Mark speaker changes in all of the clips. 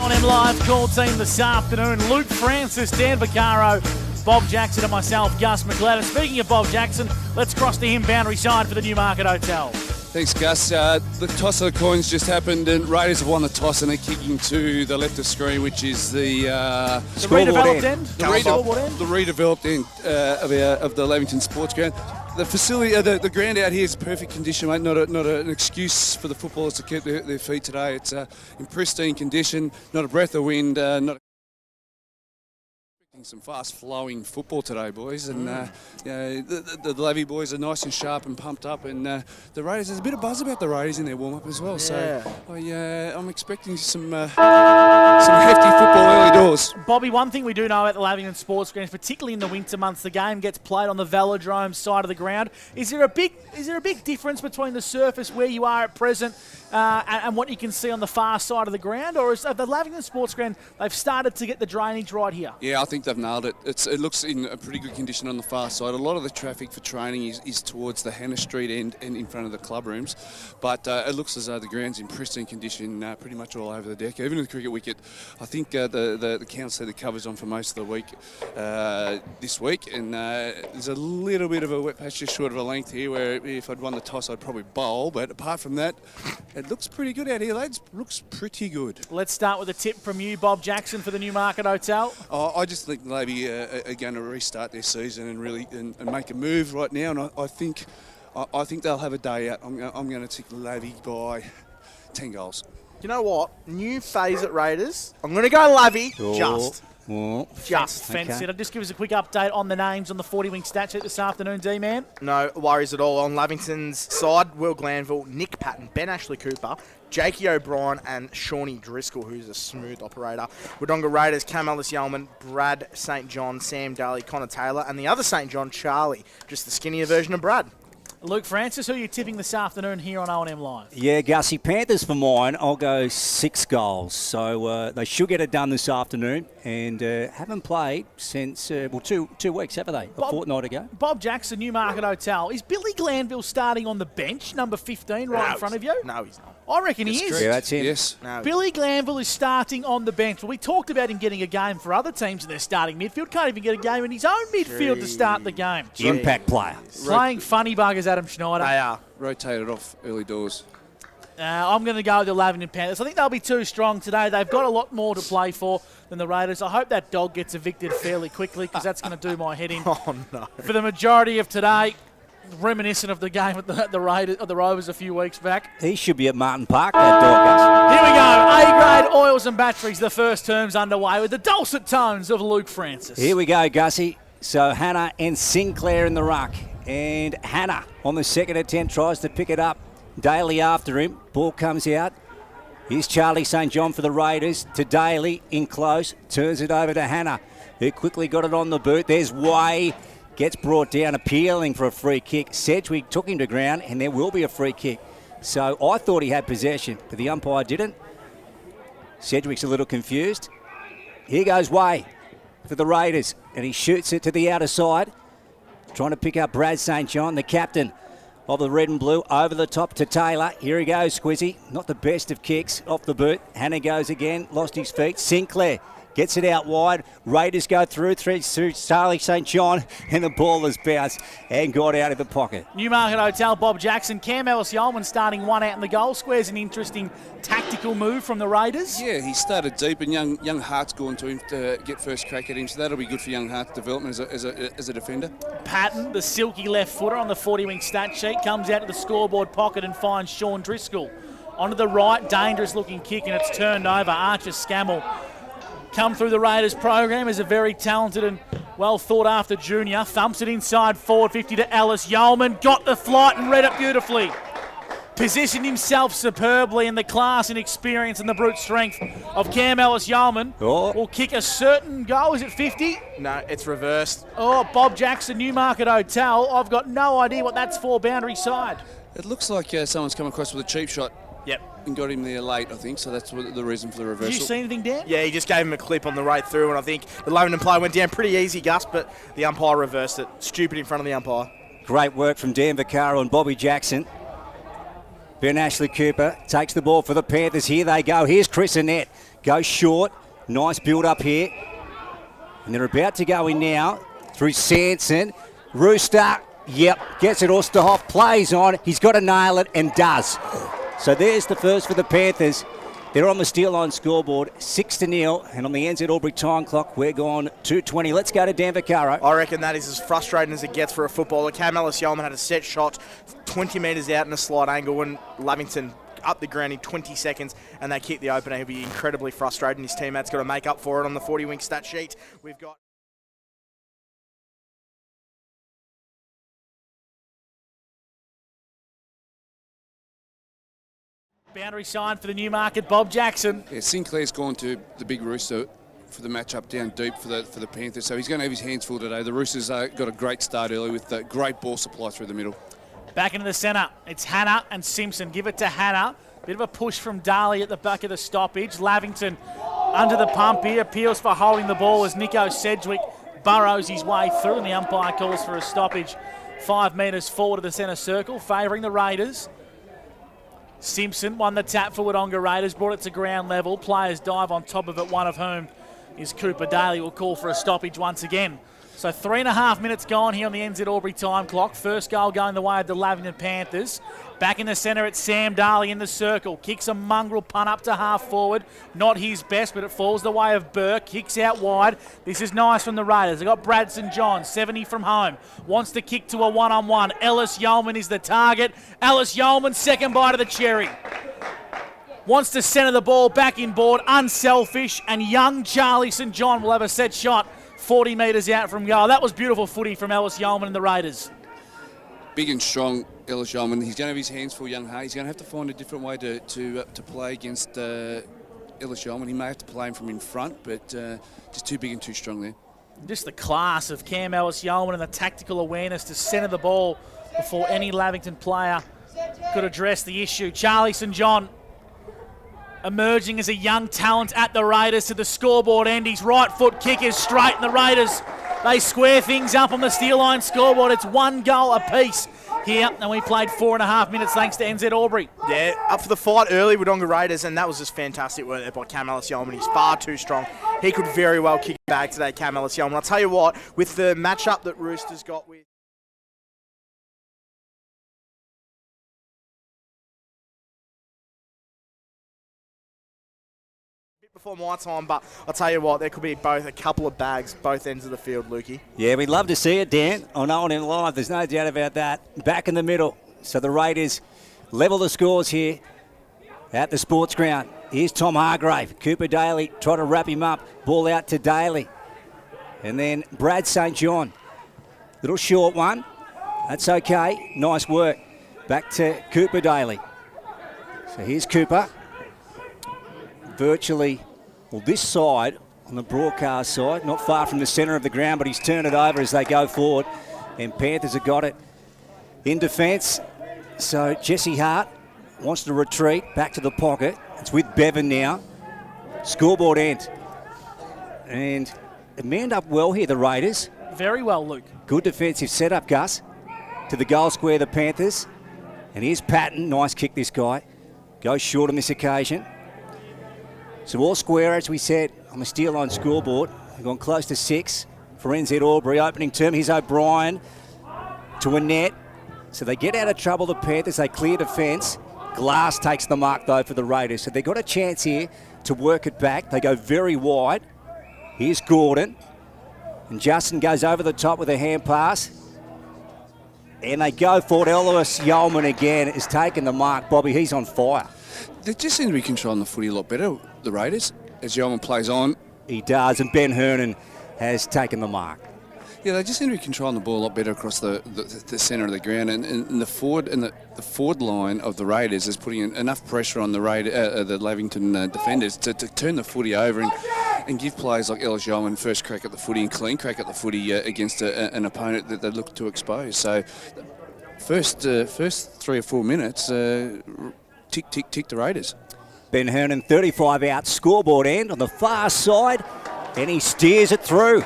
Speaker 1: O&M Live call team this afternoon. Luke Francis, Dan Vaccaro, Bob Jackson and myself, Gus McLeod. Speaking of Bob Jackson, let's cross to him boundary side for the Newmarket Hotel.
Speaker 2: Thanks, Gus. The toss of the coins just happened, and Raiders have won the toss, and they're kicking to the left of screen, which is the
Speaker 1: redeveloped end.
Speaker 2: The redeveloped end of the Lavington Sports Ground. The facility, the ground out here is perfect condition, mate. Not an excuse for the footballers to keep their feet today. It's in pristine condition, not a breath of wind, not some fast-flowing football today, boys, and the Lavy boys are nice and sharp and pumped up, and the Raiders, there's a bit of buzz about the Raiders in their warm-up as well. Yeah. So I'm expecting some hefty football early doors.
Speaker 1: Bobby, one thing we do know about the Lavington Sports Ground, particularly in the winter months, the game gets played on the velodrome side of the ground. Is there a big difference between the surface where you are at present and what you can see on the far side of the ground, or is the Lavington Sports Ground, they've started to get the drainage right here?
Speaker 2: Yeah, I think they've nailed it. It looks in a pretty good condition on the far side. A lot of the traffic for training is towards the Hannah Street end and in front of the club rooms, but it looks as though the ground's in pristine condition pretty much all over the deck. Even the cricket wicket, I think the council said the cover's on for most of the week this week, and there's a little bit of a wet patch just short of a length here where if I'd won the toss I'd probably bowl, but apart from that, it looks pretty good out here, lads. Looks pretty good.
Speaker 1: Let's start with a tip from you, Bob Jackson, for the Newmarket Hotel.
Speaker 2: I just think Lavy are going to restart their season and really and make a move right now, and I think they'll have a day out. I'm going to tick Lavy by 10 goals.
Speaker 3: You know what? New phase at Raiders. I'm going to go Lavy. Just.
Speaker 1: Fence it. Just give us a quick update on the names on the 40-wing stat sheet this afternoon, D-Man.
Speaker 3: No worries at all. On Lavington's side, Will Glanville, Nick Patton, Ben Ashley Cooper, Jakey O'Brien and Shawnee Driscoll, who's a smooth operator. Wodonga Raiders, Cam Ellis-Yeoman, Brad St. John, Sam Daly, Connor Taylor, and the other St. John, Charlie. Just the skinnier version of Brad.
Speaker 1: Luke Francis, who are you tipping this afternoon here on O&M Live?
Speaker 4: Yeah, Gussie, Panthers for mine. I'll go 6 goals. So they should get it done this afternoon, and haven't played since, 2 weeks, haven't they? A fortnight ago.
Speaker 1: Bob Jackson, Newmarket Hotel. Is Billy Glanville starting on the bench, number 15, right in front of you?
Speaker 3: No, he's not.
Speaker 1: I reckon he is.
Speaker 4: Yeah, that's him.
Speaker 2: Yes.
Speaker 3: No,
Speaker 1: Billy Glanville is starting on the bench. Well, we talked about him getting a game for other teams in their starting midfield. Can't even get a game in his own midfield to start the game.
Speaker 4: Impact player.
Speaker 1: Playing funny buggers, Adam Schneider.
Speaker 3: They are.
Speaker 2: Rotated off early doors.
Speaker 1: I'm going to go with the Lavington Panthers. I think they'll be too strong today. They've got a lot more to play for than the Raiders. I hope that dog gets evicted fairly quickly because that's going to do my head in.
Speaker 3: Oh, no.
Speaker 1: For the majority of today, reminiscent of the game at the Raiders, the Rovers a few weeks back.
Speaker 4: He should be at Martin Park, that dog.
Speaker 1: Here we go. A-grade oils and batteries. The first term's underway with the dulcet tones of Luke Francis.
Speaker 4: Here we go, Gussie. So Hannah and Sinclair in the ruck. And Hannah on the second attempt tries to pick it up. Daly after him. Ball comes out. Here's Charlie St. John for the Raiders. To Daly in close. Turns it over to Hannah, who quickly got it on the boot. There's Way. Gets brought down, appealing for a free kick. Sedgwick took him to ground, and there will be a free kick. So I thought he had possession, but the umpire didn't. Sedgwick's a little confused. Here goes Way for the Raiders, and he shoots it to the outer side. Trying to pick up Brad St. John, the captain of the red and blue, over the top to Taylor. Here he goes, Squizzy. Not the best of kicks off the boot. Hannah goes again, lost his feet. Sinclair gets it out wide. Raiders go through Charlie St. John, and the ball has bounced and got out of the pocket.
Speaker 1: Newmarket Hotel, Bob Jackson. Cam Ellis-Yeoman starting one out in the goal square's an interesting tactical move from the Raiders.
Speaker 2: Yeah, he started deep, and young Hart's gone to him to get first crack at him, so that'll be good for young Hart's development as a defender.
Speaker 1: Patton, the silky left footer on the 40-wing stat sheet, comes out to the scoreboard pocket and finds Sean Driscoll. Onto the right, dangerous looking kick, and it's turned over. Archer Scammell come through the Raiders program as a very talented and well thought after junior. Thumps it inside forward 50 to Ellis-Yeoman. Got the flight and read it beautifully. Positioned himself superbly, in the class and experience and the brute strength of Cam Ellis-Yeoman. Will kick a certain goal. Is it 50?
Speaker 3: No, it's reversed.
Speaker 1: Oh, Bob Jackson, Newmarket Hotel. I've got no idea what that's for, boundary side.
Speaker 2: It looks like someone's come across with a cheap shot.
Speaker 3: Yep.
Speaker 2: And got him there late, I think, so that's the reason for the reversal.
Speaker 1: Did you see anything, Dan?
Speaker 3: Yeah, he just gave him a clip on the way through, and I think the Lavington player went down pretty easy, Gus, but the umpire reversed it. Stupid in front of the umpire.
Speaker 4: Great work from Dan Vaccaro and Bobby Jackson. Ben Ashley Cooper takes the ball for the Panthers. Here they go. Here's Chris Annette. Goes short. Nice build up here. And they're about to go in now through Sanson. Rooster, yep, gets it. Osterhoff plays on. He's got to nail it and does. So there's the first for the Panthers. They're on the steel line scoreboard, 6-0, and on the NZ Albury time clock, we're gone 2:20. Let's go to Dan Vaccaro.
Speaker 3: I reckon that is as frustrating as it gets for a footballer. Cam Ellis-Yeoman had a set shot 20 metres out in a slight angle when Lavington up the ground in 20 seconds and they kick the opener. He'll be incredibly frustrated, and his teammate's got to make up for it on the 40-wing stat sheet. We've got...
Speaker 1: Boundary sign for the Newmarket, Bob Jackson.
Speaker 2: Yeah, Sinclair's gone to the big Rooster for the matchup down deep for the Panthers, so he's going to have his hands full today. The Roosters got a great start early with great ball supply through the middle.
Speaker 1: Back into the centre, it's Hannah and Simpson. Give it to Hannah. Bit of a push from Daly at the back of the stoppage. Lavington under the pump here, appeals for holding the ball as Nico Sedgwick burrows his way through, and the umpire calls for a stoppage 5 metres forward of the centre circle, favouring the Raiders. Simpson won the tap for Wodonga Raiders, brought it to ground level. Players dive on top of it, one of whom is Cooper Daly. Will call for a stoppage once again. So 3.5 minutes gone here on the NZ Albury time clock. First goal going the way of the Lavington Panthers. Back in the centre, it's Sam Daly in the circle. Kicks a mongrel punt up to half forward. Not his best, but it falls the way of Burke. Kicks out wide. This is nice from the Raiders. They've got Brad St John, 70 from home. Wants to kick to a one-on-one. Ellis-Yeoman is the target. Ellis-Yeoman, second bite of the cherry. Wants to centre the ball back inboard. Unselfish. And young Charlie St John will have a set shot 40 metres out from goal. That was beautiful footy from Ellis-Yeoman and the Raiders.
Speaker 2: Big and strong Ellis-Yeoman. He's going to have his hands full, young Hay. He's going to have to find a different way to play against Ellis-Yeoman. He may have to play him from in front, but just too big and too strong there.
Speaker 1: Just the class of Cam Ellis-Yeoman and the tactical awareness to centre the ball before any Lavington player could address the issue. Charlie St John emerging as a young talent at the Raiders to the scoreboard end. His right foot kick is straight, and the Raiders, they square things up on the steel line scoreboard. It's 1 goal apiece here, and we played 4.5 minutes thanks to NZ Albury.
Speaker 3: Yeah, up for the fight early with Wodonga Raiders, and that was just fantastic work there by Cam Ellis-Yeoman. He's far too strong. He could very well kick it back today, Cam Ellis-Yeoman. I'll tell you what, with the matchup that Roosters got with before my time, but I'll tell you what, there could be both a couple of bags, both ends of the field, Lukey.
Speaker 4: Yeah, we'd love to see it, Dan. On in live, there's no doubt about that. Back in the middle, so the Raiders level the scores here at the sports ground. Here's Tom Hargrave. Cooper Daly try to wrap him up. Ball out to Daly. And then Brad St John. Little short one. That's okay. Nice work. Back to Cooper Daly. So here's Cooper. Virtually, well, this side, on the broadcast side, not far from the centre of the ground, but he's turned it over as they go forward. And Panthers have got it in defence. So Jesse Hart wants to retreat back to the pocket. It's with Bevan now. Scoreboard end. And they manned up well here, the Raiders.
Speaker 1: Very well, Luke.
Speaker 4: Good defensive setup, Gus. To the goal square, the Panthers. And here's Patton. Nice kick, this guy. Goes short on this occasion. So all square, as we said, on the steel line scoreboard. We've gone close to 6 for NZ Albury. Opening term, here's O'Brien to Annette. So they get out of trouble, the Panthers. They clear defence. Glass takes the mark, though, for the Raiders. So they've got a chance here to work it back. They go very wide. Here's Gordon. And Justin goes over the top with a hand pass. And they go forward. Ellis-Yeoman again is taking the mark. Bobby, he's on fire.
Speaker 2: They just seem to be controlling the footy a lot better, the Raiders, as Yeoman plays on.
Speaker 4: He does, and Ben Hernan has taken the mark.
Speaker 2: Yeah, they just seem to be controlling the ball a lot better across the centre of the ground, and the forward line of the Raiders is putting enough pressure on the Lavington defenders to turn the footy over and give players like Ellis-Yeoman first crack at the footy and clean crack at the footy against an opponent that they look to expose. So first 3 or 4 minutes. Tick, tick, tick, the Raiders.
Speaker 4: Ben Hernan, 35 out, scoreboard end on the far side, and he steers it through.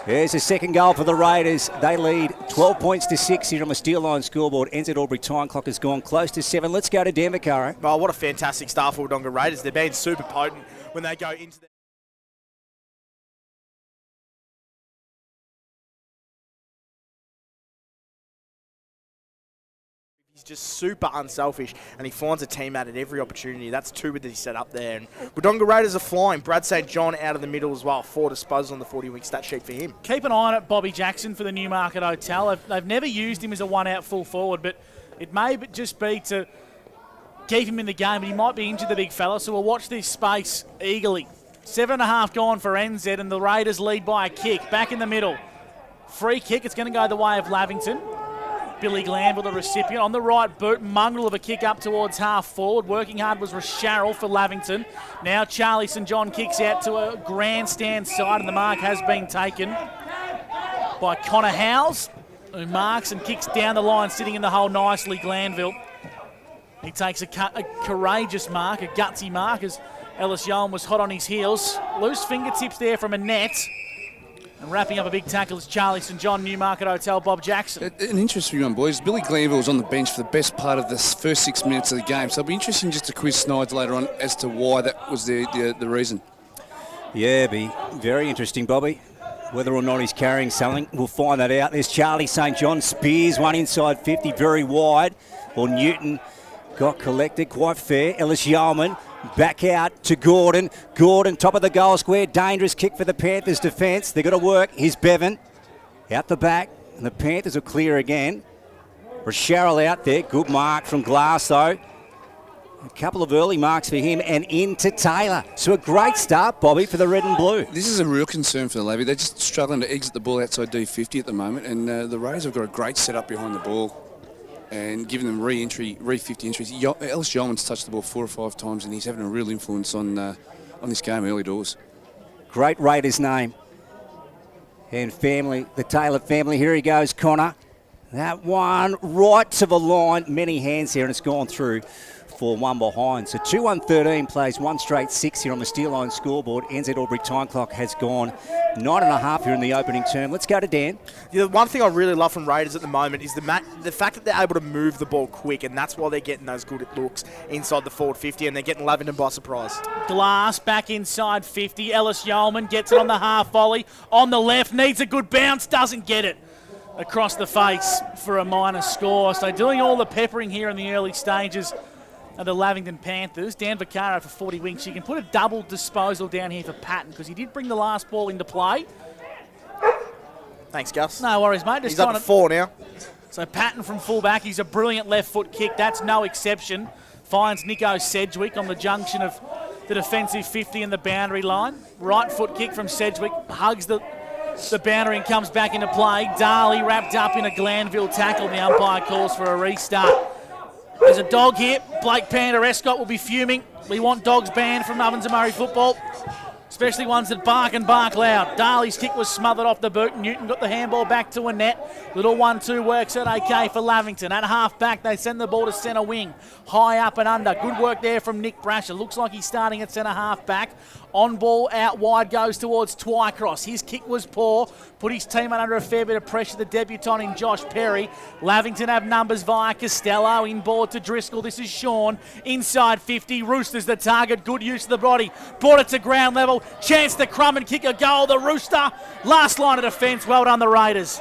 Speaker 4: There's a second goal for the Raiders. They lead 12 points to 6 here on the Steel Line scoreboard. NZ Albury time clock has gone close to 7. Let's go to Denver, Caro.
Speaker 3: Oh, what a fantastic start for Wodonga Raiders. They're being super potent when they go into the... He's just super unselfish, and he finds a teammate at every opportunity. That's two that he set up there. And Wodonga Raiders are flying. Brad St. John out of the middle as well. 4 disposals on the 40-week stat sheet for him.
Speaker 1: Keep an eye on it, Bobby Jackson for the Newmarket Hotel. They've never used him as a one-out full forward, but it may just be to keep him in the game, but he might be injured, the big fella, so we'll watch this space eagerly. 7.5 gone for NZ, and the Raiders lead by a kick. Back in the middle. Free kick. It's going to go the way of Lavington. Billy Glanville, the recipient. On the right boot, mongrel of a kick up towards half forward. Working hard was Sharrell for Lavington. Now Charlie St. John kicks out to a grandstand side, and the mark has been taken by Connor Howes, who marks and kicks down the line, sitting in the hole nicely, Glanville. He takes a courageous mark, a gutsy mark, as Ellis Young was hot on his heels. Loose fingertips there from a net. And wrapping up a big tackle is Charlie St. John, Newmarket Hotel, Bob Jackson.
Speaker 2: An interesting one, boys. Billy Glanville was on the bench for the best part of the first 6 minutes of the game, so it'll be interesting just to quiz Snides later on as to why that was the reason.
Speaker 4: Yeah, be very interesting, Bobby. Whether or not he's carrying something, we'll find that out. There's Charlie St. John, spears one inside 50, very wide. Well, Newton got collected, quite fair. Ellis Yeoman back out to Gordon. Gordon, top of the goal square. Dangerous kick for the Panthers defence. They've got to work. Here's Bevan out the back. And the Panthers will clear again. Sharrell out there. Good mark from Glass, though. A couple of early marks for him and into Taylor. So a great start, Bobby, for the red and blue.
Speaker 2: This is a real concern for the Lavy. They're just struggling to exit the ball outside D50 at the moment, and the Rays have got a great setup behind the ball and giving them re-50 entries. Ellis Yeoman's touched the ball 4 or 5 times, and he's having a real influence on this game early doors.
Speaker 4: Great Raiders name. And family, the Taylor family. Here he goes, Connor. That one right to the line. Many hands here, and it's gone through for one behind. So 2-1-13 plays 1 straight 6 here on the Steel Line scoreboard. NZ Albury time clock has gone 9.5 here in the opening term. Let's go to Dan.
Speaker 3: The one thing I really love from Raiders at the moment is the fact that they're able to move the ball quick, and that's why they're getting those good looks inside the forward 50, and they're getting Lavington by surprise.
Speaker 1: Glass back inside 50. Ellis Yeoman gets it on the half volley. On the left, needs a good bounce, doesn't get it. Across the face for a minor score. So doing all the peppering here in the early stages of the Lavington Panthers. Dan Vaccaro for 40 wings. You can put a double disposal down here for Patton because he did bring the last ball into play.
Speaker 3: Thanks, Gus.
Speaker 1: No worries, mate.
Speaker 3: He's up to 4 now.
Speaker 1: So Patton from fullback. He's a brilliant left foot kick. That's no exception. Finds Nico Sedgwick on the junction of the defensive 50 and the boundary line. Right foot kick from Sedgwick. Hugs the boundary and comes back into play. Darley wrapped up in a Glanville tackle. The umpire calls for a restart. There's a dog here. Blake Panda Escott will be fuming. We want dogs banned from Ovens and Murray football, especially ones that bark and bark loud. Darley's kick was smothered off the boot. Newton got the handball back to a net. Little 1-2 works at OK for Lavington. At half back, they send the ball to centre wing. High up and under. Good work there from Nick Brasher. Looks like he's starting at centre half back. On ball, out wide, goes towards Twycross. His kick was poor. Put his team under a fair bit of pressure. The debutant in Josh Perry. Lavington have numbers via Costello. Inboard to Driscoll. This is Sean. Inside 50. Roosters the target. Good use of the body. Brought it to ground level. Chance to crumb and kick a goal. The Rooster. Last line of defence. Well done, the Raiders.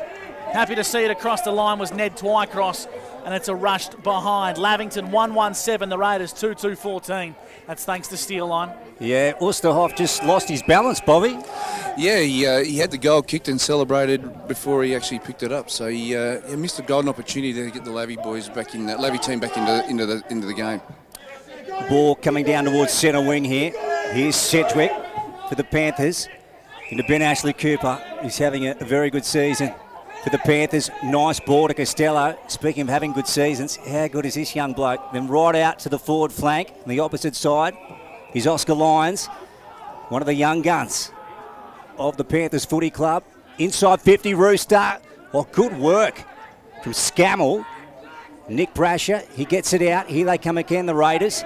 Speaker 1: Happy to see it across the line was Ned Twycross. And it's a rushed behind. Lavington 1-1-7. The Raiders 2-2-14. That's thanks to Steel Line.
Speaker 4: Yeah, Osterhoff just lost his balance, Bobby.
Speaker 2: Yeah, he had the goal kicked and celebrated before he actually picked it up. So he missed a golden opportunity to get the Lavy boys back in, that Lavy team back into the game.
Speaker 4: Ball coming down towards centre wing here. Here's Sedgwick for the Panthers. Into Ben Ashley Cooper. He's having a very good season for the Panthers. Nice ball to Costello. Speaking of having good seasons, how good is this young bloke? Then right out to the forward flank on the opposite side is Oscar Lyons, one of the young guns of the Panthers Footy Club. Inside 50, Rooster. Oh, good work from Scammell. Nick Brasher, he gets it out. Here they come again, the Raiders.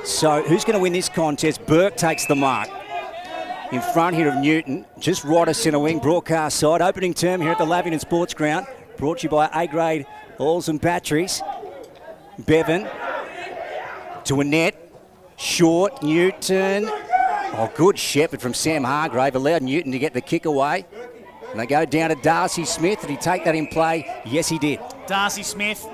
Speaker 4: So who's going to win this contest? Burke takes the mark. in front here of Newton, just right of centre wing, broadcast side. Opening term here at the Lavington Sports Ground, brought to you by A-grade oils and batteries. Bevan to Annette, short, Newton. Oh, good shepherd from Sam Hargrave, allowed Newton to get the kick away. And they go down to Darcy Smith. Did he take that in play? Yes, he did.
Speaker 1: Darcy Smith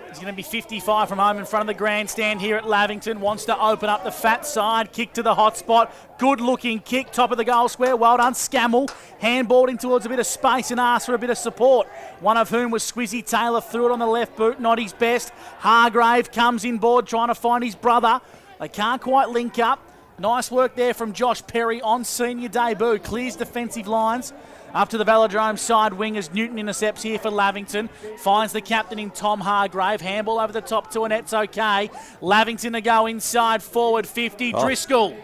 Speaker 1: is going to be 55 from home in front of the grandstand here at Lavington. Wants to open up the fat side. Kick to the hot spot. Good looking kick. Top of the goal square. Well done. Scammell handballed in towards a bit of space and asked for a bit of support. One of whom was Squizzy Taylor. Threw it on the left boot. Not his best. Hargrave comes inboard trying to find his brother. They can't quite link up. Nice work there from Josh Perry on senior debut. Clears defensive lines. Up to the Velodrome side wing as Newton intercepts here for Lavington. Finds the captain in Tom Hargrave. Handball over the top to Annette's okay. Lavington to go inside forward 50. Driscoll.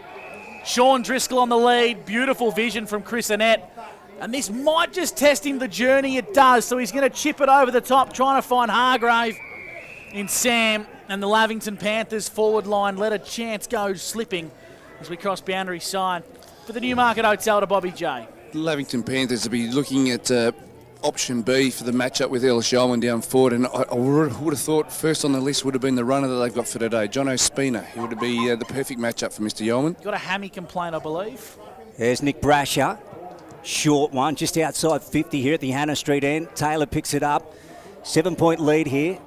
Speaker 1: Sean Driscoll on the lead. Beautiful vision from Chris Annette. And this might just test him the journey. It does. So he's going to chip it over the top trying to find Hargrave in Sam. And the Lavington Panthers forward line let a chance go slipping as we cross boundary side for the Newmarket Hotel to Bobby J.
Speaker 2: Lavington Panthers will be looking at option B for the matchup with Ellis Yeoman down forward, and I would have thought first on the list would have been the runner that they've got for today, John O'Spina. He would be the perfect matchup for Mr. Yeoman.
Speaker 1: Got a hammy complaint, I believe.
Speaker 4: There's Nick Brasher. Short one, just outside 50 here at the Hannah Street end. Taylor picks it up. 7-point lead here.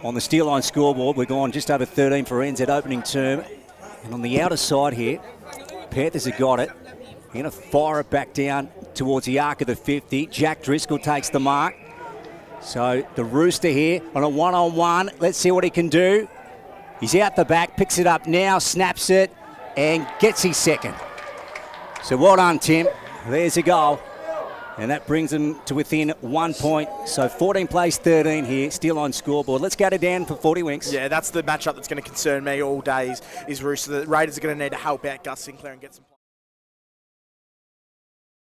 Speaker 4: On the steel line scoreboard, we're gone just over 13 for NZ opening term. And on the outer side here, Panthers have got it. They're going to fire it back down towards the arc of the 50. Jack Driscoll takes the mark. So the Rooster here on a one-on-one. Let's see what he can do. He's out the back, picks it up now, snaps it, and gets his second. So well done, Tim. There's a goal. And that brings them to within 1 point. So 14 plays 13 here, still on scoreboard. Let's go to Dan for 40 winks.
Speaker 3: Yeah, that's the matchup that's going to concern me all day is Rooster. The Raiders are going to need to help out Gus Sinclair and get some,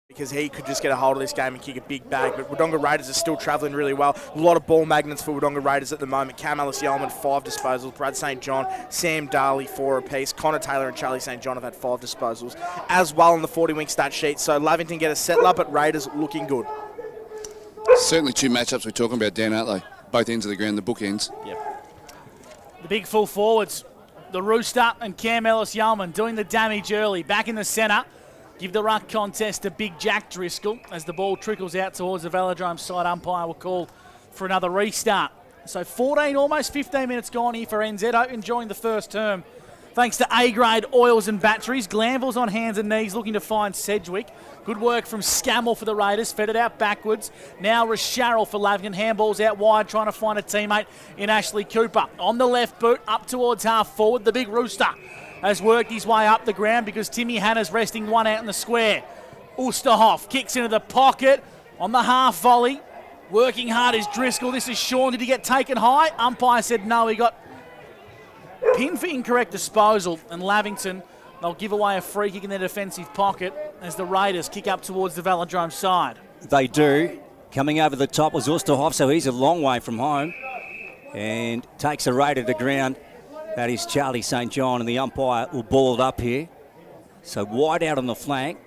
Speaker 3: because he could just get a hold of this game and kick a big bag. But Wodonga Raiders are still travelling really well. A lot of ball magnets for Wodonga Raiders at the moment. Cam Ellis-Yeoman, 5 disposals. Brad St. John, Sam Darley, 4 apiece. Connor Taylor and Charlie St. John have had 5 disposals as well on the 40-wing stat sheet. So Lavington get a settle up, but Raiders looking good.
Speaker 2: Certainly 2 matchups we're talking about, Dan, aren't they? Both ends of the ground, the bookends.
Speaker 3: Yep.
Speaker 1: The big full forwards, the Rooster and Cam Ellis-Yeoman doing the damage early. Back in the centre. Give the ruck contest to Big Jack Driscoll as the ball trickles out towards the Velodrome side. Umpire will call for another restart. So 14, almost 15 minutes gone here for NZ, enjoying the first term. Thanks to A-grade oils and batteries. Glanville's on hands and knees looking to find Sedgwick. Good work from Scammell for the Raiders. Fed it out backwards. Now Rasharrell for Lavington. Handballs out wide trying to find a teammate in Ashley Cooper. On the left boot, up towards half forward. The big Rooster has worked his way up the ground because Timmy Hanna's resting one out in the square. Oosterhoff kicks into the pocket on the half volley. Working hard is Driscoll. This is Sean. Did he get taken high? Umpire said no. He got pinned for incorrect disposal. And Lavington, they'll give away a free kick in their defensive pocket as the Raiders kick up towards the Velodrome side.
Speaker 4: They do. Coming over the top was Oosterhoff, so he's a long way from home. And takes a Raider to ground. That is Charlie St. John, and the umpire will ball it up here. So wide out on the flank,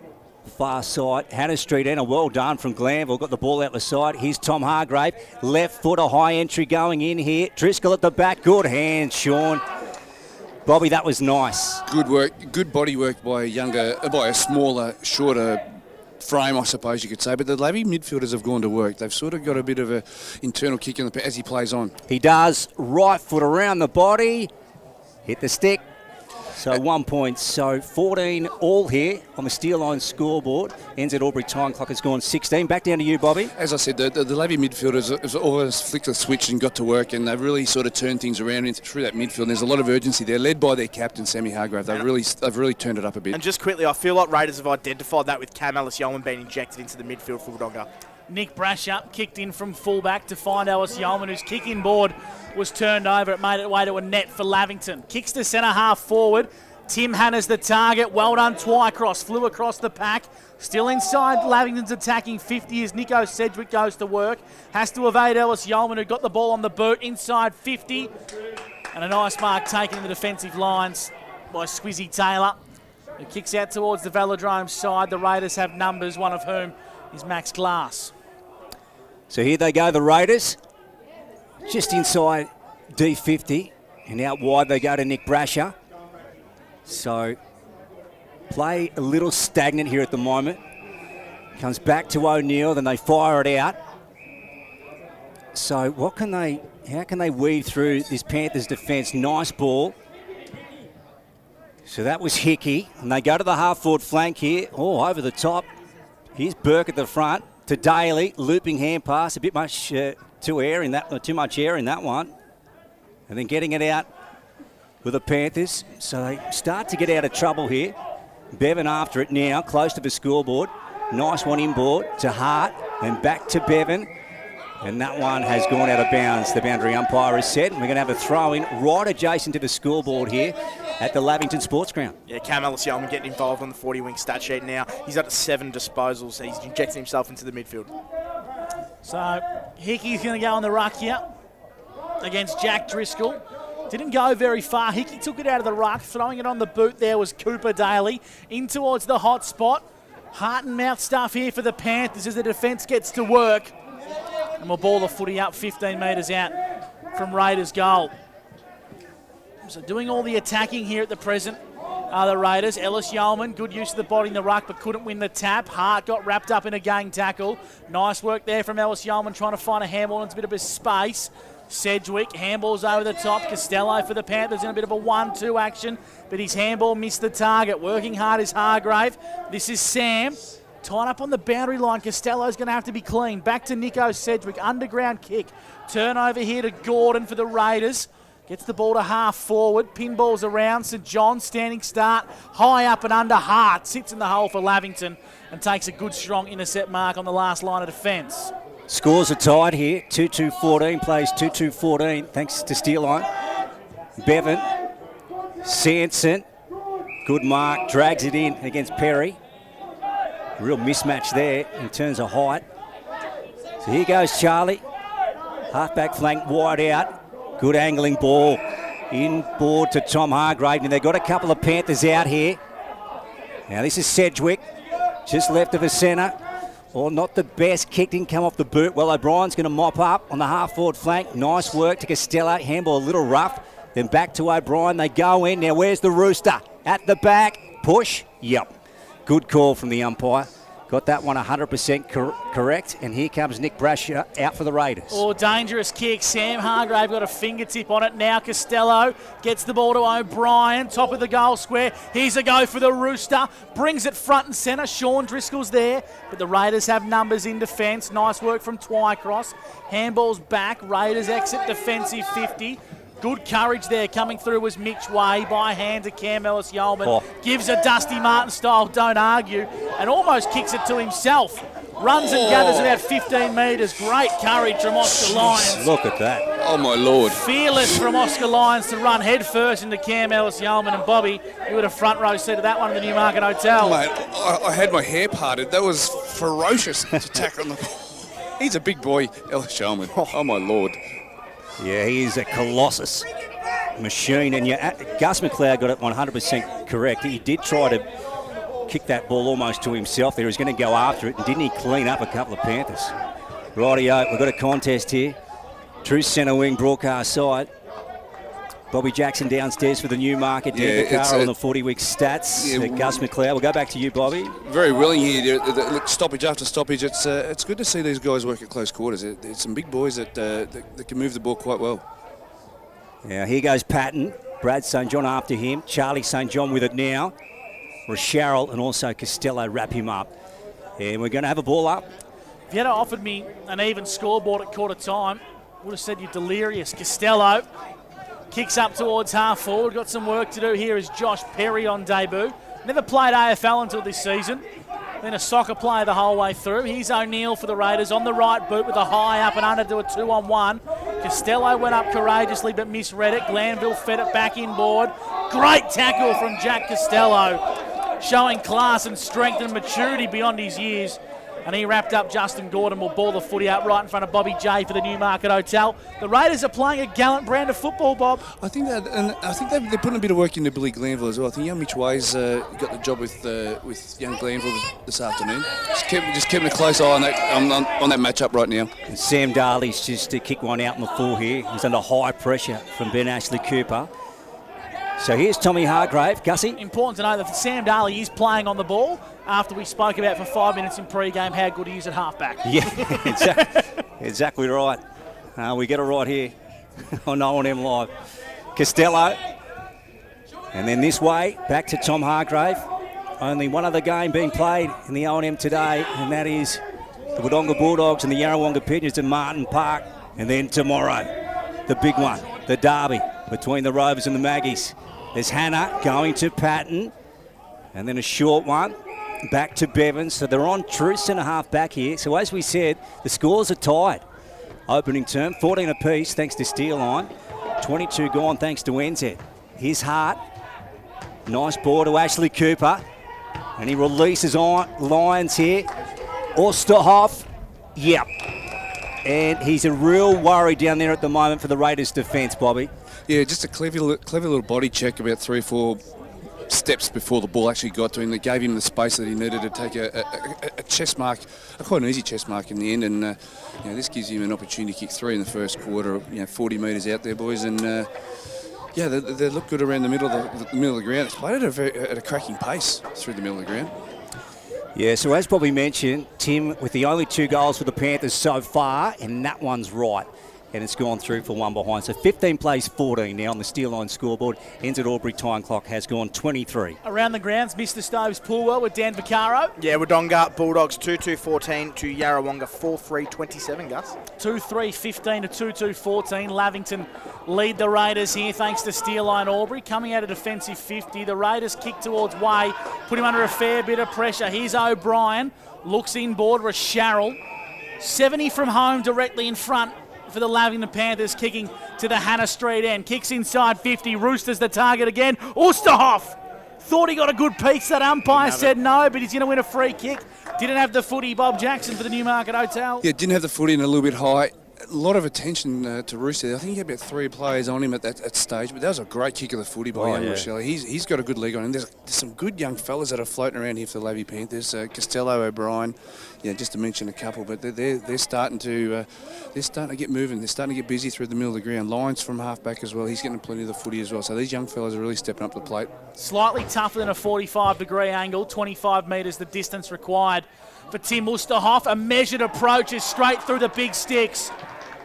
Speaker 4: far side. Hannah Street end, well done from Glanville. Got the ball out the side. Here's Tom Hargrave. Left foot, a high entry going in here. Driscoll at the back. Good hand, Sean. Bobby, that was nice.
Speaker 2: Good work, good body work by a smaller, shorter frame, I suppose you could say. But the Lavy midfielders have gone to work. They've sort of got a bit of an internal kick in the as he plays on.
Speaker 4: He does. Right foot around the body. Hit the stick. So 1 point. So 14 all here on the steel line scoreboard. NZ Albury time clock has gone 16. Back down to you, Bobby.
Speaker 2: As I said, the Lavy midfielders have always flicked a switch and got to work, and they've really sort of turned things around through that midfield. And there's a lot of urgency there, led by their captain, Sammy Hargrave. They've really turned it up a bit.
Speaker 3: And just quickly, I feel like Raiders have identified that with Cam Ellis-Yeoman being injected into the midfield for Wodonga.
Speaker 1: Nick Brasher kicked in from fullback to find Ellis-Yeoman, whose kicking board was turned over. It made its way to a net for Lavington. Kicks to centre half forward. Tim Hanna's the target. Well done, Twycross. Flew across the pack. Still inside Lavington's attacking 50 as Nico Sedgwick goes to work. Has to evade Ellis-Yeoman, who got the ball on the boot inside 50. And a nice mark taken in the defensive lines by Squizzy Taylor. It kicks out towards the Velodrome side. The Raiders have numbers, one of whom is Max Glass.
Speaker 4: So here they go, the Raiders. Just inside D50. And out wide they go to Nick Brasher. So play a little stagnant here at the moment. Comes back to O'Neill, then they fire it out. So how can they weave through this Panthers defence? Nice ball. So that was Hickey, and they go to the half-forward flank here. Oh, over the top. Here's Burke at the front to Daly, looping hand pass, a bit much too much air in that one. And then getting it out with the Panthers. So they start to get out of trouble here. Bevan after it now, close to the scoreboard. Nice one inboard to Hart, and back to Bevan. And that one has gone out of bounds, the boundary umpire has said. And we're going to have a throw-in right adjacent to the scoreboard here at the Lavington Sports Ground.
Speaker 3: Yeah, Cam Ellis-Yeoman getting involved on the 40-wing stat sheet now. He's up to 7 disposals. He's injecting himself into the midfield.
Speaker 1: So Hickey's going to go on the ruck here against Jack Driscoll. Didn't go very far. Hickey took it out of the ruck. Throwing it on the boot there was Cooper Daly. In towards the hot spot. Heart and mouth stuff here for the Panthers as the defence gets to work. And we'll ball the footy up 15 metres out from Raiders' goal. So doing all the attacking here at the present are the Raiders. Ellis-Yeoman, good use of the body in the ruck, but couldn't win the tap. Hart got wrapped up in a gang tackle. Nice work there from Ellis-Yeoman trying to find a handball into a bit of a space. Sedgwick, handballs over the top. Costello for the Panthers in a bit of a 1-2 action, but his handball missed the target. Working hard is Hargrave. This is Sam. Tied up on the boundary line. Costello's going to have to be clean. Back to Nico Sedgwick. Underground kick. Turnover here to Gordon for the Raiders. Gets the ball to half forward. Pinballs around. St John standing start. High up and under. Hart sits in the hole for Lavington and takes a good strong intercept mark on the last line of defence.
Speaker 4: Scores are tied here. 2-2-14 plays 2-2-14 thanks to Steelline. Bevan. Sanson. Good mark. Drags it in against Perry. Real mismatch there in terms of height. So here goes Charlie. Halfback flank wide out. Good angling ball. Inboard to Tom Hargrave. And they've got a couple of Panthers out here. Now this is Sedgwick. Just left of a centre. Or not the best. Kick didn't come off the boot. Well, O'Brien's going to mop up on the half-forward flank. Nice work to Costello. Handball a little rough. Then back to O'Brien. They go in. Now where's the Rooster? At the back. Push. Yep. Good call from the umpire. Got that one 100% correct. And here comes Nick Brasher out for the Raiders.
Speaker 1: Oh, dangerous kick. Sam Hargrave got a fingertip on it. Now Costello gets the ball to O'Brien. Top of the goal square. Here's a go for the Rooster. Brings it front and centre. Sean Driscoll's there. But the Raiders have numbers in defence. Nice work from Twycross. Handball's back. Raiders exit defensive 50. Good courage there. Coming through was Mitch Way by hand to Cam Ellis-Yeoman.
Speaker 4: Oh.
Speaker 1: Gives a Dusty Martin style, don't argue, and almost kicks it to himself. Runs and gathers about 15 metres. Great courage from Oscar Lyons.
Speaker 4: Look at that.
Speaker 2: Oh, my Lord.
Speaker 1: Fearless from Oscar Lyons to run head first into Cam Ellis-Yeoman. And Bobby, you had a front row seat at that one at the Newmarket Hotel.
Speaker 2: Mate, I had my hair parted. That was ferocious to tackle on the ball. He's a big boy, Ellis-Yeoman. Oh, my Lord.
Speaker 4: Yeah, he is a colossus machine. And Gus McLeod got it 100% correct. He did try to kick that ball almost to himself there. He was going to go after it, and didn't he clean up a couple of Panthers? Rightio, we've got a contest here. True centre wing broadcast side. Bobby Jackson downstairs for the Newmarket. David Carr on the 40-week stats.
Speaker 2: Yeah,
Speaker 4: Gus McLeod. We'll go back to you, Bobby.
Speaker 2: Very willing here. Look, stoppage after stoppage. It's good to see these guys work at close quarters. There's some big boys that can move the ball quite well.
Speaker 4: Now here goes Patton. Brad St John after him. Charlie St John with it now. Rochelle and also Costello wrap him up. And we're going to have a ball up.
Speaker 1: If you had offered me an even scoreboard at quarter time, I would have said you're delirious. Costello kicks up towards half forward. Got some work to do here as Josh Perry on debut. Never played AFL until this season. Been a soccer player the whole way through. Here's O'Neill for the Raiders on the right boot with a high up and under to a 2-on-1. Costello went up courageously but misread it. Glanville fed it back inboard. Great tackle from Jack Costello. Showing class and strength and maturity beyond his years. and he wrapped up Justin Gordon. Will ball the footy out right in front of Bobby J for the Newmarket Hotel. The Raiders are playing a gallant brand of football, Bob.
Speaker 2: I think they're putting a bit of work into Billy Glanville as well. I think young Mitch Way's got the job with young Glanville this afternoon. Just keeping a close eye on that matchup right now.
Speaker 4: And Sam Darley's just to kick one out in the full here. He's under high pressure from Ben Ashley Cooper. So here's Tommy Hargrave. Gussie?
Speaker 1: Important to know that Sam Darley is playing on the ball after we spoke about for 5 minutes in pre-game how good he is at halfback.
Speaker 4: Yeah, exactly right. We get it right here on O&M Live. Costello. And then this way, back to Tom Hargrave. Only one other game being played in the O&M today, and that is the Wodonga Bulldogs and the Yarrawonga Pigeons at Martin Park. And then tomorrow, the big one, the derby between the Rovers and the Maggies. There's Hannah going to Patton, and then a short one back to Bevans. So they're on true centre-half back here. So as we said, the scores are tied. Opening term, 14 apiece thanks to Steelline. 22 gone thanks to NZ. His Hart. Nice ball to Ashley Cooper. And he releases on Lions here. Osterhoff. Yep. And he's a real worry down there at the moment for the Raiders' defence, Bobby.
Speaker 2: Yeah, just a clever little body check about 3 or 4 steps before the ball actually got to him. That gave him the space that he needed to take a chest mark, quite an easy chest mark in the end. And this gives him an opportunity to kick 3 in the first quarter. 40 metres out there, boys, and they look good around the middle of the ground. It's played at a cracking pace through the middle of the ground.
Speaker 4: Yeah, so as Bobby mentioned, Tim with the only 2 goals for the Panthers so far, and that one's right. And it's gone through for 1 behind. So 15 plays 14 now on the Steelline scoreboard. Ends at Albury time clock has gone 23.
Speaker 1: Around the grounds, Mr. Stokes Poolwell with Dan Vaccaro.
Speaker 3: Yeah, Wodonga Bulldogs 2-2-14 to Yarrawonga 4-3-27, Gus.
Speaker 1: 2-3-15 to 2-2-14. Lavington lead the Raiders here thanks to Steelline Albury. Coming out of defensive 50, the Raiders kick towards Way, put him under a fair bit of pressure. Here's O'Brien, looks inboard, Sharrell. 70 from home directly in front for the Lavington Panthers, kicking to the Hannah Street end. Kicks inside 50. Roosters the target again. Osterhoff thought he got a good piece. That umpire said no, but he's going to win a free kick. Didn't have the footy. Bob Jackson for the Newmarket Hotel.
Speaker 2: Yeah, didn't have the footy and a little bit high. A lot of attention to Rooster. I think he had about 3 players on him at that stage, but that was a great kick of the footy by young Rochelle. He's got a good leg on him. There's some good young fellas that are floating around here for the Lavy Panthers. Costello, O'Brien, just to mention a couple, but they're starting to get moving. They're starting to get busy through the middle of the ground. Lyons from half-back as well. He's getting plenty of the footy as well. So these young fellas are really stepping up to the plate. Slightly
Speaker 1: tougher than a 45-degree angle. 25 metres the distance required for Tim Osterhoff. A measured approach is straight through the big sticks.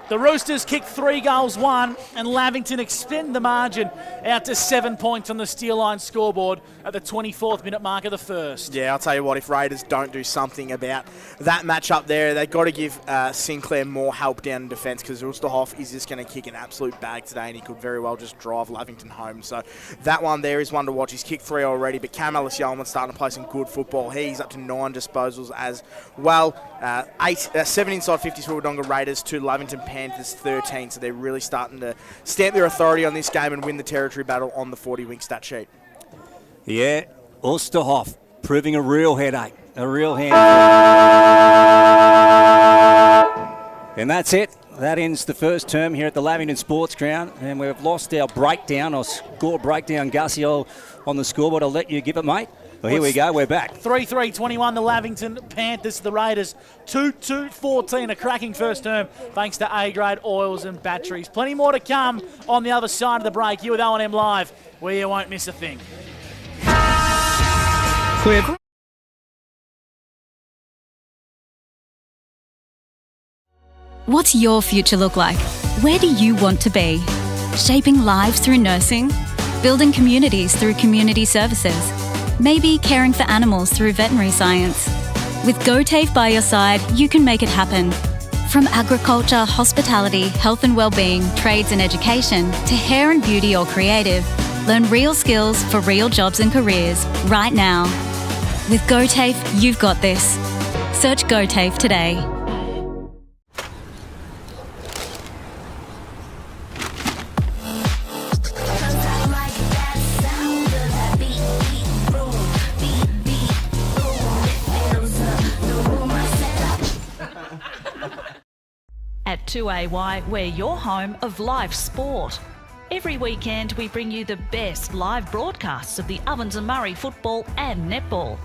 Speaker 1: The Roosters kick 3 goals, 1, and Lavington extend the margin out to 7 points on the Steelline scoreboard at the 24th minute mark of the first.
Speaker 3: Yeah, I'll tell you what, if Raiders don't do something about that match up there, they've got to give Sinclair more help down in defence, because Osterhoff is just going to kick an absolute bag today, and he could very well just drive Lavington home. So that one there is one to watch. He's kicked 3 already, but Cam Ellis-Yeoman's starting to play some good football. He's up to 9 disposals as well. 7 inside 50s for Wodonga Raiders, 2 Lavington Panthers 13, so they're really starting to stamp their authority on this game and win the territory battle on the 40-wing stat sheet.
Speaker 4: Yeah, Osterhoff proving a real headache, a real handful. And that's it. That ends the first term here at the Lavington Sports Ground, and we've lost our breakdown, or score breakdown, Gussie, on the scoreboard. I'll let you give it, mate. Well, here we go, we're back.
Speaker 1: 3-3-21, the Lavington Panthers, the Raiders, 2-2-14, a cracking first term thanks to A-grade oils and batteries. Plenty more to come on the other side of the break. Here with O&M Live, where you won't miss a thing.
Speaker 5: Clear.
Speaker 6: What's your future look like? Where do you want to be? Shaping lives through nursing? Building communities through community services? Maybe caring for animals through veterinary science? With GoTAFE by your side, you can make it happen. From agriculture, hospitality, health and wellbeing, trades and education, to hair and beauty or creative, learn real skills for real jobs and careers right now. With GoTAFE, you've got this. Search GoTAFE today.
Speaker 5: 2AY, we're your home of live sport. Every weekend we bring you the best live broadcasts of the Ovens and Murray football and netball.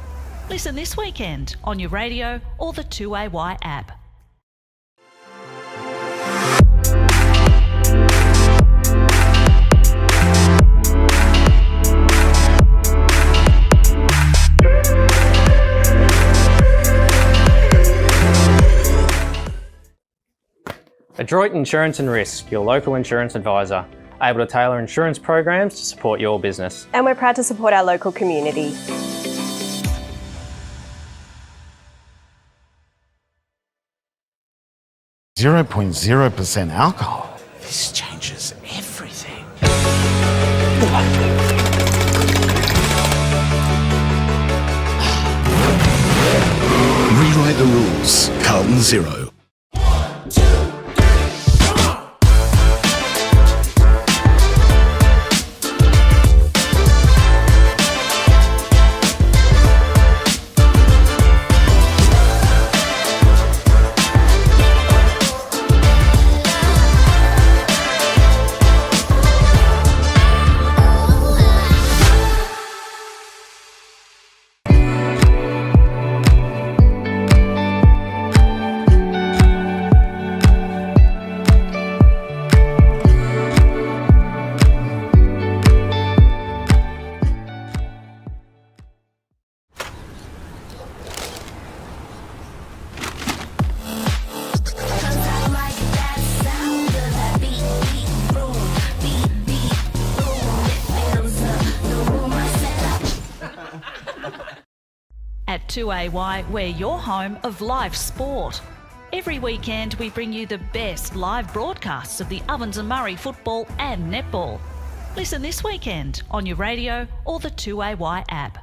Speaker 5: Listen this weekend on your radio or the 2AY app.
Speaker 7: Adroit Insurance and Risk, your local insurance advisor, able to tailor insurance programs to support your business.
Speaker 8: And we're proud to support our local community.
Speaker 9: .0% alcohol. This changes everything. Rewrite the rules. Carlton Zero.
Speaker 5: At 2AY, we're your home of live sport. Every weekend we bring you the best live broadcasts of the Ovens and Murray football and netball. Listen this weekend on your radio or the 2AY app.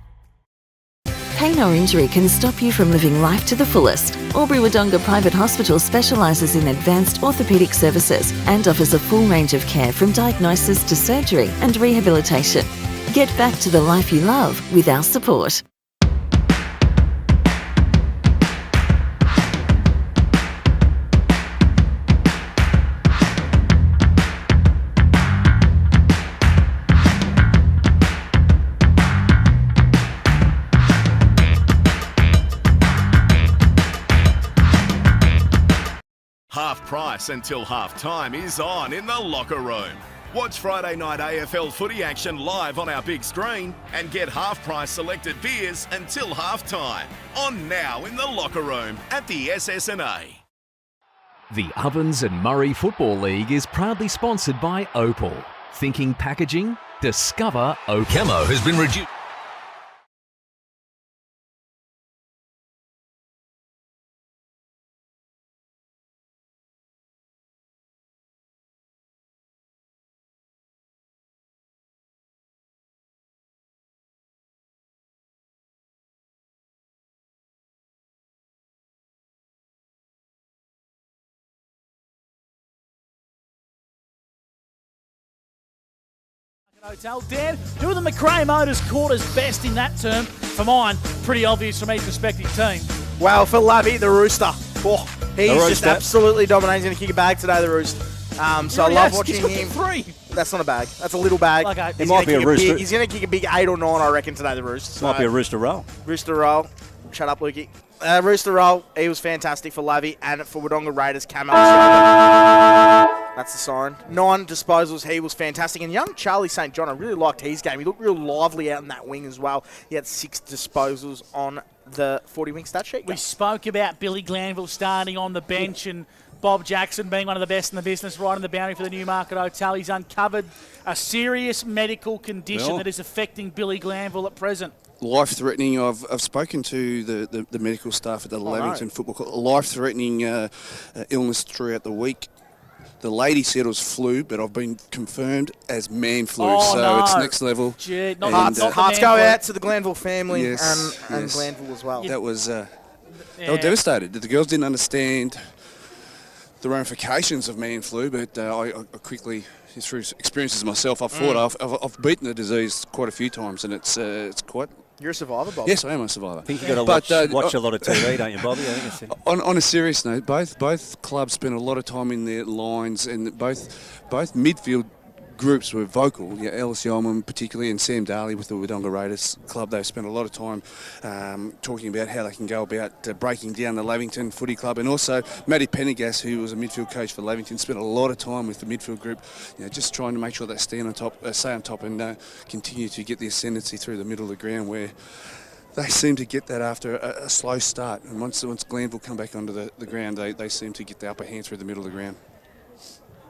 Speaker 10: Pain or injury can stop you from living life to the fullest. Albury Wodonga Private Hospital specialises in advanced orthopaedic services and offers a full range of care from diagnosis to surgery and rehabilitation. Get back to the life you love with our support.
Speaker 11: Half price until half time is on in the locker room. Watch Friday night AFL footy action live on our big screen and get half price selected beers until half time. On now in the locker room at the SS&A.
Speaker 12: The Ovens and Murray Football League is proudly sponsored by Opal. Thinking packaging? Discover Opal. Camo has been reduced.
Speaker 1: Hotel. Dan, who are the McRae Motors quarters best in that term? For mine, pretty obvious from each respective team.
Speaker 3: Well, for Lavy, the Rooster. Oh, he's just absolutely dominating. He's going to kick a bag today, the Roost. So I love watching him.
Speaker 1: Three.
Speaker 3: That's not a bag. That's a little bag.
Speaker 1: Okay.
Speaker 3: It might be a Rooster. He's going to kick a big 8 or 9, I reckon, today, the Roost.
Speaker 4: Might be a Rooster roll.
Speaker 3: Rooster roll. Shut up, Lukey. Rooster roll. He was fantastic for Lavy and for Wodonga Raiders. Camo. That's the sign. 9 disposals. He was fantastic. And young Charlie St. John, I really liked his game. He looked real lively out in that wing as well. He had 6 disposals on the 40-wing stat sheet.
Speaker 1: We spoke about Billy Glanville starting on the bench and Bob Jackson being one of the best in the business right on the boundary for the Newmarket Hotel. He's uncovered a serious medical condition that is affecting Billy Glanville at present.
Speaker 2: Life-threatening. I've spoken to the medical staff at the Lavington Football Club. Life-threatening illness throughout the week. The lady said it was flu, but I've been confirmed as man flu, it's next level.
Speaker 3: Gee, hearts go out to the Glanville family and Glanville as well.
Speaker 2: That was they were devastated. The girls didn't understand the ramifications of man flu, but I quickly, through experiences myself, I've beaten the disease quite a few times, and it's quite
Speaker 3: You're a survivor, Bob.
Speaker 2: Yes, I am a survivor.
Speaker 4: I think you've got to watch a lot of TV, don't you, Bobby? I think it's
Speaker 2: on a serious note, both clubs spent a lot of time in their lines, and both midfield groups were vocal. Yeah, Ellis Yeoman particularly, and Sam Daly with the Wodonga Raiders club. They've spent a lot of time talking about how they can go about breaking down the Lavington Footy Club, and also Matty Pendergast, who was a midfield coach for Lavington, spent a lot of time with the midfield group, just trying to make sure they stay on top, and continue to get the ascendancy through the middle of the ground, where they seem to get that after a slow start. And once Glanville come back onto the ground, they seem to get the upper hand through the middle of the ground.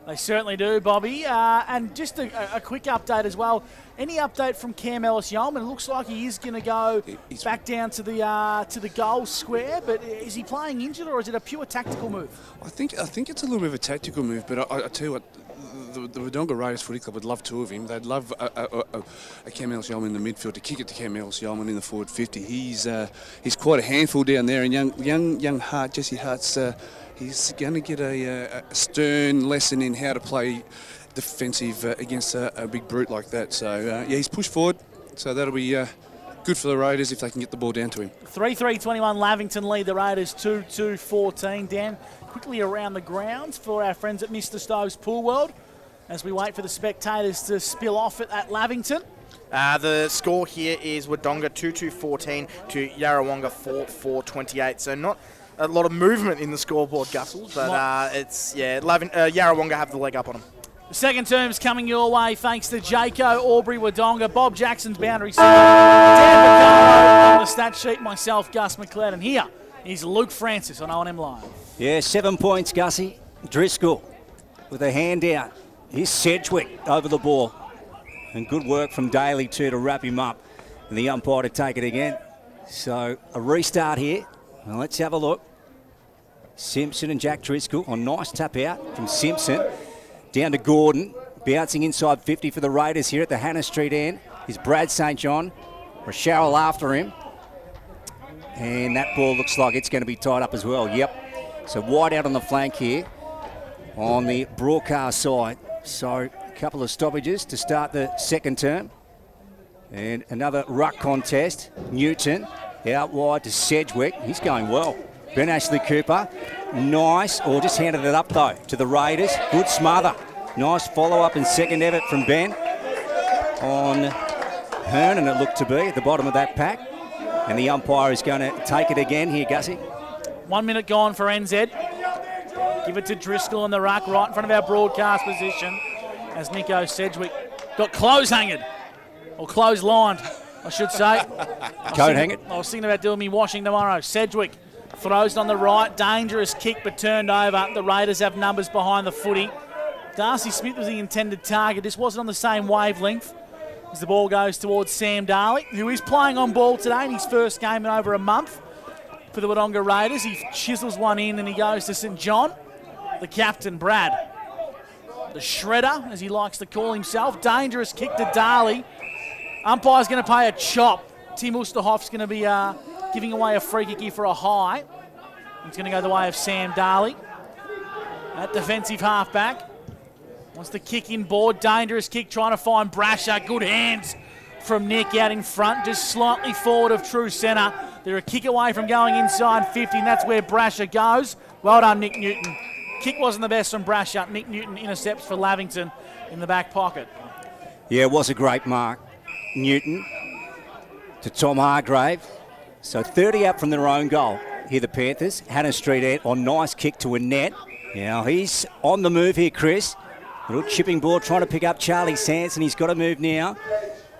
Speaker 1: They certainly do, Bobby. And just a quick update as well. Any update from Cam Ellis-Yeoman? It looks like he is going to go back down to the goal square, but is he playing injured or is it a pure tactical move?
Speaker 2: I think it's a little bit of a tactical move, but I tell you what, the Wodonga Raiders Footy Club would love two of him. They'd love a Cam Ellis-Yeoman in the midfield to kick it to Cam Ellis-Yeoman in the forward 50. He's quite a handful down there, and young Hart, Jesse Hart's. He's going to get a stern lesson in how to play defensive against a big brute like that. So, he's pushed forward. So that'll be good for the Raiders if they can get the ball down to him.
Speaker 1: 3-3-21 Lavington lead the Raiders 2-2-14. Dan, quickly around the grounds for our friends at Mr. Stove's Pool World as we wait for the spectators to spill off at Lavington.
Speaker 3: The score here is Wodonga 2-2-14 to Yarrawonga 4-4-28. So not a lot of movement in the scoreboard, Gussels, but Yarrawonga have the leg up on them.
Speaker 1: The second term's coming your way thanks to Jayco, Aubrey, Wodonga, Bob Jackson's boundary set, Dan McCullough on the stat sheet, myself, Gus McLeod, and here is Luke Francis on O&M Live.
Speaker 4: Yeah, 7 points, Gussie. Driscoll with a hand out. Here's Sedgwick over the ball. And good work from Daly too to wrap him up. And the umpire to take it again. So a restart here. Well, let's have a look. Simpson and Jack Driscoll on nice tap out from Simpson. Down to Gordon. Bouncing inside 50 for the Raiders here at the Hannah Street end is Brad St. John. Rochelle after him. And that ball looks like it's going to be tied up as well. Yep. So wide out on the flank here on the broadcast side. So a couple of stoppages to start the second term. And another ruck contest. Newton out wide to Sedgwick. He's going well. Ben Ashley Cooper. Nice. Or just handed it up, though, to the Raiders. Good smother. Nice follow-up and second effort from Ben on Hearn, and it looked to be at the bottom of that pack. And the umpire is going to take it again here, Gussie.
Speaker 1: 1 minute gone for NZ. Give it to Driscoll in the ruck right in front of our broadcast position as Nico Sedgwick got close-hanged, or close-lined, I should say.
Speaker 4: Coat-hanged.
Speaker 1: I was thinking about doing me washing tomorrow. Sedgwick throws it on the right. Dangerous kick, but turned over. The Raiders have numbers behind the footy. Darcy Smith was the intended target. This wasn't on the same wavelength as the ball goes towards Sam Daly, who is playing on ball today in his first game in over a month for the Wodonga Raiders. He chisels one in and he goes to St. John. The captain, Brad. The shredder, as he likes to call himself. Dangerous kick to Daly. Umpire's going to pay a chop. Tim Oosterhoff's going to be giving away a free kick here for a high. It's going to go the way of Sam Daly. That defensive halfback wants to kick in board. Dangerous kick, trying to find Brasher. Good hands from Nick out in front, just slightly forward of true centre. They're a kick away from going inside 50, and that's where Brasher goes. Well done, Nick Newton. Kick wasn't the best from Brasher. Nick Newton intercepts for Lavington in the back pocket.
Speaker 4: Yeah, it was a great mark. Newton to Tom Hargrave. So 30 out from their own goal. Here the Panthers. Hannah Street end on nice kick to a net. Now he's on the move here, Chris. Little chipping ball trying to pick up Charlie Sanson. He's got to move now.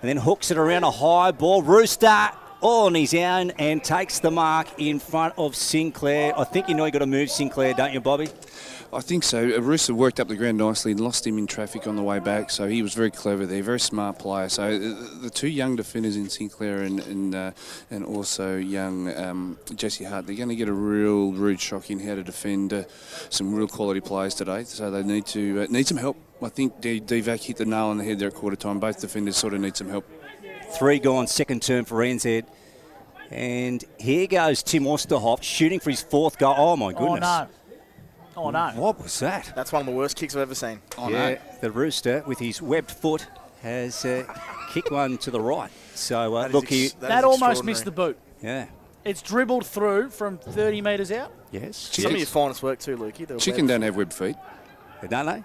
Speaker 4: And then hooks it around a high ball. Rooster on his own and takes the mark in front of Sinclair. I think you know you got to move Sinclair, don't you, Bobby?
Speaker 2: I think so. Rooster worked up the ground nicely and lost him in traffic on the way back, so he was very clever there, very smart player. So the two young defenders in Sinclair and also young Jesse Hart, they're going to get a real rude shock in how to defend some real quality players today. So they need some help. I think Divac hit the nail on the head there at quarter time. Both defenders sort of need some help.
Speaker 4: 3 gone, second term for NZ. And here goes Tim Oosterhoff shooting for his 4th goal. Oh, my goodness.
Speaker 1: Oh, no.
Speaker 4: What was that?
Speaker 3: That's one of the worst kicks I've ever seen.
Speaker 4: The Rooster with his webbed foot has kicked one to the right. So, look,
Speaker 1: that almost missed the boot.
Speaker 4: Yeah.
Speaker 1: It's dribbled through from 30 metres out.
Speaker 4: Yes.
Speaker 3: Some of your finest work too, Lukey.
Speaker 2: Chicken don't have web feet.
Speaker 4: Don't they?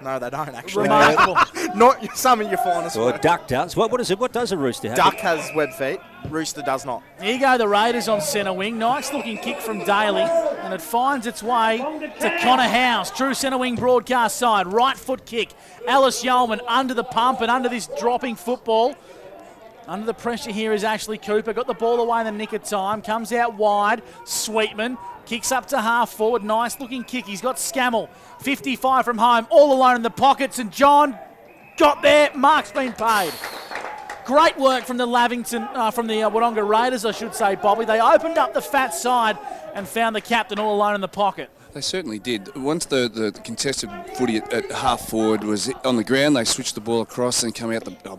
Speaker 3: No, they don't actually.
Speaker 1: Remarkable.
Speaker 3: Not some of your finest
Speaker 4: Well,
Speaker 3: work.
Speaker 4: duck does. What is it? What does a rooster have?
Speaker 3: Duck has web feet. Rooster does not.
Speaker 1: Here you go, the Raiders on centre wing. Nice looking kick from Daly, and it finds its way to Connor House. True centre wing broadcast side. Right foot kick. Alice Yeoman under the pump and under this dropping football. Under the pressure here is Ashley Cooper. Got the ball away in the nick of time. Comes out wide. Sweetman kicks up to half forward. Nice looking kick. He's got Scammell. 55 from home. All alone in the pockets. And John got there. Mark's been paid. Great work from the Lavington, from the Wodonga Raiders, I should say, Bobby. They opened up the fat side and found the captain all alone in the pocket.
Speaker 2: They certainly did. Once the contested footy at half forward was on the ground, they switched the ball across and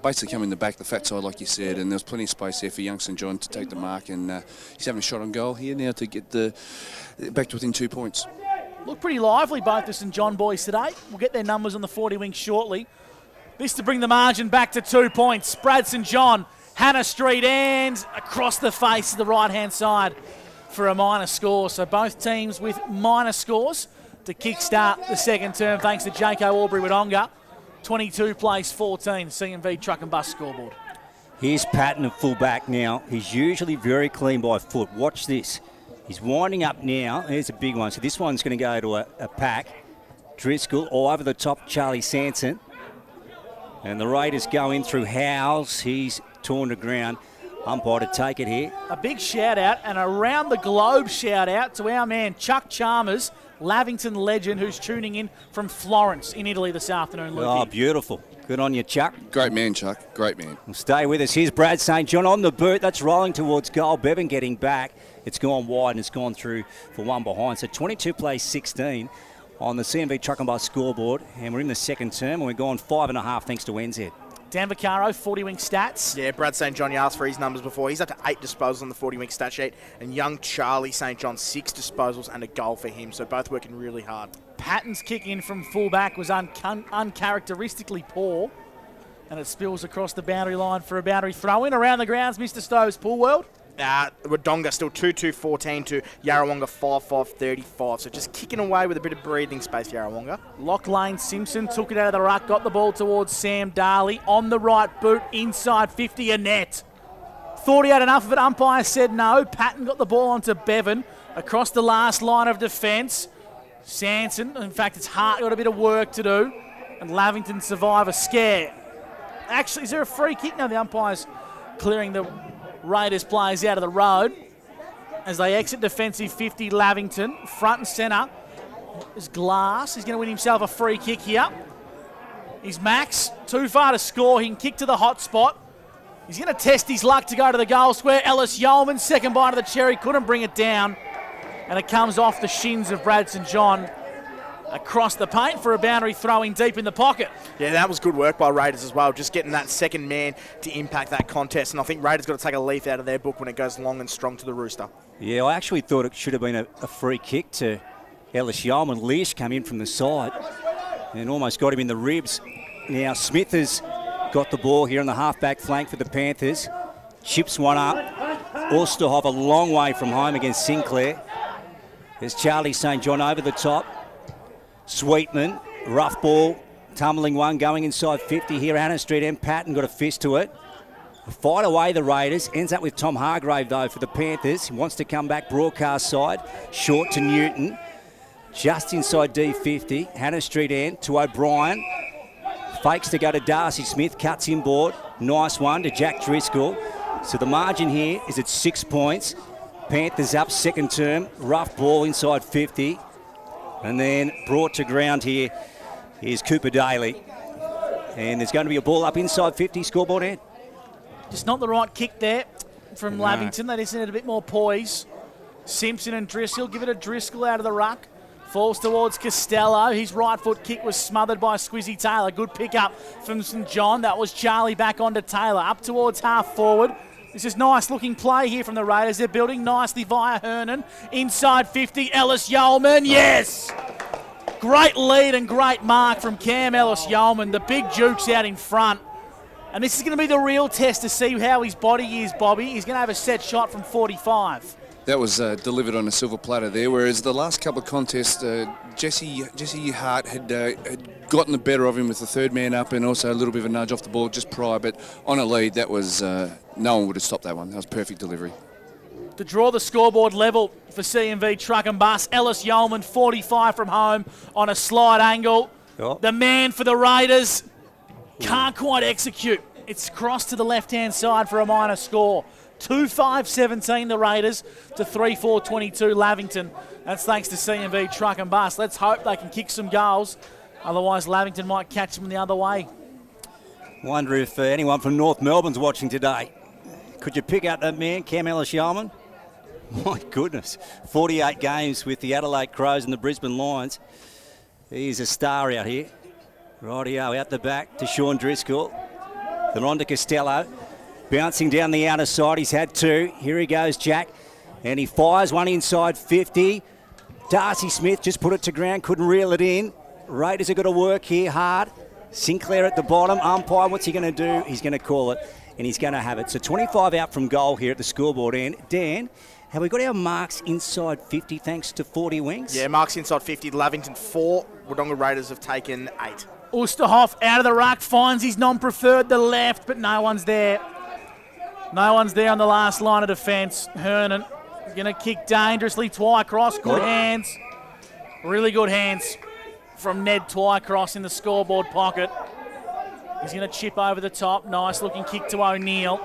Speaker 2: basically come in the back, the fat side, like you said, and there was plenty of space there for young St John to take the mark, and he's having a shot on goal here now to get back to within 2 points.
Speaker 1: Look pretty lively, both the St John boys today. We'll get their numbers on the 40 wing shortly. This to bring the margin back to 2 points. Brad St John, Hannah Street, and across the face of the right-hand side for a minor score. So both teams with minor scores to kickstart the second term, thanks to Jaco Albury Wodonga. 22 plays 14, CMV truck and bus scoreboard.
Speaker 4: Here's Patton at full-back now. He's usually very clean by foot. Watch this. He's winding up now. Here's a big one. So this one's going to go to a pack. Driscoll, all over the top, Charlie Sanson. And the Raiders go in through Howes. He's torn to ground. Umpire to take it here.
Speaker 1: A big shout out and around the globe shout out to our man Chuck Chalmers, Lavington legend, who's tuning in from Florence in Italy this afternoon. Lukey.
Speaker 4: Oh, beautiful. Good on you, Chuck.
Speaker 2: Great man, Chuck. Great man.
Speaker 4: Well, stay with us. Here's Brad St John on the boot. That's rolling towards goal. Bevan getting back. It's gone wide and it's gone through for one behind. So 22 plays 16 on the CMV Truck and Bus scoreboard. And we're in the second term and we're gone 5.5 thanks to NZ.
Speaker 1: Dan Vaccaro, 40-wing stats.
Speaker 3: Yeah, Brad St John, you asked for his numbers before. He's up to 8 disposals on the 40-wing stat sheet. And young Charlie St John, 6 disposals and a goal for him. So both working really hard.
Speaker 1: Patton's kick in from fullback was uncharacteristically poor. And it spills across the boundary line for a boundary throw-in. Around the grounds, Mr. Stowe's Pool World.
Speaker 3: Wodonga still 2-2-14 to Yarrawonga 5-5-35. So just kicking away with a bit of breathing space, Yarrawonga.
Speaker 1: Lachlan Simpson took it out of the ruck, got the ball towards Sam Darley. On the right boot, inside 50, a net. Thought he had enough of it, umpire said no. Patton got the ball onto Bevan across the last line of defence. Sanson, in fact, it's Hart got a bit of work to do. And Lavington survive a scare. Actually, is there a free kick? No, the umpire's clearing the Raiders players out of the road as they exit defensive 50. Lavington front and centre is Glass. He's going to win himself a free kick here. He's Max, too far to score. He can kick to the hot spot. He's going to test his luck to go to the goal square. Ellis Yeoman, second bite of the cherry, couldn't bring it down, and it comes off the shins of Brad St John across the paint for a boundary throwing deep in the pocket.
Speaker 3: Yeah, that was good work by Raiders as well, just getting that second man to impact that contest. And I think Raiders got to take a leaf out of their book when it goes long and strong to the Rooster.
Speaker 4: Yeah, I actually thought it should have been a free kick to Ellis Yeoman. Leish came in from the side and almost got him in the ribs. Now Smith has got the ball here on the half-back flank for the Panthers. Chips one up. Ulsterhoff a long way from home against Sinclair. There's Charlie St John over the top. Sweetman, rough ball, tumbling one, going inside 50 here. Hannah Street and Patton got a fist to it. Fight away the Raiders. Ends up with Tom Hargrave, though, for the Panthers. He wants to come back broadcast side. Short to Newton. Just inside D50. Hannah Street end to O'Brien. Fakes to go to Darcy Smith. Cuts inboard. Nice one to Jack Driscoll. So the margin here is at 6 points. Panthers up second term. Rough ball inside 50. And then brought to ground here is Cooper Daly. And there's going to be a ball up inside 50, scoreboard end.
Speaker 1: Just not the right kick there from Lavington. They just needed a bit more poise. Simpson and Driscoll, give it a Driscoll out of the ruck. Falls towards Costello. His right foot kick was smothered by Squizzy Taylor. Good pick up from St John. That was Charlie back onto Taylor. Up towards half forward. This is nice looking play here from the Raiders. They're building nicely via Hernan. Inside 50, Ellis Yeoman. Yes! Great lead and great mark from Cam Ellis Yeoman. The big Duke's out in front. And this is going to be the real test to see how his body is, Bobby. He's going to have a set shot from 45.
Speaker 2: That was delivered on a silver platter there, whereas the last couple of contests, Jesse Hart had gotten the better of him with the third man up and also a little bit of a nudge off the ball just prior, but on a lead, that was, no one would have stopped that one. That was perfect delivery.
Speaker 1: To draw the scoreboard level for CMV Truck and Bus, Ellis Yeoman, 45 from home on a slide angle.
Speaker 4: Oh.
Speaker 1: The man for the Raiders can't quite execute. It's crossed to the left-hand side for a minor score. 2-5-17 the Raiders to 3-4-22 Lavington. That's thanks to CMV Truck and Bus. Let's hope they can kick some goals. Otherwise, Lavington might catch them the other way.
Speaker 4: Wonder if anyone from North Melbourne's watching today. Could you pick out that man, Cam Ellis-Yeoman? My goodness. 48 games with the Adelaide Crows and the Brisbane Lions. He's a star out here. Rightio, out the back to Sean Driscoll. Then on to Costello. Bouncing down the outer side. He's had two. Here he goes, Jack. And he fires one inside 50. Darcy Smith just put it to ground, couldn't reel it in. Raiders have got to work here hard. Sinclair at the bottom. Umpire, what's he going to do? He's going to call it, and he's going to have it. So 25 out from goal here at the scoreboard end. Dan, have we got our marks inside 50 thanks to 40 Wings?
Speaker 3: Yeah, marks inside 50. Lavington 4. Wodonga Raiders have taken 8.
Speaker 1: Oosterhoff out of the ruck, finds his non-preferred, the left, but no one's there. No one's there on the last line of defence. Hernan going to kick dangerously. Twycross, good hands. Really good hands from Ned Twycross in the scoreboard pocket. He's going to chip over the top. Nice looking kick to O'Neill.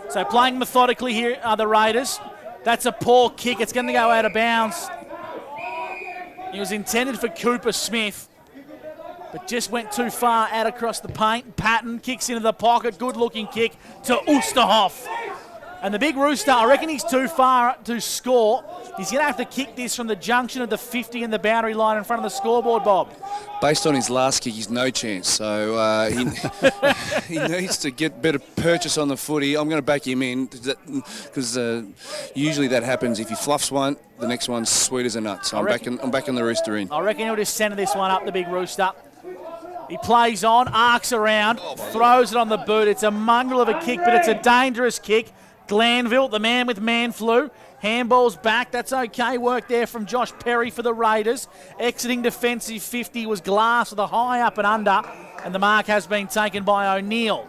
Speaker 1: So playing methodically here are the Raiders. That's a poor kick. It's going to go out of bounds. It was intended for Cooper Smith, but just went too far out across the paint. Patton kicks into the pocket. Good looking kick to Oosterhoff. And the big rooster, I reckon he's too far to score. He's going to have to kick this from the junction of the 50 and the boundary line in front of the scoreboard, Bob.
Speaker 2: Based on his last kick, he's no chance. So he needs to get better purchase on the footy. I'm going to back him in because usually that happens. If he fluffs one, the next one's sweet as a nut. So I'm backing the rooster in.
Speaker 1: I reckon he'll just center this one up, the big rooster. He plays on, arcs around, throws it on the boot. It's a mongrel of a kick, but it's a dangerous kick. Glanville, the man with man flu. Handball's back. That's okay work there from Josh Perry for the Raiders. Exiting defensive 50 was Glass with a high up and under, and the mark has been taken by O'Neill.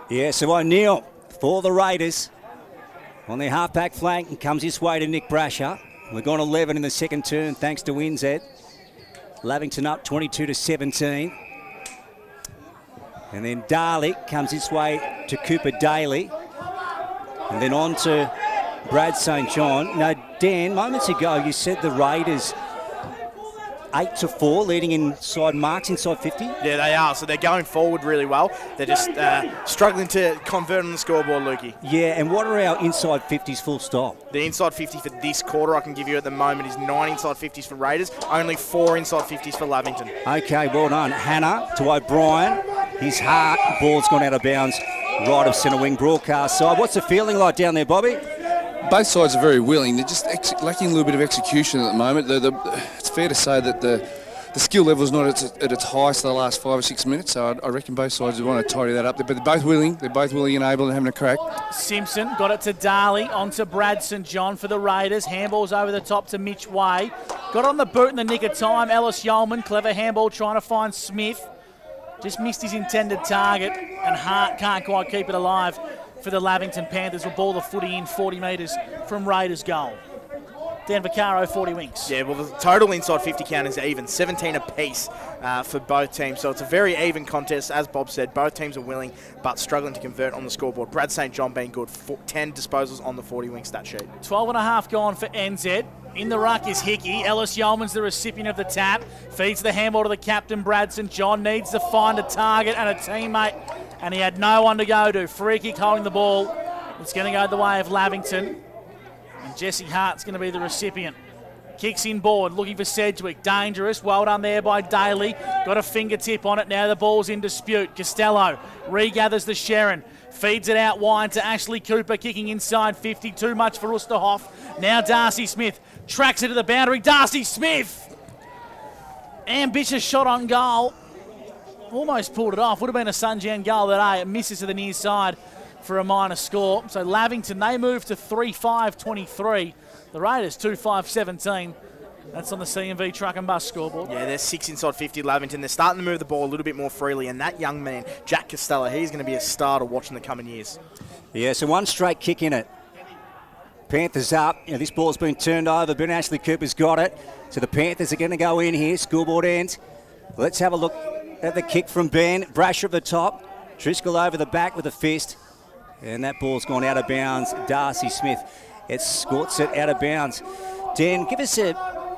Speaker 4: Yeah, so O'Neill for the Raiders on their half-back flank and comes this way to Nick Brasher. We've gone 11 in the second turn thanks to Winzet. Lavington up 22-17. And then Dalek comes this way to Cooper Daly. And then on to Brad St. John. Now, Dan, moments ago you said the Raiders 8-4, leading inside marks inside 50.
Speaker 3: Yeah, they are. So they're going forward really well. They're just struggling to convert on the scoreboard, Lukey.
Speaker 4: Yeah, and what are our inside 50s full stop?
Speaker 3: The inside 50 for this quarter I can give you at the moment is 9 inside 50s for Raiders, only 4 inside 50s for Lavington.
Speaker 4: Okay, well done. Hannah to O'Brien. His heart, ball's gone out of bounds. Right of centre wing broadcast side. What's the feeling like down there, Bobby?
Speaker 2: Both sides are very willing. They're just lacking a little bit of execution at the moment. It's fair to say that the skill level is not at its highest the last 5 or 6 minutes, so I reckon both sides want to tidy that up. But they're both willing. They're both willing and able and having a crack.
Speaker 1: Simpson got it to Darley, onto Brad St. John for the Raiders. Handballs over the top to Mitch Way. Got on the boot in the nick of time. Ellis Yeoman, clever handball trying to find Smith. Just missed his intended target, and Hart can't quite keep it alive for the Lavington Panthers. Will ball the footy in 40 metres from Raiders' goal. Dan Vaccaro, 40 Winks.
Speaker 3: Yeah, well, the total inside 50 count is even, 17 apiece for both teams. So it's a very even contest. As Bob said, both teams are willing but struggling to convert on the scoreboard. Brad St. John being good, 10 disposals on the 40 Winks stat sheet.
Speaker 1: 12.5 gone for NZ. In the ruck is Hickey. Ellis Yeoman's the recipient of the tap. Feeds the handball to the captain, Brad St. John. Needs to find a target and a teammate, and he had no one to go to. Free kick holding the ball. It's going to go the way of Lavington. And Jesse Hart's going to be the recipient. Kicks in board, looking for Sedgwick. Dangerous. Well done there by Daly. Got a fingertip on it. Now the ball's in dispute. Costello regathers the Sharon. Feeds it out wide to Ashley Cooper, kicking inside 50. Too much for Oosterhoff. Now Darcy Smith tracks it to the boundary. Darcy Smith! Ambitious shot on goal. almost pulled it off. Would have been a Sunjan goal that it misses to the near side for a minor score. So Lavington, they move to 3-5-23. The Raiders 2-5-17. That's on the CMV truck and bus scoreboard.
Speaker 3: Yeah, they're 6 inside 50, Lavington. They're starting to move the ball a little bit more freely, and that young man, Jack Costello, he's going to be a star to watch in the coming years.
Speaker 4: Yeah, so one straight kick in it. Panthers up. This ball's been turned over. Ben Ashley Cooper's got it. So the Panthers are going to go in here. Scoreboard ends. Let's have a look at the kick from Ben. Brasher at the top. Driscoll over the back with a fist. And that ball's gone out of bounds. Darcy Smith, it squirts it out of bounds. Dan, give us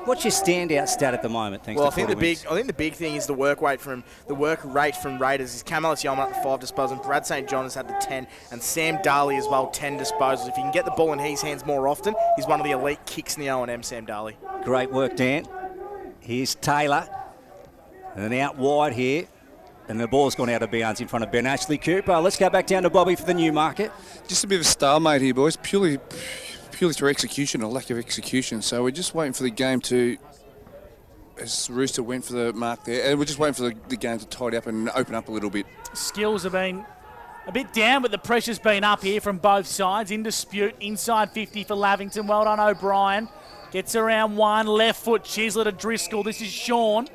Speaker 4: what's your standout stat at the moment? Thanks.
Speaker 3: Well,
Speaker 4: to
Speaker 3: I think the big thing is the work rate from Raiders is Cam Ellis-Yeoman at the 5 disposals. Brad St. John has had the 10, and Sam Darley as well, 10 disposals. If you can get the ball in his hands more often, he's one of the elite kicks in the O&M. Sam Darley.
Speaker 4: Great work, Dan. Here's Taylor, and then out wide here. And the ball's gone out of bounds in front of Ben Ashley Cooper. Let's go back down to Bobby for the Newmarket.
Speaker 2: Just a bit of a stalemate here, boys. Purely through execution or lack of execution. So we're just waiting for the game to, as Rooster went for the mark there, and we're just waiting for the game to tidy up and open up a little bit.
Speaker 1: Skills have been a bit down, but the pressure's been up here from both sides. In dispute, inside 50 for Lavington. Well done, O'Brien. Gets around one, left foot, Chislett to Driscoll. This is Sean.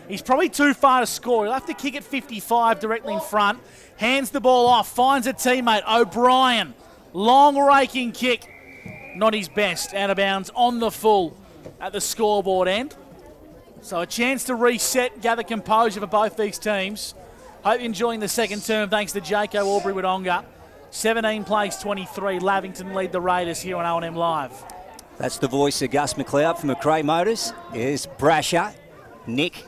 Speaker 1: He's probably too far to score. He'll have to kick at 55 directly in front. Hands the ball off, finds a teammate, O'Brien. Long raking kick. Not his best. Out of bounds on the full at the scoreboard end. So a chance to reset, gather composure for both these teams. Hope you're enjoying the second term thanks to Jaco Aubrey Wodonga. 17 plays 23. Lavington lead the Raiders here on O&M Live.
Speaker 4: That's the voice of Gus McLeod from McRae Motors. Here's Brasher, Nick.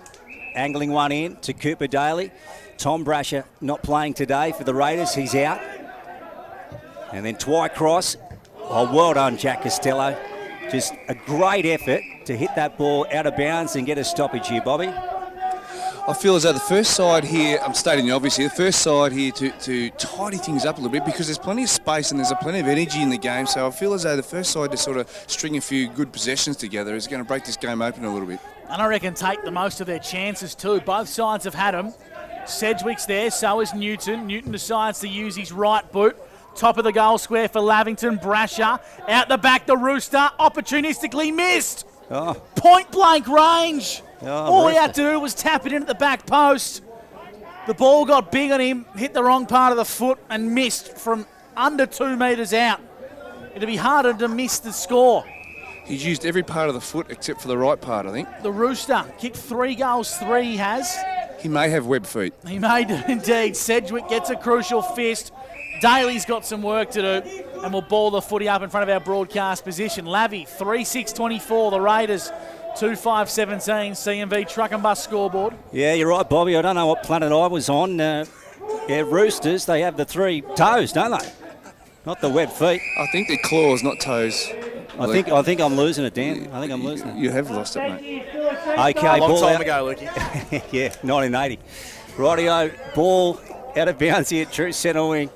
Speaker 4: Angling one in to Cooper Daly. Tom Brasher not playing today for the Raiders. He's out. And then Twycross. Oh, well done, Jack Costello. Just a great effort to hit that ball out of bounds and get a stoppage here, Bobby.
Speaker 2: I feel as though the first side here, I'm stating the obvious here, the first side here to tidy things up a little bit because there's plenty of space and there's plenty of energy in the game. So I feel as though the first side to sort of string a few good possessions together is going to break this game open a little bit.
Speaker 1: And I reckon take the most of their chances too. Both sides have had them. Sedgwick's there, so is Newton. Newton decides to use his right boot. Top of the goal square for Lavington. Brasher out the back, the Rooster opportunistically missed.
Speaker 4: Oh.
Speaker 1: Point blank range.
Speaker 4: Oh,
Speaker 1: all he had to do was tap it in at the back post. The ball got big on him, hit the wrong part of the foot and missed from under 2 metres out. It'd be harder to miss the score.
Speaker 2: He's used every part of the foot except for the right part, I think.
Speaker 1: The Rooster kicked 3 goals, 3 he has.
Speaker 2: He may have web feet.
Speaker 1: He may do indeed. Sedgwick gets a crucial fist. Daly's got some work to do, and we'll ball the footy up in front of our broadcast position. Lavy, 3-6-24. The Raiders, 2-5-17. CMV truck and bus scoreboard.
Speaker 4: Yeah, you're right, Bobby. I don't know what planet I was on. Roosters, they have the 3 toes, don't they? Not the web feet.
Speaker 2: I think they're claws, not toes.
Speaker 4: I think I'm losing it, Dan. I think I'm losing it.
Speaker 2: You have lost it, mate.
Speaker 4: Okay,
Speaker 3: long
Speaker 4: ball
Speaker 3: time
Speaker 4: out.
Speaker 3: ago, Lukey.
Speaker 4: Yeah, 1980. Rightio, ball out of bounds here, true centre wing.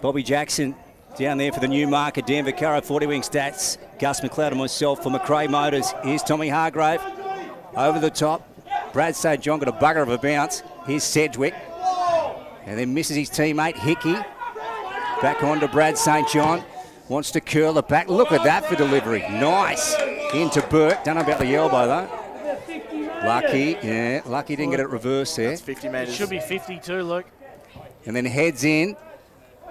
Speaker 4: Bobby Jackson down there for the Newmarket. Dan Vaccaro, 40 wing stats. Gus McLeod and myself for McRae Motors. Here's Tommy Hargrave over the top. Brad St. John got a bugger of a bounce. Here's Sedgwick. And then misses his teammate, Hickey. Back on to Brad St. John. Wants to curl it back. Look at that for delivery. Nice. Into Burke. Don't know about the elbow, though. Lucky didn't get it reversed there.
Speaker 3: That's 50 metres.
Speaker 1: It should be 52, Luke.
Speaker 4: And then heads in.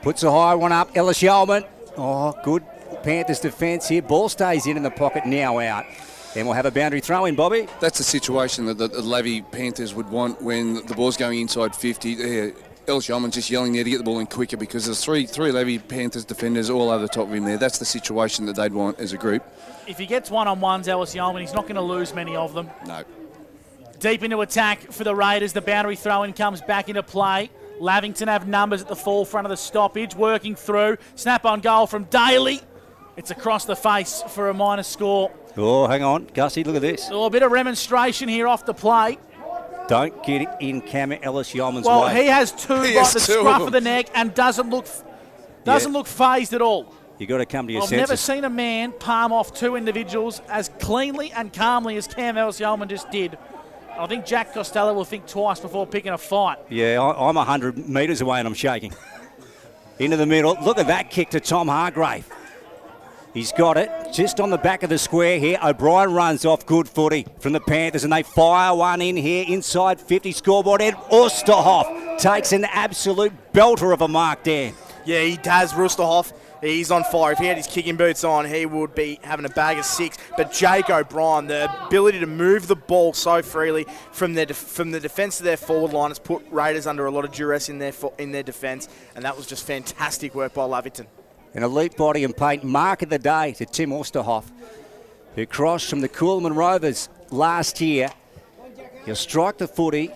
Speaker 4: Puts a high one up. Ellis Yeoman. Oh, good Panthers defence here. Ball stays in the pocket, now out. Then we'll have a boundary throw in, Bobby.
Speaker 2: That's the situation that the Lavy Panthers would want when the ball's going inside 50. Ellis Yeoman's just yelling there to get the ball in quicker because there's three Lavy Panthers defenders all over the top of him there. That's the situation that they'd want as a group.
Speaker 1: If he gets one-on-ones, Ellis Yeoman, he's not going to lose many of them.
Speaker 2: No.
Speaker 1: Deep into attack for the Raiders. The boundary throw-in comes back into play. Lavington have numbers at the forefront of the stoppage, working through. Snap on goal from Daly. It's across the face for a minor score.
Speaker 4: Oh, hang on. Gussie, look at this.
Speaker 1: Oh, a bit of remonstration here off the play.
Speaker 4: Don't get it in Cam Ellis Yeoman's way.
Speaker 1: Well, he has two by the scruff of the neck and doesn't look phased at all.
Speaker 4: You got to come to your
Speaker 1: I've
Speaker 4: senses.
Speaker 1: never seen a man palm off 2 individuals as cleanly and calmly as Cam Ellis Yeoman just did. I think Jack Costello will think twice before picking a fight.
Speaker 4: Yeah, I'm 100 metres away and I'm shaking. Into the middle. Look at that kick to Tom Hargrave. He's got it just on the back of the square here. O'Brien runs off good footy from the Panthers and they fire one in here inside 50 scoreboard. Ed Osterhoff takes an absolute belter of a mark there.
Speaker 3: Yeah, he does. Rusterhoff, he's on fire. If he had his kicking boots on, he would be having a bag of 6. But Jake O'Brien, the ability to move the ball so freely from the defence to their forward line has put Raiders under a lot of duress in their defence, and that was just fantastic work by Lavington.
Speaker 4: An elite body and paint mark of the day to Tim Osterhoff, who crossed from the Coolman Rovers last year. He'll strike the footy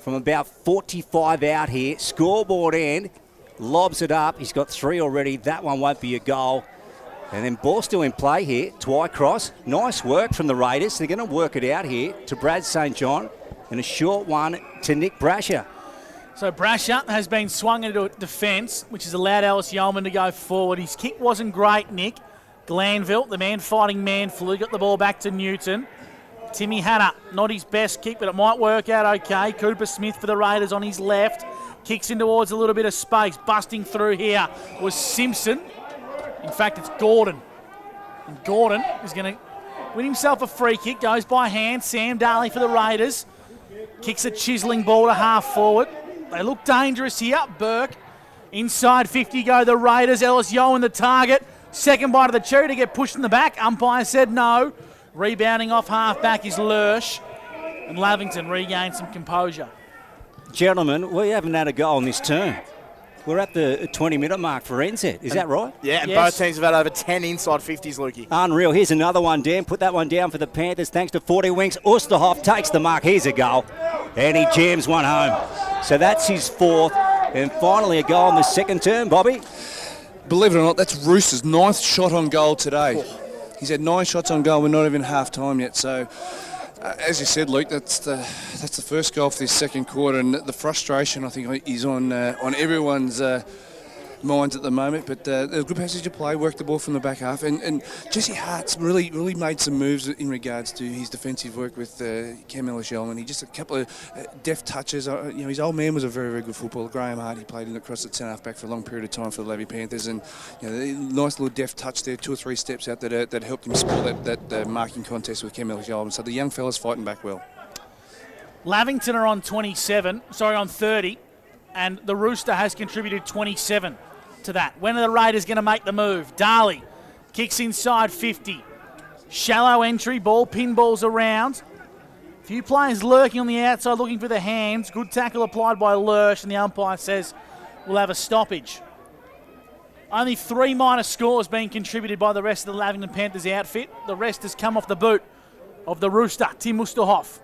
Speaker 4: from about 45 out here. Scoreboard end, lobs it up. He's got 3 already. That one won't be a goal. And then ball still in play here. Twycross. Nice work from the Raiders. They're going to work it out here to Brad St. John. And a short one to Nick Brasher.
Speaker 1: So Brasher has been swung into defence, which has allowed Ellis Yeoman to go forward. His kick wasn't great, Nick. Glanville, the man fighting man flu, got the ball back to Newton. Timmy Hanna, not his best kick, but it might work out okay. Cooper Smith for the Raiders on his left. Kicks in towards a little bit of space. Busting through here was Simpson. In fact, it's Gordon. And Gordon is going to win himself a free kick. Goes by hand. Sam Daly for the Raiders. Kicks a chiselling ball to half forward. They look dangerous here. Burke. Inside 50 go the Raiders. Ellis Yeoman the target. Second bite of the cherry to get pushed in the back. Umpire said no. Rebounding off half back is Lurch. And Lavington regains some composure.
Speaker 4: Gentlemen, we haven't had a goal in this term. We're at the 20-minute mark for NZ. Is that right?
Speaker 3: Yeah, and both teams have had over 10 inside 50s, Lukey.
Speaker 4: Unreal. Here's another one, Dan. Put that one down for the Panthers thanks to 40 Winks. Osterhoff takes the mark. Here's a goal. And he jams one home. So that's his 4th. And finally a goal in the second term, Bobby.
Speaker 2: Believe it or not, that's Roosters' 9th shot on goal today. He's had 9 shots on goal. We're not even half-time yet. So, as you said, Luke, that's the first goal for this second quarter. And the frustration, I think, is on everyone's minds at the moment. But a good passage of play, worked the ball from the back half. And Jesse Hart's really made some moves in regards to his defensive work with Cam Ellis-Yeoman. He just a couple of deft touches. His old man was a very, very good footballer. Graham Hart, he played across at centre half back for a long period of time for the Lavington Panthers. And nice little deft touch there, 2 or 3 steps out that helped him score that marking contest with Cam Ellis-Yeoman. So the young fella's fighting back well.
Speaker 1: Lavington are on 30. And the Rooster has contributed 27 to that. When are the Raiders going to make the move? Darley kicks inside 50. Shallow entry, ball pinballs around. Few players lurking on the outside looking for the hands. Good tackle applied by Lurch, and the umpire says we'll have a stoppage. Only 3 minor scores being contributed by the rest of the Lavington Panthers outfit. The rest has come off the boot of the Rooster, Tim Osterhoff.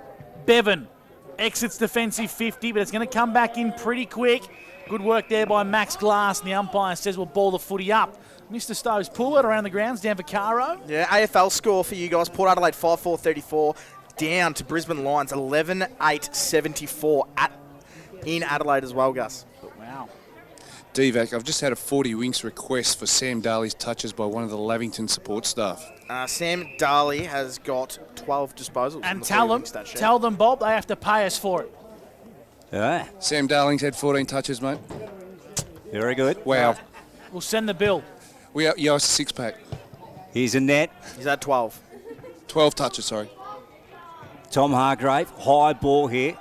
Speaker 1: Bevan exits defensive 50, but it's going to come back in pretty quick. Good work there by Max Glass, and the umpire says we'll ball the footy up. Mr. Stowe's pull it around the grounds down for Caro.
Speaker 3: Yeah, AFL score for you guys. Port Adelaide 5-4-34 down to Brisbane Lions 11-8-74 in Adelaide as well, Gus.
Speaker 1: Wow.
Speaker 2: DVAC, I've just had a 40 Winks request for Sam Daly's touches by one of the Lavington support staff.
Speaker 3: Sam Daly has got 12 disposals.
Speaker 1: And tell them, Bob, they have to pay us for it.
Speaker 4: Yeah.
Speaker 2: Sam Darling's had 14 touches, mate.
Speaker 4: Very good.
Speaker 2: Wow.
Speaker 1: We'll send the bill.
Speaker 2: We owe us a 6-pack.
Speaker 4: Here's a net.
Speaker 3: He's had 12.
Speaker 2: 12 touches, sorry.
Speaker 4: Tom Hargrave, high ball here.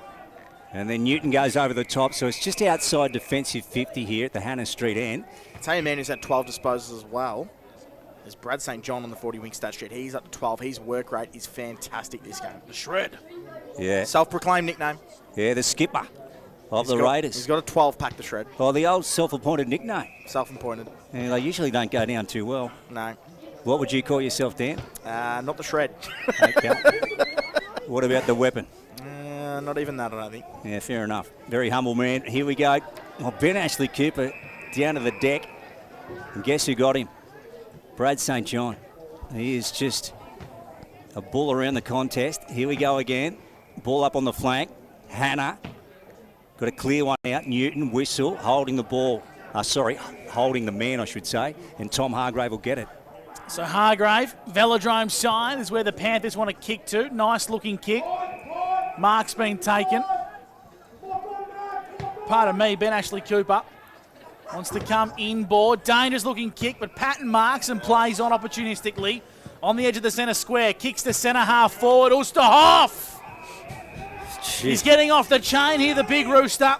Speaker 4: And then Newton goes over the top, so it's just outside defensive 50 here at the Hannah Street end.
Speaker 3: I'll tell you a man who's had 12 disposals as well. There's Brad St. John on the 40 Wing stat sheet. He's up to 12. His work rate is fantastic this game. The shred.
Speaker 4: Yeah.
Speaker 3: Self-proclaimed nickname.
Speaker 4: Yeah, the skipper of the Raiders.
Speaker 3: He's got a 12-pack, the shred.
Speaker 4: Oh, the old self-appointed nickname.
Speaker 3: Self-appointed.
Speaker 4: Yeah, they usually don't go down too well.
Speaker 3: No.
Speaker 4: What would you call yourself, Dan?
Speaker 3: Not the shred.
Speaker 4: Okay. What about the weapon?
Speaker 3: Not even that, I don't think.
Speaker 4: Yeah, fair enough. Very humble man. Here we go. Well, Ben Ashley Cooper down to the deck. And guess who got him? Brad St. John. He is just a bull around the contest. Here we go again. Ball up on the flank. Hannah. Got a clear one out. Newton, whistle, holding the ball. Holding the man, I should say. And Tom Hargrave will get it.
Speaker 1: So Hargrave, velodrome side is where the Panthers want to kick to. Nice looking kick. Mark's been taken. Pardon me, Ben Ashley Cooper wants to come inboard. Dangerous looking kick, but Patton marks and plays on opportunistically. On the edge of the centre square, kicks to centre half forward. Oosterhoff! He's getting off the chain here, the big rooster.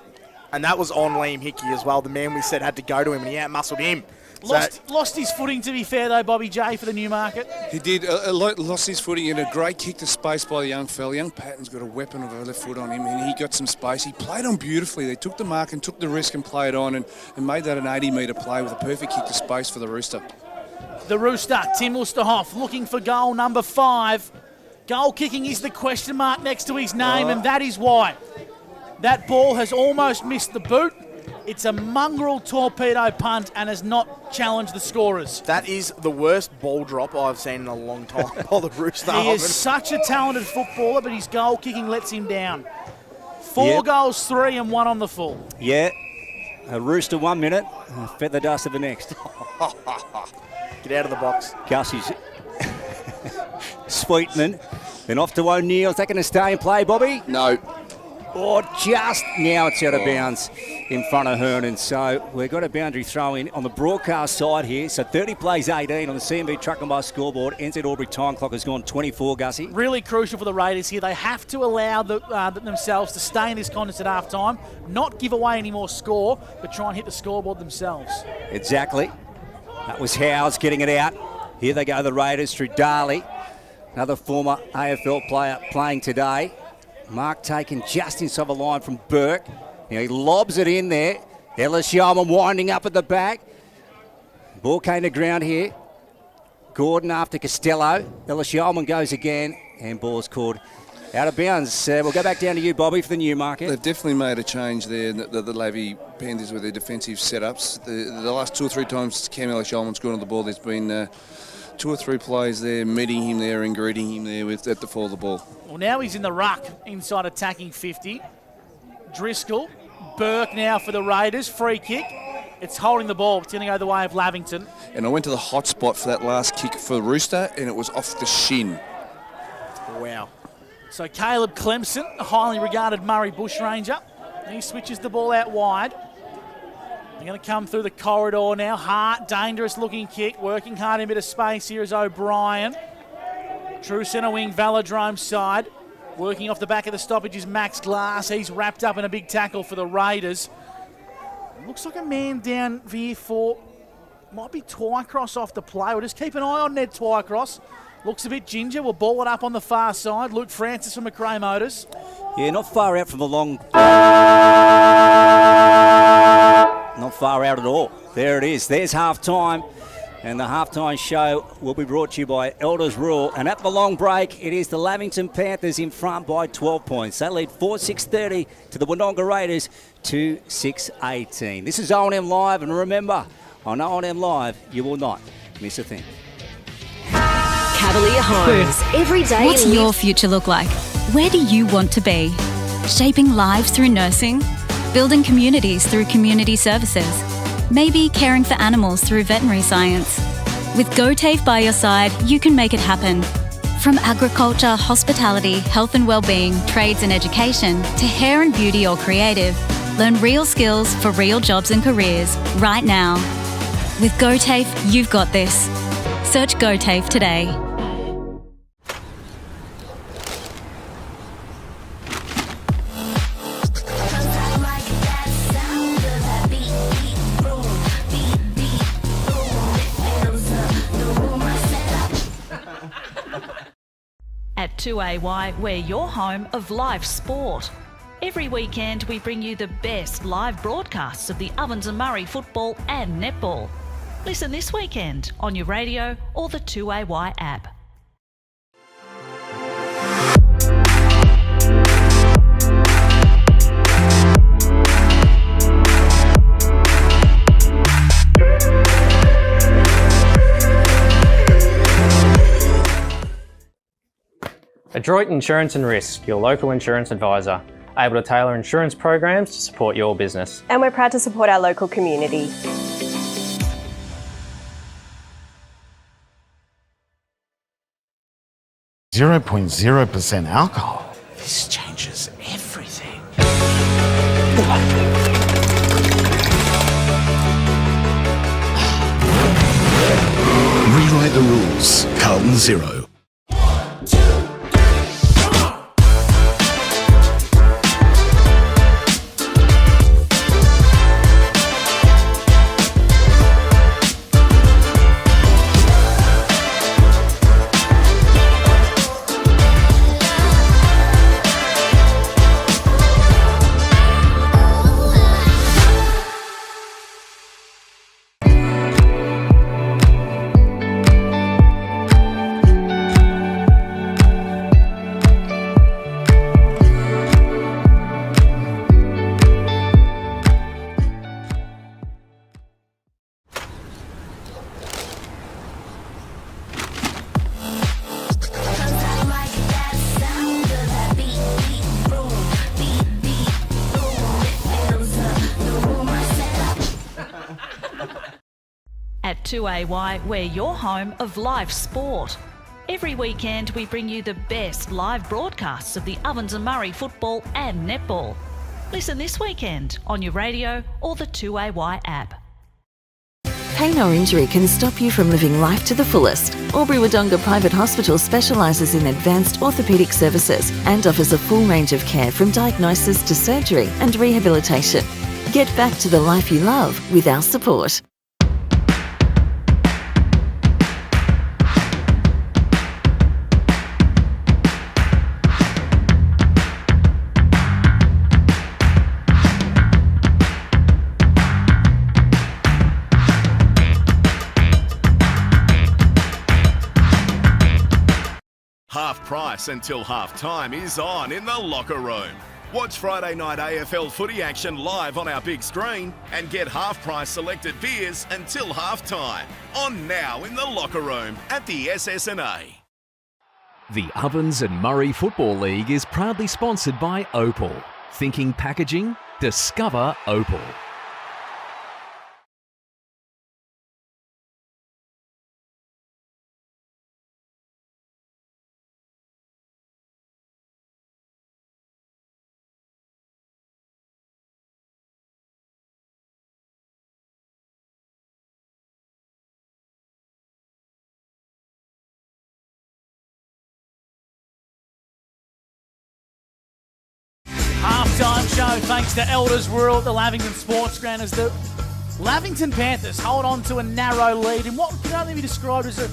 Speaker 3: And that was on Liam Hickey as well, the man we said had to go to him, and he out-muscled him.
Speaker 1: Lost his footing, to be fair, though, Bobby J, for the Newmarket.
Speaker 2: He did. Lost his footing in a great kick to space by the young fella. Young Patton's got a weapon of a left foot on him, and he got some space. He played on beautifully. They took the mark and took the risk and played on and made that an 80-metre play with a perfect kick to space for the Rooster.
Speaker 1: The Rooster, Tim Oosterhoff, looking for goal number 5. Goal kicking is the question mark next to his name, and that is why. That ball has almost missed the boot. It's a mongrel torpedo punt and has not challenged the scorers.
Speaker 3: That is the worst ball drop I've seen in a long time by the Rooster.
Speaker 1: He is such a talented footballer, but his goal kicking lets him down. 4 goals, 3 and 1 on the full.
Speaker 4: Yeah, a Rooster 1 minute, feather duster the next.
Speaker 3: Get out of the box.
Speaker 4: Gussie's Sweetman. Then off to O'Neill. Is that going to stay in play, Bobby?
Speaker 2: No.
Speaker 4: Oh, just now it's out of bounds in front of Hernan. So we've got a boundary throw in on the broadcast side here. So 30 plays 18 on the CMB Truck and Bus scoreboard. NZ Albury time clock has gone 24, Gussie.
Speaker 1: Really crucial for the Raiders here. They have to allow themselves to stay in this contest at half time, not give away any more score, but try and hit the scoreboard themselves.
Speaker 4: Exactly. That was Howes getting it out. Here they go, the Raiders through Darley. Another former AFL player playing today. Mark taken just inside the line from Burke. Now he lobs it in there. Ellis Yeoman winding up at the back. Ball came to ground here. Gordon after Costello. Ellis Yeoman goes again, and ball's called out of bounds. We'll go back down to you, Bobby, for the Newmarket.
Speaker 2: They've definitely made a change there, the Lavy Panthers, with their defensive setups. The last 2 or 3 times Cam Ellis Yeoman's gone on the ball, there's been 2 or 3 plays there, meeting him there and greeting him there at the fall of the ball.
Speaker 1: Well, now he's in the ruck inside attacking 50. Driscoll, Burke now for the Raiders, free kick. It's holding the ball. It's going to go the way of Lavington.
Speaker 2: And I went to the hot spot for that last kick for Rooster, and it was off the shin.
Speaker 3: Wow.
Speaker 1: So Caleb Clemson, a highly regarded Murray Bushranger. He switches the ball out wide. They're going to come through the corridor now. Hart, dangerous looking kick. Working hard in a bit of space here is O'Brien. True centre wing, Velodrome side. Working off the back of the stoppage is Max Glass. He's wrapped up in a big tackle for the Raiders. Looks like a man down here for, might be Twycross off the play. We'll just keep an eye on Ned Twycross. Looks a bit ginger. We'll ball it up on the far side. Luke Francis from McRae Motors.
Speaker 4: Yeah, not far out from the long... Not far out at all. There it is. There's half-time. And the halftime show will be brought to you by Elders Rule. And at the long break, it is the Lavington Panthers in front by 12 points. They lead 4-6-30 to the Wodonga Raiders 2-6-18. This is O&M Live, and remember, on O&M Live, you will not miss a thing.
Speaker 10: Cavalier Homes. Every day.
Speaker 6: What's your future look like? Where do you want to be? Shaping lives through nursing? Building communities through community services? Maybe caring for animals through veterinary science. With GoTAFE by your side, you can make it happen. From agriculture, hospitality, health and wellbeing, trades and education, to hair and beauty or creative, learn real skills for real jobs and careers right now. With GoTAFE, you've got this. Search GoTAFE today.
Speaker 5: At 2AY, we're your home of live sport. Every weekend, we bring you the best live broadcasts of the Ovens and Murray football and netball. Listen this weekend on your radio or the 2AY app.
Speaker 7: Adroit Insurance and Risk, your local insurance advisor, able to tailor insurance programs to support your business.
Speaker 8: And we're proud to support our local community.
Speaker 9: .0% alcohol. This changes everything. Rewrite the rules. Carlton 0.
Speaker 5: At 2AY, we're your home of live sport. Every weekend we bring you the best live broadcasts of the Ovens and Murray football and netball. Listen this weekend on your radio or the 2AY app.
Speaker 10: Pain or injury can stop you from living life to the fullest. Wodonga Private Hospital specialises in advanced orthopaedic services and offers a full range of care from diagnosis to surgery and rehabilitation. Get back to the life you love with our support.
Speaker 11: Half price until half time is on in the locker room. Watch Friday night AFL footy action live on our big screen and get half price selected beers until half time. On now in the locker room at the SS&A.
Speaker 12: The Ovens and Murray Football League is proudly sponsored by Opal. Thinking packaging? Discover Opal.
Speaker 1: Half-time show thanks to Elders Rural at the Lavington Sports Ground as the Lavington Panthers hold on to a narrow lead in what can only be described as a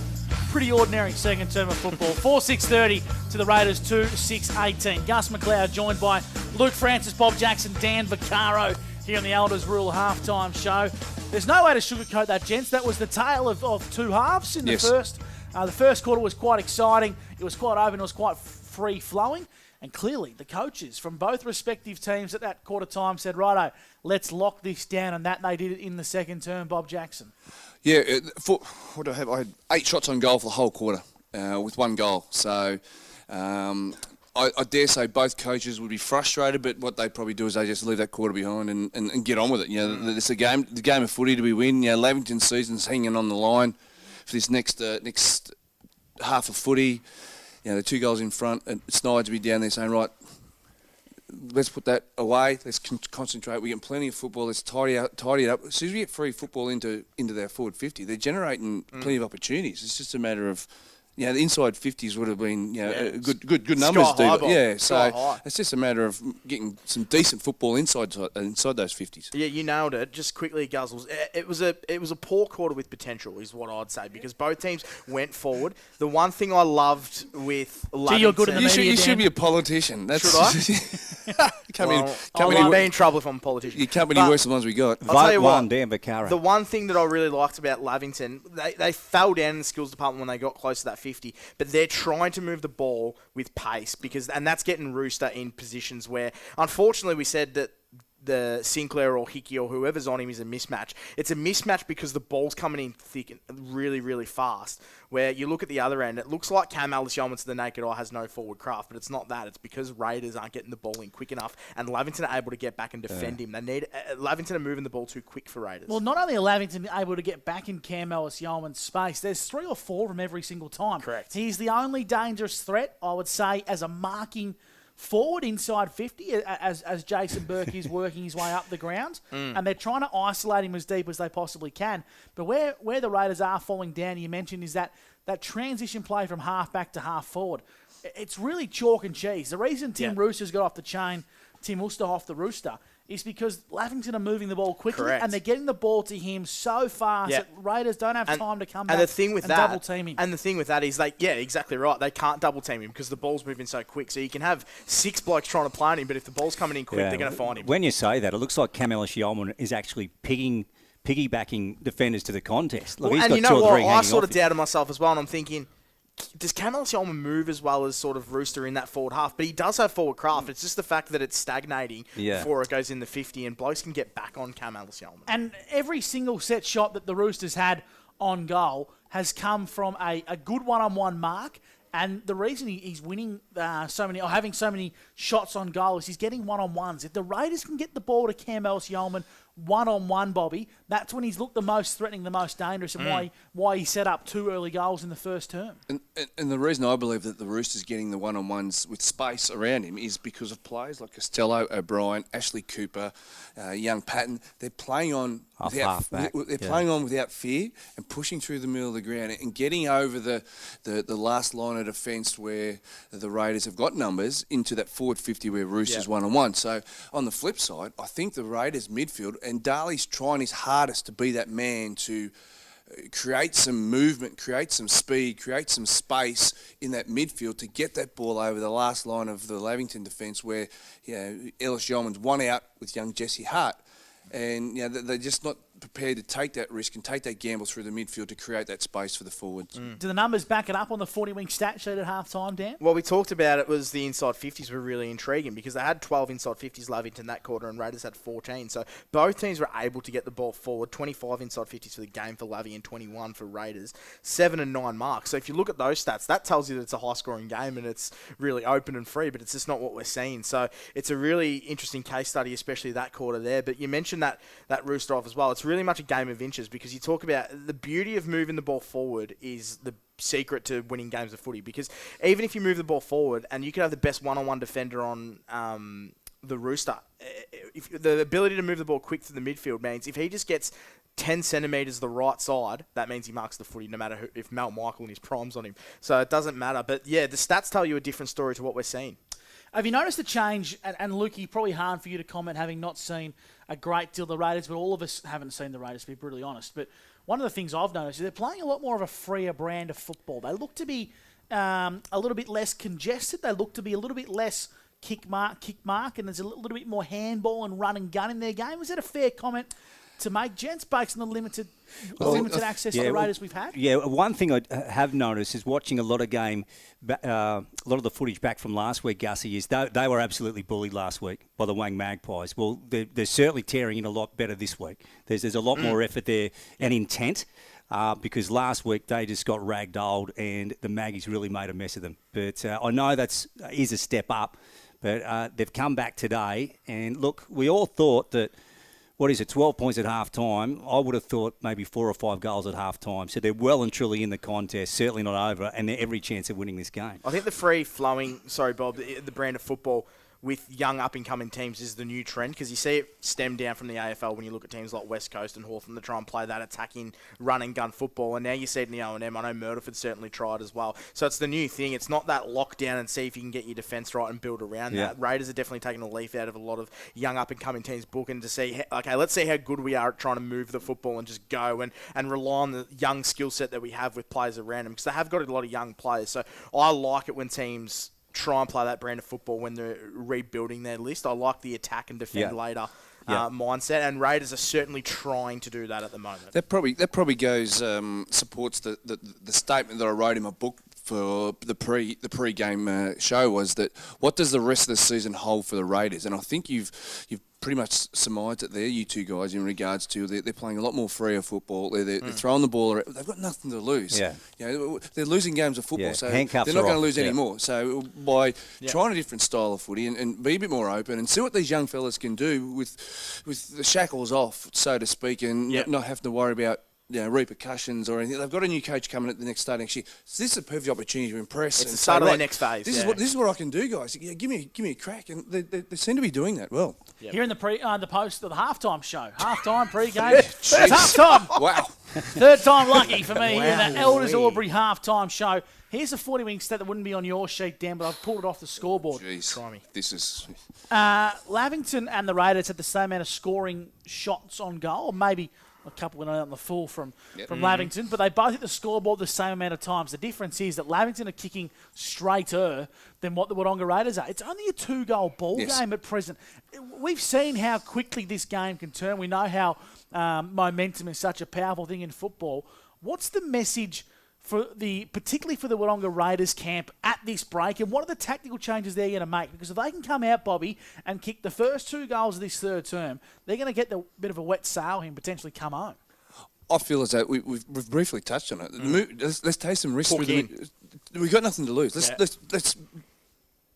Speaker 1: pretty ordinary second term of football. 4-6-30 to the Raiders 2-6-18. Gus McLeod joined by Luke Francis, Bob Jackson, Dan Vaccaro here on the Elders Rural half-time show. There's no way to sugarcoat that, gents. That was the tale of two halves in the first. The first quarter was quite exciting. It was quite open. It was quite free-flowing. And clearly, the coaches from both respective teams at that quarter time said, righto, let's lock this down. And that they did it in the second term, Bob Jackson.
Speaker 2: Yeah, what do I have? I had 8 shots on goal for the whole quarter with 1 goal. So I dare say both coaches would be frustrated, but what they probably do is they just leave that quarter behind and get on with it. You know, it's the game of footy to be win. You know, Lavington's season's hanging on the line for this next half of footy. You know, the 2 goals in front, and Snides will be down there saying, right, let's put that away. Let's concentrate. We get plenty of football. Let's tidy it up. As soon as we get free football into their forward 50, they're generating plenty of opportunities. It's just a matter of, you know, the inside 50s would have been, you know, good numbers. So it's just a matter of getting some decent football inside those 50s.
Speaker 3: Yeah, you nailed it. Just quickly, Guzzles. It was a poor quarter with potential, is what I'd say, because both teams went forward. The one thing I loved with Lavington...
Speaker 1: You're good in the media,
Speaker 2: you should be a politician.
Speaker 3: Should I? I'll be in trouble if I'm a politician.
Speaker 2: You can't be any worse than the ones we got.
Speaker 3: I'll tell you what,
Speaker 4: Dan Vaccaro.
Speaker 3: the one thing that I really liked about Lavington, they fell down in the skills department when they got close to that 50, but they're trying to move the ball with pace and that's getting Rooster in positions where, unfortunately, we said that the Sinclair or Hickey or whoever's on him is a mismatch. It's a mismatch because the ball's coming in thick and really, really fast. Where you look at the other end, it looks like Cam Ellis-Yeoman to the naked eye has no forward craft, but it's not that. It's because Raiders aren't getting the ball in quick enough, and Lavington are able to get back and defend him. They need Lavington are moving the ball too quick for Raiders.
Speaker 1: Well, not only are Lavington able to get back in Cam Ellis-Yeoman's space, there's 3 or 4 of them every single time.
Speaker 3: Correct.
Speaker 1: He's the only dangerous threat, I would say, as a marking forward inside 50 as Jason Burke is working his way up the ground, and they're trying to isolate him as deep as they possibly can. But where the Raiders are falling down, you mentioned, is that transition play from half back to half forward. It's really chalk and cheese. The reason Tim Rooster's got off the chain, Tim Worcester off the rooster, is because Lavington are moving the ball quickly and they're getting the ball to him so fast that Raiders don't have time to come back and double team him.
Speaker 3: And the thing with that is, exactly right. They can't double team him because the ball's moving so quick. So you can have 6 blokes trying to play on him, but if the ball's coming in quick, they're going to find him.
Speaker 4: When you say that, it looks like Cam Ellis-Yeoman is actually piggybacking defenders to the contest. Look,
Speaker 3: and you know what? I sort of doubted myself as well, and I'm thinking, does Cam Ellis-Yeoman move as well as sort of Rooster in that forward half? But he does have forward craft. It's just the fact that it's stagnating before it goes in the 50, and blokes can get back on Cam Ellis-Yeoman.
Speaker 1: And every single set shot that the Roosters had on goal has come from a good one-on-one mark. And the reason he's winning having so many shots on goal is he's getting one-on-ones. If the Raiders can get the ball to Cam Ellis-Yeoman one-on-one, Bobby, that's when he's looked the most threatening, the most dangerous, and why he set up 2 early goals in the first term.
Speaker 2: And the reason I believe that the Roosters getting the one-on-ones with space around him is because of players like Costello, O'Brien, Ashley Cooper, young Patton. They're playing on without fear and pushing through the middle of the ground and getting over the last line of defence where the Raiders have got numbers into that forward 50 where Roosters one-on-one. So on the flip side, I think the Raiders midfield, and Darley's trying his hardest to be that man to create some movement, create some speed, create some space in that midfield to get that ball over the last line of the Lavington defence where Ellis-Yeoman's one out with young Jesse Hart. And they're just not prepared to take that risk and take that gamble through the midfield to create that space for the forwards.
Speaker 1: Do the numbers back it up on the 40-wing stat sheet at half-time, Dan?
Speaker 3: Well, we talked about it was the inside 50s were really intriguing because they had 12 inside 50s Lavington that quarter and Raiders had 14. So both teams were able to get the ball forward. 25 inside 50s for the game for Lavie and 21 for Raiders. 7 and 9 marks. So if you look at those stats, that tells you that it's a high-scoring game and it's really open and free, but it's just not what we're seeing. So it's a really interesting case study, especially that quarter there. But you mentioned that Rooster off as well. It's really much a game of inches because you talk about the beauty of moving the ball forward is the secret to winning games of footy, because even if you move the ball forward and you could have the best one-on-one defender on the Rooster, if the ability to move the ball quick through the midfield means if he just gets 10 centimetres the right side, that means he marks the footy no matter if Mel Michael and his prime's on him. So it doesn't matter. But the stats tell you a different story to what we're seeing.
Speaker 1: Have you noticed the change, and Lukey, probably hard for you to comment having not seen a great deal of the Raiders, but all of us haven't seen the Raiders, to be brutally honest. But one of the things I've noticed is they're playing a lot more of a freer brand of football. They look to be a little bit less congested. They look to be a little bit less kick mark, and there's a little bit more handball and run and gun in their game. Was that a fair comment to make, gents, based on the limited access to the Raiders we've had?
Speaker 4: Yeah, one thing I have noticed is watching a lot of the footage back from last week, Gussie, is they were absolutely bullied last week by the Wang Magpies. Well, they're certainly tearing in a lot better this week. There's a lot more effort there and intent. Because last week they just got ragdolled and the Maggies really made a mess of them. But I know that is a step up, but they've come back today. And look, we all thought that, 12 points at half-time? I would have thought maybe 4 or 5 goals at half-time. So they're well and truly in the contest, certainly not over, and they're every chance of winning this game.
Speaker 3: I think the free-flowing, the brand of football with young up-and-coming teams is the new trend, because you see it stem down from the AFL when you look at teams like West Coast and Hawthorn that try and play that attacking run-and-gun football, and now you see it in the O&M. I know Murderford certainly tried as well. So it's the new thing. It's not that lockdown and see if you can get your defence right and build around that. Raiders are definitely taking a leaf out of a lot of young up-and-coming teams booking to see, okay, let's see how good we are at trying to move the football and just go and rely on the young skill set that we have with players around them, because they have got a lot of young players. So I like it when teams try and play that brand of football when they're rebuilding their list. I like the attack and defend later mindset, and Raiders are certainly trying to do that at the moment.
Speaker 2: That probably goes supports the statement that I wrote in my book for the pre-game show, was that what does the rest of the season hold for the Raiders? And I think you've pretty much surmised it there, you two guys, in regards to they're playing a lot more freer football. They're throwing the ball around. They've got nothing to lose. Yeah. They're losing games of football, so they're not going to lose anymore. So by trying a different style of footy and be a bit more open and see what these young fellas can do with the shackles off, so to speak, and not have to worry about repercussions or anything. They've got a new coach coming at the next start next year. So this is a perfect opportunity to impress.
Speaker 3: It's the start of their next phase.
Speaker 2: This is what I can do, guys. Yeah, give me a crack, and they seem to be doing that well.
Speaker 1: Yep. Here in the the post of the halftime show, halftime pre-game, it's halftime.
Speaker 2: Wow,
Speaker 1: third time lucky for me in the Elders Albury halftime show. Here's a 40-wing stat that wouldn't be on your sheet, Dan, but I've pulled it off the scoreboard.
Speaker 2: Jeez, try me. This is
Speaker 1: Lavington and the Raiders had the same amount of scoring shots on goal, or maybe a couple went out on the full from Lavington, but they both hit the scoreboard the same amount of times. The difference is that Lavington are kicking straighter than what the Wodonga Raiders are. It's only a 2-goal ball game at present. We've seen how quickly this game can turn. We know how momentum is such a powerful thing in football. What's the message particularly for the Wodonga Raiders camp at this break, and what are the tactical changes they're going to make? Because if they can come out, Bobby, and kick the first 2 goals of this third term, they're going to get the bit of a wet sail here and potentially come home.
Speaker 2: I feel as though we've briefly touched on it. Let's take some risks. We've got nothing to lose. Let's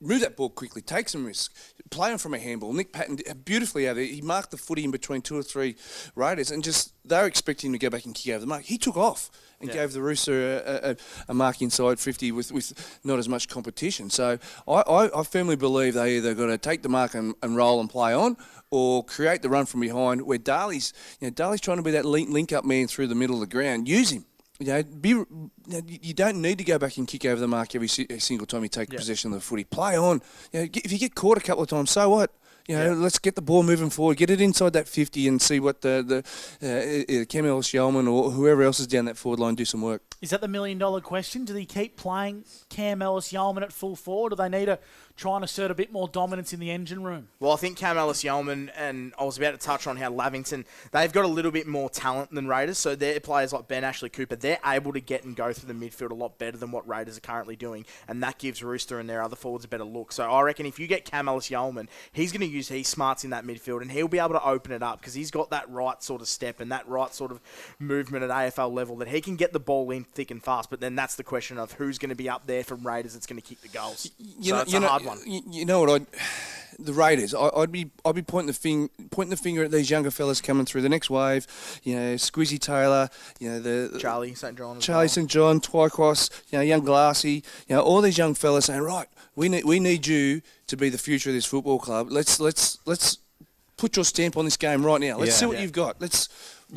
Speaker 2: move that ball quickly, take some risks, play on from a handball. Nick Patton beautifully out there. He marked the footy in between 2 or 3 Raiders, and they're expecting him to go back and kick over the mark. He took off and gave the Rooster a mark inside 50 with not as much competition. So I firmly believe they either got to take the mark and roll and play on, or create the run from behind where Darley's trying to be that link-up man through the middle of the ground. Use him. You don't need to go back and kick over the mark every single time you take possession of the footy. Play on. If you get caught a couple of times, so what? Let's get the ball moving forward. Get it inside that 50 and see what the Cam Ellis-Yeoman or whoever else is down that forward line do some work.
Speaker 1: Is that the million-dollar question? Do they keep playing Cam Ellis-Yeoman at full forward, or do they need to try and assert a bit more dominance in the engine room?
Speaker 3: Well, I think Cam Ellis-Yeoman, and I was about to touch on how Lavington, they've got a little bit more talent than Raiders, so their players like Ben Ashley Cooper, they're able to get and go through the midfield a lot better than what Raiders are currently doing, and that gives Rooster and their other forwards a better look. So I reckon if you get Cam Ellis-Yeoman, he's going to use his smarts in that midfield, and he'll be able to open it up because he's got that right sort of step and that right sort of movement at AFL level that he can get the ball in thick and fast, but then that's the question of who's going to be up there from Raiders that's going to kick the goals. It's a hard one.
Speaker 2: You know what? The Raiders, I'd be pointing the finger at these younger fellas coming through the next wave. Squizzy Taylor, the
Speaker 3: Charlie St. John,
Speaker 2: St. John, Twycross, young Glassy, all these young fellas saying, right, we need you to be the future of this football club. Let's put your stamp on this game right now. Let's see what you've got. Let's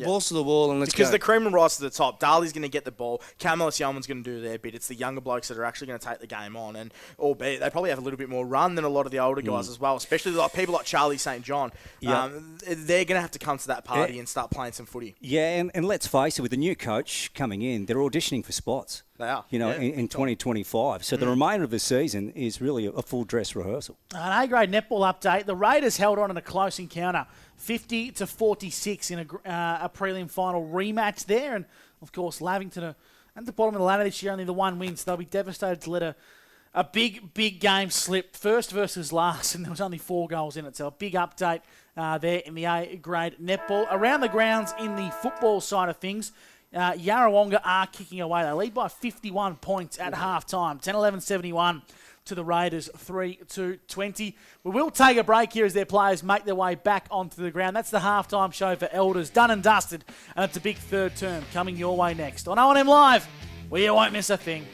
Speaker 2: balls to the wall and let's
Speaker 3: because
Speaker 2: go.
Speaker 3: the cream will rise to the top. Darley's going to get the ball. Cam Ellis-Yeoman's going to do their bit. It's the younger blokes that are actually going to take the game on, and albeit they probably have a little bit more run than a lot of the older guys as well, especially like people like Charlie St. John. They're going to have to come to that party and start playing some footy.
Speaker 4: Yeah, and let's face it, with the new coach coming in, they're auditioning for spots.
Speaker 3: They are.
Speaker 4: In 2025. So the remainder of the season is really a full dress rehearsal.
Speaker 1: An A-grade netball update. The Raiders held on in a close encounter, 50-46 in a prelim final rematch there. And, of course, Lavington are at the bottom of the ladder this year, only the 1 win, so they'll be devastated to let a big game slip. First versus last, and there was only 4 goals in it. So a big update there in the A-grade netball. Around the grounds in the football side of things, Yarrawonga are kicking away. They lead by 51 points at half-time. 10-11-71 to the Raiders, 3-20. We will take a break here as their players make their way back onto the ground. That's the half-time show for Elders. Done and dusted. And it's a big third term coming your way next on O&M Live, where you won't miss a thing.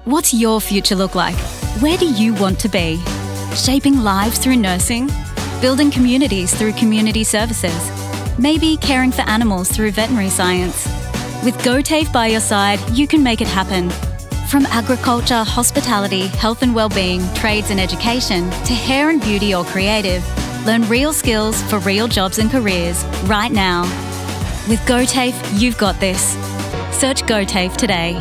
Speaker 6: What's your future look like? Where do you want to be? Shaping lives through nursing? Building communities through community services? Maybe caring for animals through veterinary science. With GoTAFE by your side, you can make it happen. From agriculture, hospitality, health and wellbeing, trades and education, to hair and beauty or creative, learn real skills for real jobs and careers right now. With GoTAFE, you've got this. Search GoTAFE today.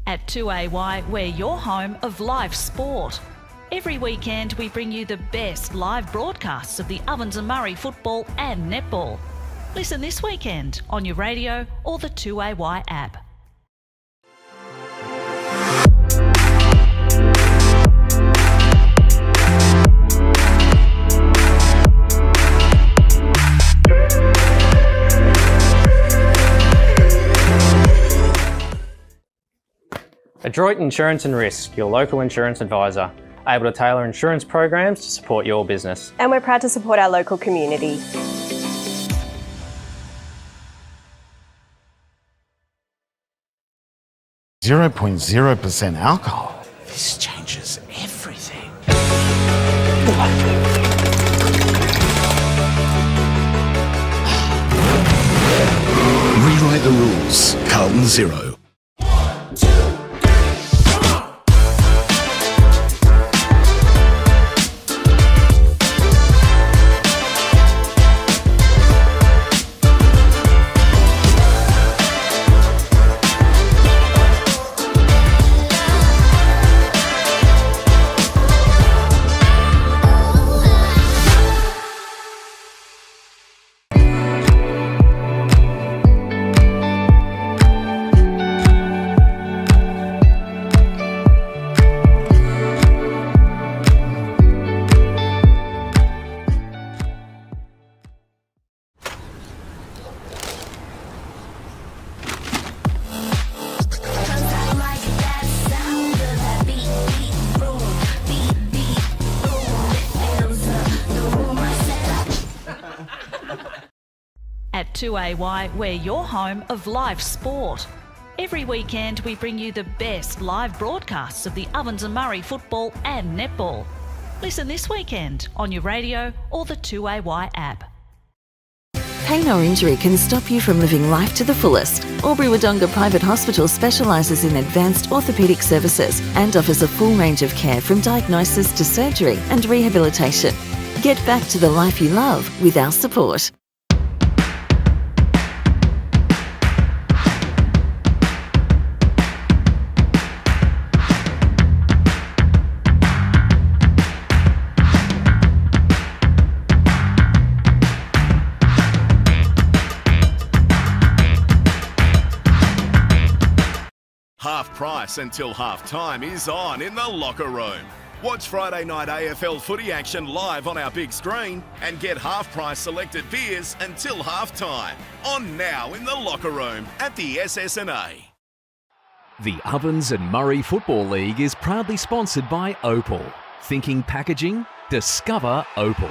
Speaker 5: At 2AY, we're your home of live sport. Every weekend, we bring you the best live broadcasts of the Ovens and Murray football and netball. Listen this weekend on your radio or the 2AY app.
Speaker 7: Adroit Insurance and Risk, your local insurance advisor, able to tailor insurance programs to support your business.
Speaker 8: And we're proud to support our local community.
Speaker 9: .0% alcohol. This changes everything. Rewrite the rules. Carlton Zero.
Speaker 5: At 2AY, we're your home of live sport. Every weekend we bring you the best live broadcasts of the Ovens and Murray football and netball. Listen this weekend on your radio or the 2AY app.
Speaker 10: Pain or injury can stop you from living life to the fullest. Wodonga Private Hospital specialises in advanced orthopaedic services and offers a full range of care from diagnosis to surgery and rehabilitation. Get back to the life you love with our support.
Speaker 11: Half price until half time is on in the locker room. Watch Friday night AFL footy action live on our big screen and get half price selected beers until half time. On now in the locker room at the SS&A.
Speaker 12: The Ovens and Murray Football League is proudly sponsored by Opal. Thinking packaging? Discover Opal.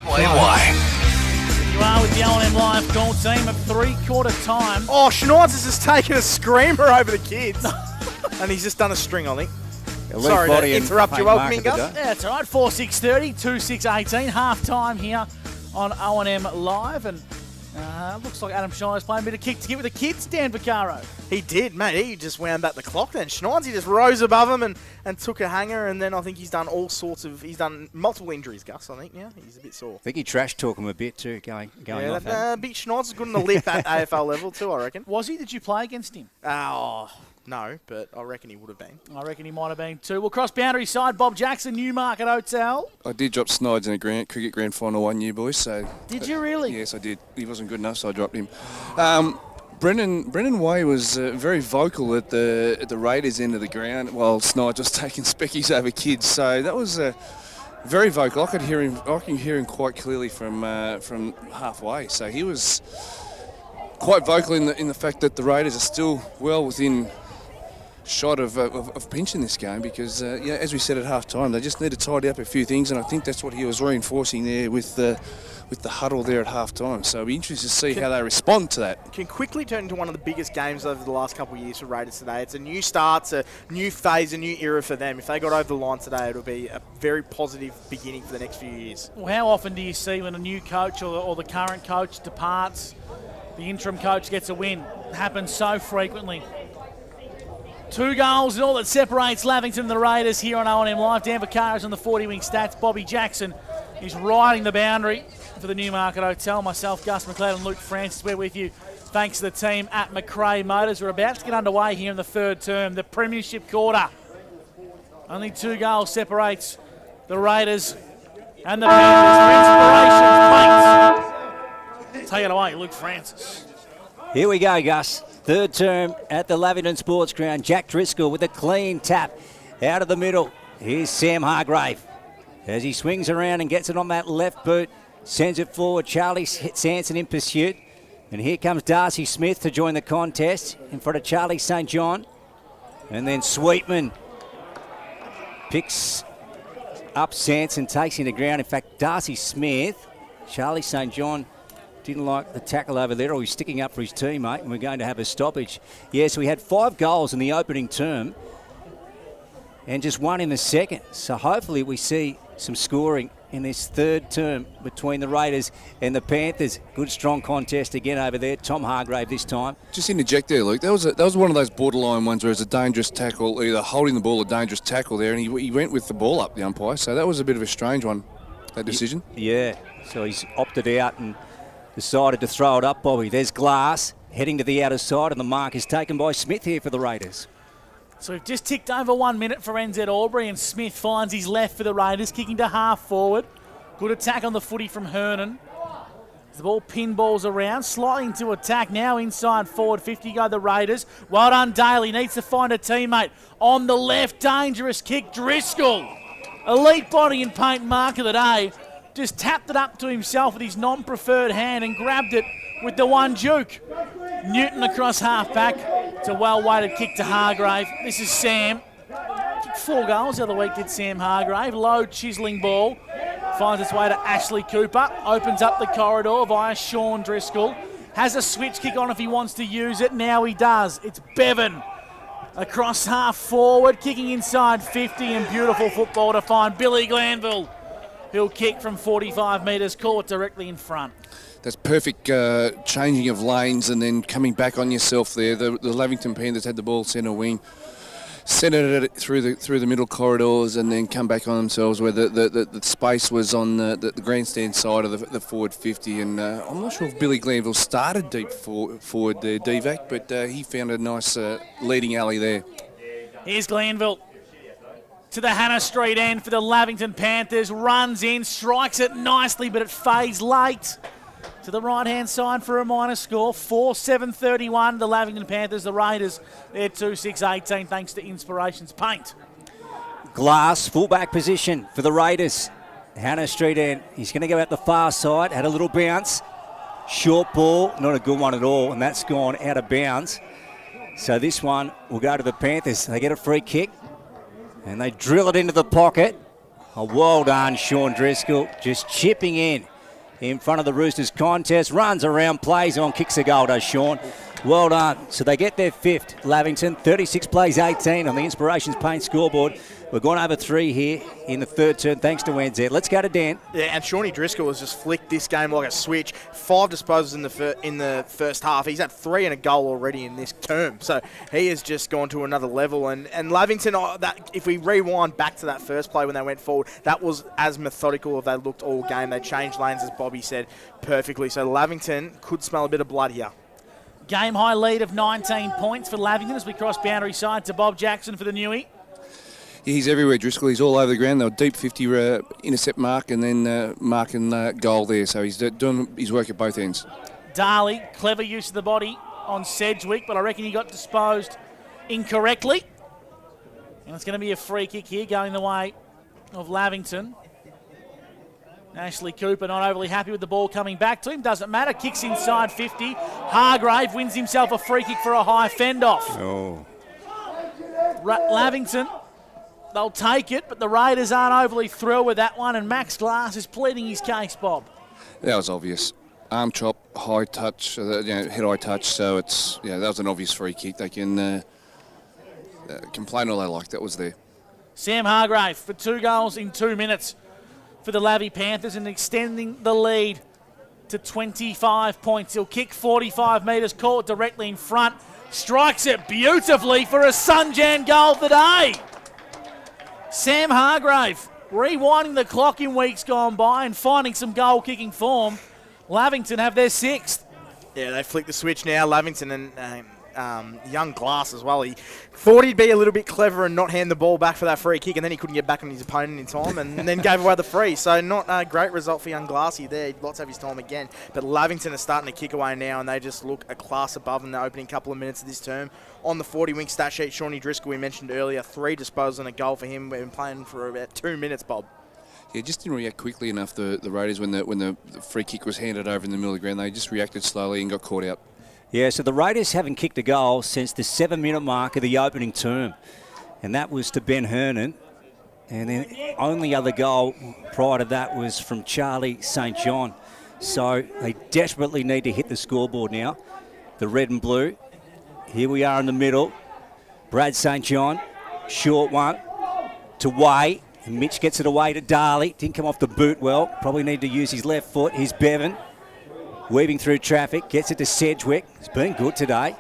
Speaker 1: You are with the O&M Live call team at three-quarter time.
Speaker 3: Oh, Schneid's has just taken a screamer over the kids. And he's just done a string, I think. Sorry to interrupt you, welcoming Gus.
Speaker 1: Yeah, that's all right. 4-6-30, 2-6-18. Half-time here on O&M Live. And looks like Adam Schneider's playing a bit of kick to get with the kids, Dan Vaccaro.
Speaker 3: He did, mate. He just wound back the clock then. Schneid's, he just rose above him and took a hanger. And then I think he's done he's done multiple injuries, Gus, I think, now. He's a bit sore.
Speaker 4: I think he trash-talked him a bit too, going off.
Speaker 3: Big Schneid's good in the lip at AFL level too, I reckon.
Speaker 1: Was he? Did you play against him?
Speaker 3: No, but I reckon he would have been.
Speaker 1: I reckon he might have been too. We'll cross boundary side. Bob Jackson, Newmarket Hotel.
Speaker 2: I did drop Snides in a cricket grand final one year, boys. So
Speaker 1: did you really?
Speaker 2: Yes, I did. He wasn't good enough, so I dropped him. Brendan Way was very vocal at the Raiders end of the ground while Snides was taking speckies over kids. So that was very vocal. I can hear him quite clearly from halfway. So he was quite vocal in the fact that the Raiders are still well within shot of pinching this game because, as we said at half time, they just need to tidy up a few things, and I think that's what he was reinforcing there with the huddle there at half time. So it'll be interesting to see how they respond to that.
Speaker 3: Can quickly turn into one of the biggest games over the last couple of years for Raiders today. It's a new start, it's a new phase, a new era for them. If they got over the line today, it'll be a very positive beginning for the next few years.
Speaker 1: Well, how often do you see when a new coach or the current coach departs, the interim coach gets a win? It happens so frequently. 2 goals and all that separates Lavington and the Raiders here on O&M Live. Dan Vaccaro's on the 40-wing stats. Bobby Jackson is riding the boundary for the Newmarket Hotel. Myself, Gus McLeod and Luke Francis, we're with you. Thanks to the team at McRae Motors. We're about to get underway here in the third term, the Premiership quarter. Only 2 goals separates the Raiders And the Panthers for inspiration paints. Take it away, Luke Francis.
Speaker 4: Here we go, Gus. Third term at the Lavington Sports Ground. Jack Driscoll with a clean tap out of the middle. Here's Sam Hargrave as he swings around and gets it on that left boot. Sends it forward. Charlie Sanson in pursuit. And here comes Darcy Smith to join the contest in front of Charlie St. John. And then Sweetman picks up Sanson, takes him to ground. In fact, Darcy Smith, Charlie St. John didn't like the tackle over there, or he's sticking up for his teammate, and we're going to have a stoppage. Yes, we had 5 goals in the opening term and just 1 in the second. So hopefully we see some scoring in this third term between the Raiders and the Panthers. Good, strong contest again over there. Tom Hargrave this time.
Speaker 2: Just interject there, Luke. That was one of those borderline ones where it's a dangerous tackle, either holding the ball or dangerous tackle there, and he went with the ball up, the umpire. So that was a bit of a strange one, that decision.
Speaker 4: Yeah, so he's opted out and decided to throw it up, Bobby. There's Glass heading to the outer side, and the mark is taken by Smith here for the Raiders.
Speaker 1: So we've just ticked over 1 minute for NZ Albury, and Smith finds his left for the Raiders, kicking to half forward. Good attack on the footy from Hernan. The ball pinballs around, slightly into attack now, inside forward 50 go the Raiders. Well done, Daly, needs to find a teammate. On the left, dangerous kick, Driscoll. Elite body and paint mark of the day. Just tapped it up to himself with his non-preferred hand and grabbed it with the one juke. Newton across half-back. It's a well-weighted kick to Hargrave. This is Sam. Kicked 4 goals the other week, did Sam Hargrave. Low chiselling ball. Finds its way to Ashley Cooper. Opens up the corridor via Sean Driscoll. Has a switch kick on if he wants to use it. Now he does. It's Bevan. Across half forward, kicking inside 50, and beautiful football to find Billy Glanville. He'll kick from 45 metres, caught directly in front.
Speaker 2: That's perfect changing of lanes and then coming back on yourself there. The Lavington Panthers had the ball centre wing, centred it through the middle corridors, and then come back on themselves where the space was on the grandstand side of the forward 50. And I'm not sure if Billy Glanville started deep forward there, Divac, but he found a nice leading alley there.
Speaker 1: Here's Glanville to the Hannah Street end for the Lavington Panthers. Runs in, strikes it nicely, but it fades late. To the right-hand side for a minor score. 4-7-31, the Lavington Panthers. The Raiders, they're 2-6-18 thanks to Inspirations Paint.
Speaker 4: Glass, fullback position for the Raiders. Hannah Street end. He's going to go out the far side. Had a little bounce. Short ball, not a good one at all, and that's gone out of bounds. So this one will go to the Panthers. They get a free kick, and they drill it into the pocket. Oh, well done, Sean Driscoll, just chipping in front of the Roosters contest. Runs around, plays on, kicks a goal, does Sean. Well done. So they get their 5th, Lavington. 36 plays 18 on the Inspirations Paint scoreboard. We're going over 3 here in the third turn, thanks to NZ. Let's go to Dan.
Speaker 3: Yeah, and Shawnee Driscoll has just flicked this game like a switch. 5 disposals in the first half. He's had 3 and a goal already in this term. So he has just gone to another level. And Lavington, if we rewind back to that first play when they went forward, that was as methodical as they looked all game. They changed lanes, as Bobby said, perfectly. So Lavington could smell a bit of blood here.
Speaker 1: Game high lead of 19 points for Lavington as we cross boundary side to Bob Jackson for the Newie.
Speaker 2: Yeah, he's everywhere, Driscoll. He's all over the ground. They were deep 50 intercept mark and then mark and goal there. So he's doing his work at both ends.
Speaker 1: Darley, clever use of the body on Sedgwick, but I reckon he got disposed incorrectly. And it's going to be a free kick here going the way of Lavington. Ashley Cooper not overly happy with the ball coming back to him. Doesn't matter. Kicks inside 50. Hargrave wins himself a free kick for a high fend-off.
Speaker 4: Oh.
Speaker 1: Lavington, they'll take it, but the Raiders aren't overly thrilled with that one, and Max Glass is pleading his case, Bob.
Speaker 2: That was obvious. Arm chop, high touch, head-high touch, so it's that was an obvious free kick. They can complain all they like. That was there.
Speaker 1: Sam Hargrave for 2 goals in 2 minutes for the Lavy Panthers and extending the lead to 25 points. He'll kick 45 metres, caught it directly in front, strikes it beautifully for a Sunjan goal of the day. Sam Hargrave rewinding the clock in weeks gone by and finding some goal-kicking form. Lavington have their 6th.
Speaker 3: Yeah, they flick the switch now, Lavington, and young Glass as well. He thought he'd be a little bit clever and not hand the ball back for that free kick, and then he couldn't get back on his opponent in time and then gave away the free. So not a great result for young Glassy there. He'd lots of his time again. But Lavington are starting to kick away now, and they just look a class above in the opening couple of minutes of this term. On the 40-wing stat sheet, Shawnee Driscoll, we mentioned earlier, 3 disposals and a goal for him. We've been playing for about 2 minutes, Bob.
Speaker 2: Yeah, just didn't react quickly enough, the Raiders, when the free kick was handed over in the middle of the ground. They just reacted slowly and got caught out.
Speaker 4: Yeah, so the Raiders haven't kicked a goal since the 7-minute mark of the opening term. And that was to Ben Hernan. And the only other goal prior to that was from Charlie St. John. So they desperately need to hit the scoreboard now. The red and blue. Here we are in the middle. Brad St. John, short one to Way. And Mitch gets it away to Darley. Didn't come off the boot well. Probably need to use his left foot. Here's Bevan. Weaving through traffic, gets it to Sedgwick. It's been good today.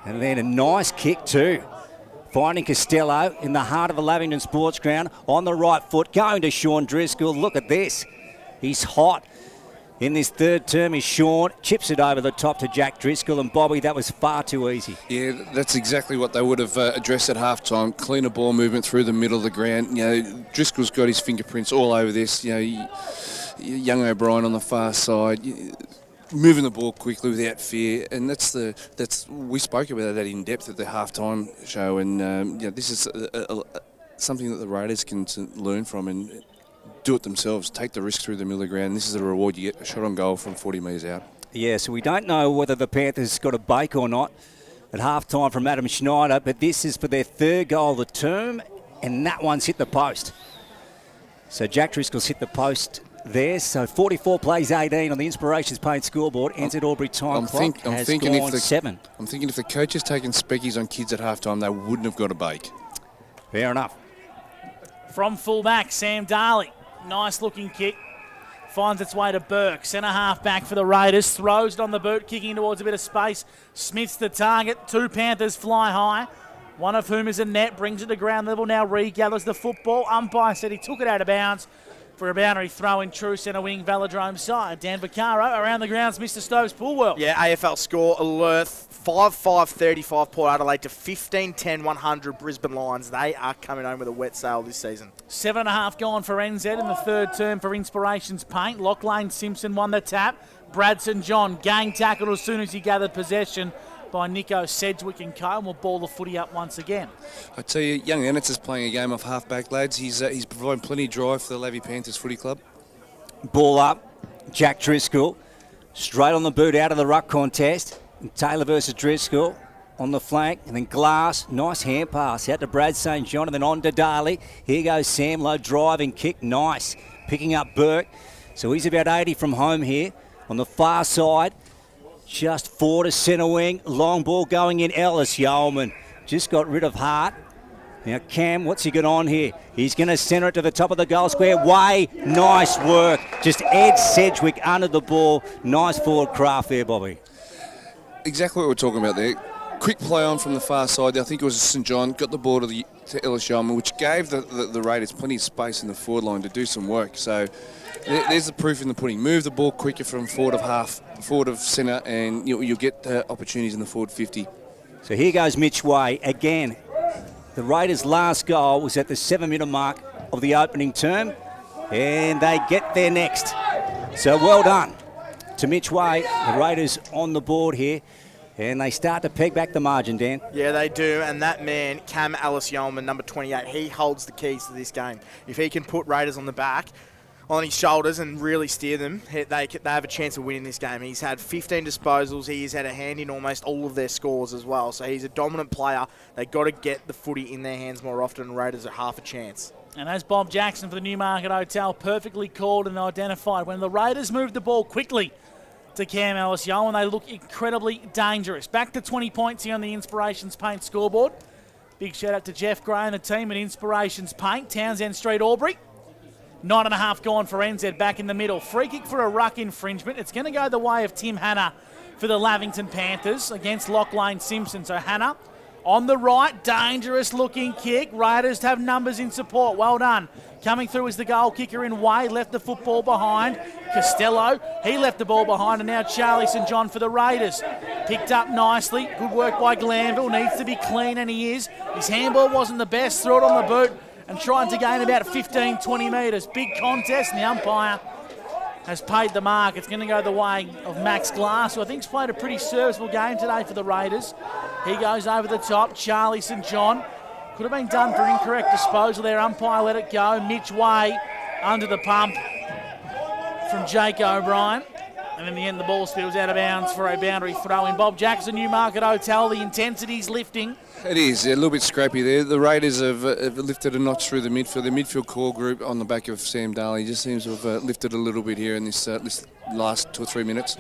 Speaker 4: And then a nice kick too. Finding Costello in the heart of the Lavington Sports Ground on the right foot, going to Sean Driscoll. Look at this. He's hot. In this third term is Sean. Chips it over the top to Jack Driscoll. And Bobby, that was far too easy.
Speaker 2: Yeah, that's exactly what they would have addressed at halftime. Cleaner ball movement through the middle of the ground. You know, Driscoll's got his fingerprints all over this. You know, young O'Brien on the far side. Moving the ball quickly without fear, and we spoke about that in depth at the halftime show, and this is something that the Raiders can learn from and do it themselves. Take the risk through the middle of the ground. This is the reward you get: a shot on goal from 40 metres out.
Speaker 4: Yeah, so we don't know whether the Panthers got a bake or not at halftime from Adam Schneider, but this is for their 3rd goal of the term, and that one's hit the post. So Jack Driscoll's hit the post there, so 44 plays 18 on the Inspirations Paint scoreboard. Ends at Albury time clock.
Speaker 2: I'm thinking if the coach has taken speckies on kids at halftime, they wouldn't have got a bake.
Speaker 4: Fair enough.
Speaker 1: From fullback, Sam Darley. Nice looking kick. Finds its way to Burke. Centre half back for the Raiders. Throws it on the boot, kicking towards a bit of space. Smith's the target. 2 Panthers fly high. One of whom is a net. Brings it to ground level. Now regathers the football. Umpire said he took it out of bounds. For a boundary throw in true centre wing Velodrome side. Dan Vaccaro around the grounds, Mr. Stokes Pool World.
Speaker 3: Yeah, AFL score alert 5-5-35 Port Adelaide to 15-10 100 Brisbane Lions. They are coming home with a wet sail this season.
Speaker 1: 7.5 gone for NZ in the 3rd term for Inspirations Paint. Lachlan Simpson won the tap. Brad St. John gang tackled as soon as he gathered possession by Nico Sedgwick and co, and will ball the footy up once again.
Speaker 2: I tell you, young Ennis is playing a game off half-back, lads. He's providing plenty of drive for the Lavy Panthers Footy Club.
Speaker 4: Ball up, Jack Driscoll, straight on the boot out of the ruck contest. And Taylor versus Driscoll on the flank, and then Glass, nice hand pass out to Brad St. John, and then on to Darley. Here goes Sam, low driving kick, nice. Picking up Burke, so he's about 80 from home here. On the far side, just 4 to centre wing. Long ball going in. Ellis Yeoman just got rid of Hart. Now Cam, what's he got on here? He's going to centre it to the top of the goal square. Way, nice work. Just Ed Sedgwick under the ball. Nice forward craft there, Bobby.
Speaker 2: Exactly what we're talking about there. Quick play on from the far side. I think it was St. John. Got the ball to Ellis Yeoman, which gave the Raiders plenty of space in the forward line to do some work. So there's the proof in the pudding. Move the ball quicker from forward of centre, and you'll get opportunities in the forward 50.
Speaker 4: So here goes Mitch Way. Again, the Raiders' last goal was at the 7-minute mark of the opening term, and they get there next. So well done to Mitch Way. The Raiders on the board here, and they start to peg back the margin, Dan.
Speaker 3: Yeah, they do, and that man, Cam Ellis Yeoman, number 28, he holds the keys to this game. If he can put Raiders on the back, on his shoulders and really steer them, they have a chance of winning this game. He's had 15 disposals. He's had a hand in almost all of their scores as well. So he's a dominant player. They've got to get the footy in their hands more often. Raiders are half a chance.
Speaker 1: And as Bob Jackson for the Newmarket Hotel perfectly called and identified, when the Raiders move the ball quickly to Cam Ellis Yeoman, they look incredibly dangerous. Back to 20 points here on the Inspirations Paint scoreboard. Big shout out to Jeff Gray and the team at Inspirations Paint, Townsend Street, Albury. 9.5 gone for NZ back in the middle. Free kick for a ruck infringement. It's going to go the way of Tim Hanna for the Lavington Panthers against Lachlan Simpson. So Hanna On the right, dangerous looking kick. Raiders have numbers in support. Well done. Coming through is the goal kicker in Wade. Left the football behind. Costello, he left the ball behind. And now Charlie St John for the Raiders. Picked up nicely. Good work by Glanville. Needs to be clean, and he is. His handball wasn't the best. Threw it on the boot and trying to gain about 15, 20 metres. Big contest, and the umpire has paid the mark. It's going to go the way of Max Glass, who I think's played a pretty serviceable game today for the Raiders. He goes over the top. Charlie St John. Could have been done for incorrect disposal there. Umpire let it go. Mitch Way under the pump from Jake O'Brien. And in the end, the ball spills out of bounds for a boundary throw in. Bob Jackson, Newmarket Hotel. The intensity's lifting.
Speaker 2: It is a little bit scrappy there. The Raiders have lifted a notch through the midfield. The midfield core group on the back of Sam Daly just seems to have lifted a little bit here in this last 2 or 3 minutes.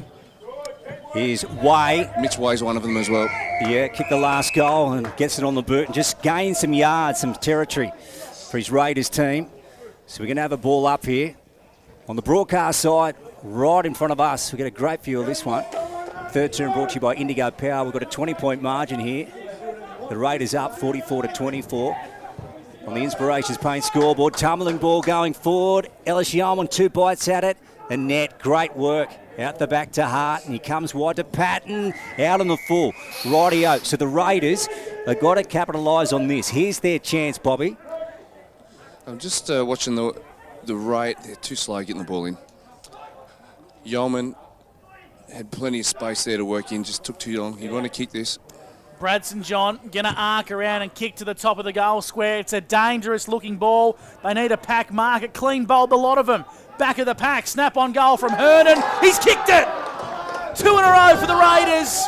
Speaker 4: Here's Way.
Speaker 2: Mitch Way's one of them as well.
Speaker 4: Yeah, kicked the last goal and gets it on the boot and just gains some yards, some territory for his Raiders team. So we're going to have a ball up here on the broadcast side, right in front of us. We've got a great view of this one. Third term brought to you by Indigo Power. We've got a 20-point margin here. The Raiders up 44-24 on the Inspirations Paint scoreboard. Tumbling ball going forward. Ellis Yeoman 2 bites at it. The net, great work. Out the back to Hart, and he comes wide to Patton. Out on the full. Rightio. So the Raiders have got to capitalise on this. Here's their chance, Bobby.
Speaker 2: I'm just watching the right. They're too slow getting the ball in. Yeoman had plenty of space there to work in. Just took too long. He'd want to kick this.
Speaker 1: Brad St John going to arc around and kick to the top of the goal square. It's a dangerous looking ball. They need a pack market. Clean bowled a lot of them. Back of the pack. Snap on goal from Hernan. He's kicked it. 2 in a row for the Raiders.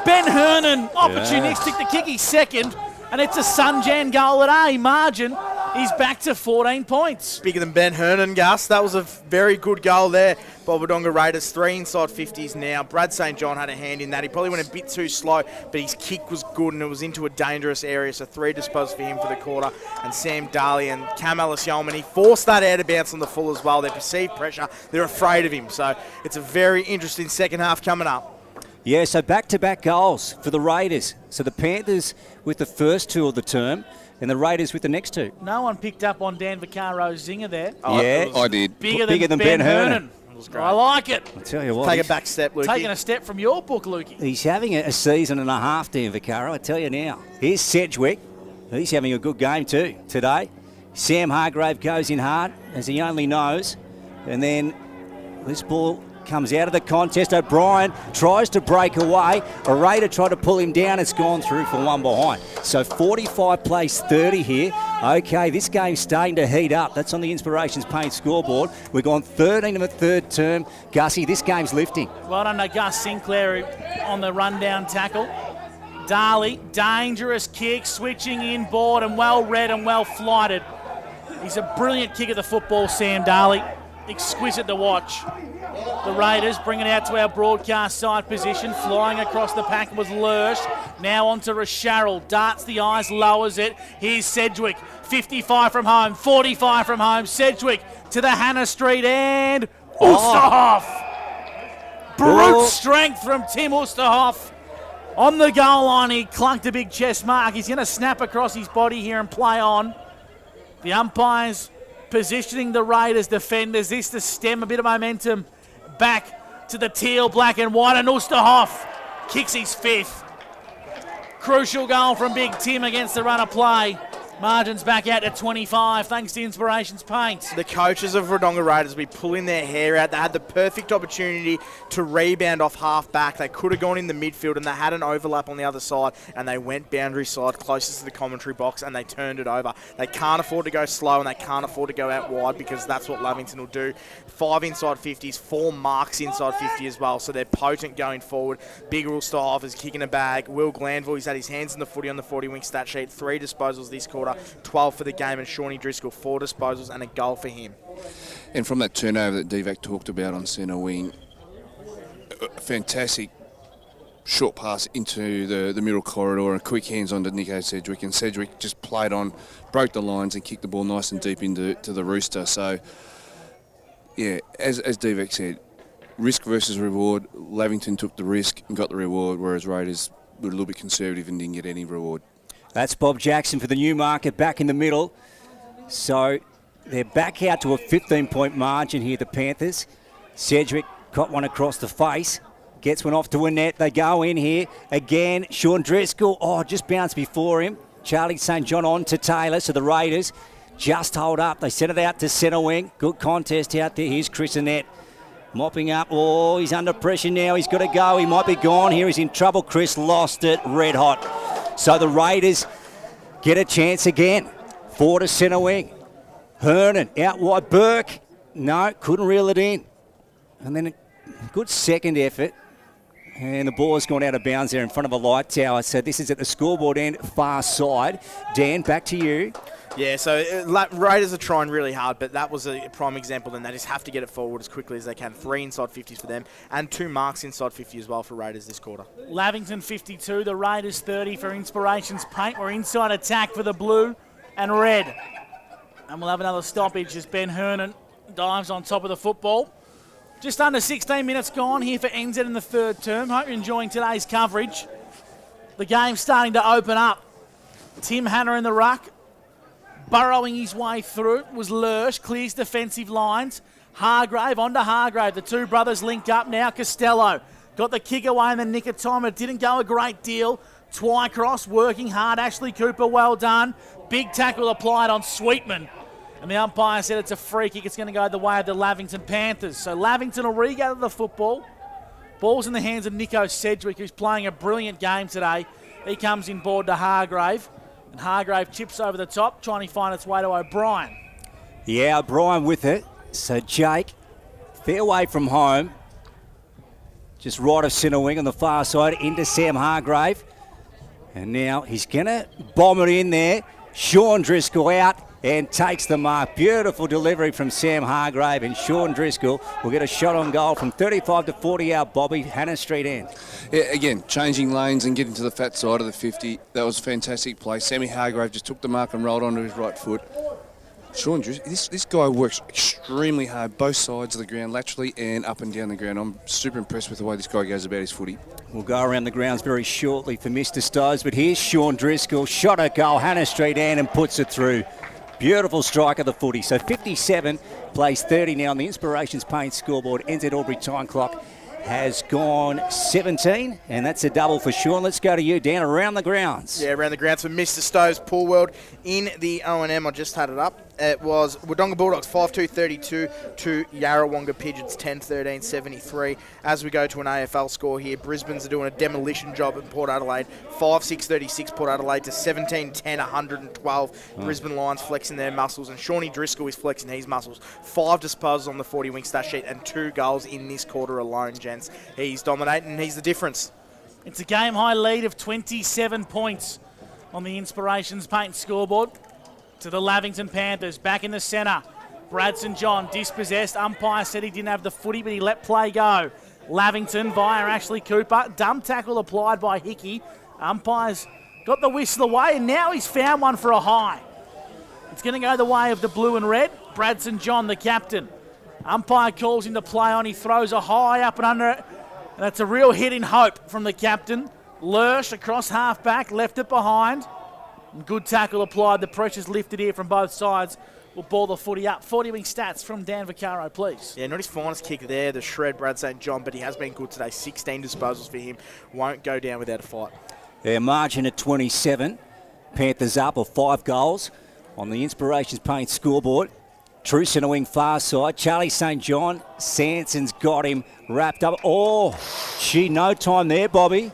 Speaker 1: Ben Hernan, opportunistic to kick his second. And it's a Sunjan goal at A. Margin is back to 14 points.
Speaker 3: Bigger than Ben Hernan, Gus. That was a very good goal there. Wodonga Raiders 3 inside 50s now. Brad St John had a hand in that. He probably went a bit too slow, but his kick was good and it was into a dangerous area. So 3 disposals for him for the quarter. And Sam Daly and Cam Ellis Yeoman, he forced that out of bounds on the full as well. They perceived pressure. They're afraid of him. So it's a very interesting second half coming up.
Speaker 4: Yeah, so back-to-back goals for the Raiders. So the Panthers with the first 2 of the term and the Raiders with the next 2.
Speaker 1: No one picked up on Dan Vaccaro's zinger there.
Speaker 4: Yeah,
Speaker 2: I did.
Speaker 1: Bigger than Ben Hernan. I like it.
Speaker 4: I tell you what.
Speaker 3: Take a back step, Lukey.
Speaker 1: Taking a step from your book, Lukey.
Speaker 4: He's having a season and a half, Dan Vaccaro, I tell you now. Here's Sedgwick. He's having a good game too today. Sam Hargrave goes in hard, as he only knows. And then this ball comes out of the contest. O'Brien tries to break away. A Raider tried to pull him down. It's gone through for one behind. So 45 plays 30 here. Okay, this game's starting to heat up. That's on the Inspirations Paint scoreboard. We've gone 13 in the third term. Gussie, this game's lifting.
Speaker 1: Well done to Gus Sinclair on the rundown tackle. Darley, dangerous kick, switching in board and well read and well flighted. He's a brilliant kick at the football, Sam Darley. Exquisite to watch. The Raiders bring it out to our broadcast side position. Flying across the pack was Lurch. Now on to Rasharrell. Darts the eyes, lowers it. Here's Sedgwick. 55 from home, 45 from home. Sedgwick to the Hannah Street and Oosterhoff. Brute strength from Tim Oosterhoff. On the goal line, he clunked a big chest mark. He's going to snap across his body here and play on. The umpires positioning the Raiders defenders. This to stem a bit of momentum back to the teal, black and white. And Oosterhoff kicks his 5th. Crucial goal from Big Tim against the run of play. Margins back out to 25 thanks to Inspirations Paint.
Speaker 3: The coaches of Wodonga Raiders will be pulling their hair out. They had the perfect opportunity to rebound off half back. They could have gone in the midfield and they had an overlap on the other side and they went boundary side closest to the commentary box and they turned it over. They can't afford to go slow and they can't afford to go out wide because that's what Lavington will do. 5 inside 50s, 4 marks inside 50 as well, so they're potent going forward. Big Oosterhoff is kicking a bag. Will Glanville, he's had his hands in the footy on the 40-wing stat sheet. 3 disposals this quarter. 12 for the game, and Shawnee Driscoll 4 disposals and a goal for him.
Speaker 2: And from that turnover that Divac talked about on centre wing, a fantastic short pass into the middle corridor and quick hands onto Nico Sedgwick, and Sedgwick just played on, broke the lines and kicked the ball nice and deep into the rooster. So, yeah, as Divac said, risk versus reward. Lavington took the risk and got the reward, whereas Raiders were a little bit conservative and didn't get any reward.
Speaker 4: That's Bob Jackson for the Newmarket back in the middle. So they're back out to a 15-point margin here, the Panthers. Sedgwick got one across the face. Gets one off to a net. They go in here again. Sean Driscoll, just bounced before him. Charlie St. John on to Taylor. So the Raiders just hold up. They send it out to centre wing. Good contest out there. Here's Chris Annette mopping up. He's under pressure now. He's got to go. He might be gone here. He's in trouble. Chris lost it. Red hot. So the Raiders get a chance again. Forward to centre wing. Hernan out wide. Burke. No, couldn't reel it in. And then a good second effort. And the ball has gone out of bounds there in front of a light tower. So this is at the scoreboard end, far side. Dan, back to you.
Speaker 3: Yeah, so Raiders are trying really hard, but that was a prime example. Then they just have to get it forward as quickly as they can. 3 inside 50s for them, and 2 marks inside 50 as well for Raiders this quarter.
Speaker 1: Lavington 52, the Raiders 30 for Inspirations Paint. We're inside attack for the blue and red. And we'll have another stoppage as Ben Hernan dives on top of the football. Just under 16 minutes gone here for NZ in the third term. Hope you're enjoying today's coverage. The game's starting to open up. Tim Hanna in the ruck. Burrowing his way through was Lurch, clears defensive lines. Hargrave onto Hargrave. The two brothers linked up now. Costello got the kick away in the nick of time. It didn't go a great deal. Twycross working hard. Ashley Cooper, well done. Big tackle applied on Sweetman. And the umpire said it's a free kick. It's going to go the way of the Lavington Panthers. So Lavington will regather the football. Ball's in the hands of Nico Sedgwick, who's playing a brilliant game today. He comes in board to Hargrave. And Hargrave chips over the top, trying to find its way to O'Brien.
Speaker 4: Yeah, O'Brien with it. So Jake, fair way from home. Just right of centre wing on the far side into Sam Hargrave. And now he's going to bomb it in there. Sean Driscoll out and takes the mark. Beautiful delivery from Sam Hargrave, and Sean Driscoll will get a shot on goal from 35 to 40 out, Bobby, Hannah Street end.
Speaker 2: Yeah, again, changing lanes and getting to the fat side of the 50. That was a fantastic play. Sammy Hargrave just took the mark and rolled onto his right foot. Sean Driscoll, this guy works extremely hard, both sides of the ground, laterally and up and down the ground. I'm super impressed with the way this guy goes about his footy.
Speaker 4: We'll go around the grounds very shortly for Mr. Stokes, but here's Sean Driscoll, shot at goal, Hannah Street end, and puts it through. Beautiful strike of the footy. So 57 plays 30 now on the Inspirations Paint scoreboard. NZ Albury time clock has gone 17, and that's a double for Sean. Let's go to you, Dan, around the grounds.
Speaker 3: Yeah, around the grounds for Mr. Stowe's Pool World in the O&M. I just had it up. It was Wodonga Bulldogs 5-2-32 to Yarrawonga Pigeons 10-13-73. As we go to an AFL score here, Brisbane's are doing a demolition job at Port Adelaide. 5-6-36 Port Adelaide to 17-10, 112. Brisbane Lions flexing their muscles, and Shawnee Driscoll is flexing his muscles. 5 disposals on the 40-wing stat sheet and 2 goals in this quarter alone, gents. He's dominating, and he's the difference.
Speaker 1: It's a game-high lead of 27 points on the Inspirations Paint scoreboard. To the Lavington Panthers, back in the centre. Bradson John dispossessed. Umpire said he didn't have the footy, but he let play go. Lavington via Ashley Cooper. Dumb tackle applied by Hickey. Umpire's got the whistle away, and now he's found one for a high. It's going to go the way of the blue and red. Bradson John, the captain. Umpire calls him to play on. He throws a high up and under it. And that's a real hit in hope from the captain. Lurch across half-back, left it behind. And good tackle applied. The pressure's lifted here from both sides. We'll ball the footy up. 40-wing stats from Dan Vaccaro, please.
Speaker 3: Yeah, not his finest kick there, the shred Brad St. John, but he has been good today. 16 disposals for him. Won't go down without a fight.
Speaker 4: Their margin at 27. Panthers up of 5 goals on the Inspirations Paint scoreboard. True centre wing far side. Charlie St. John. Sanson's got him wrapped up. No time there, Bobby.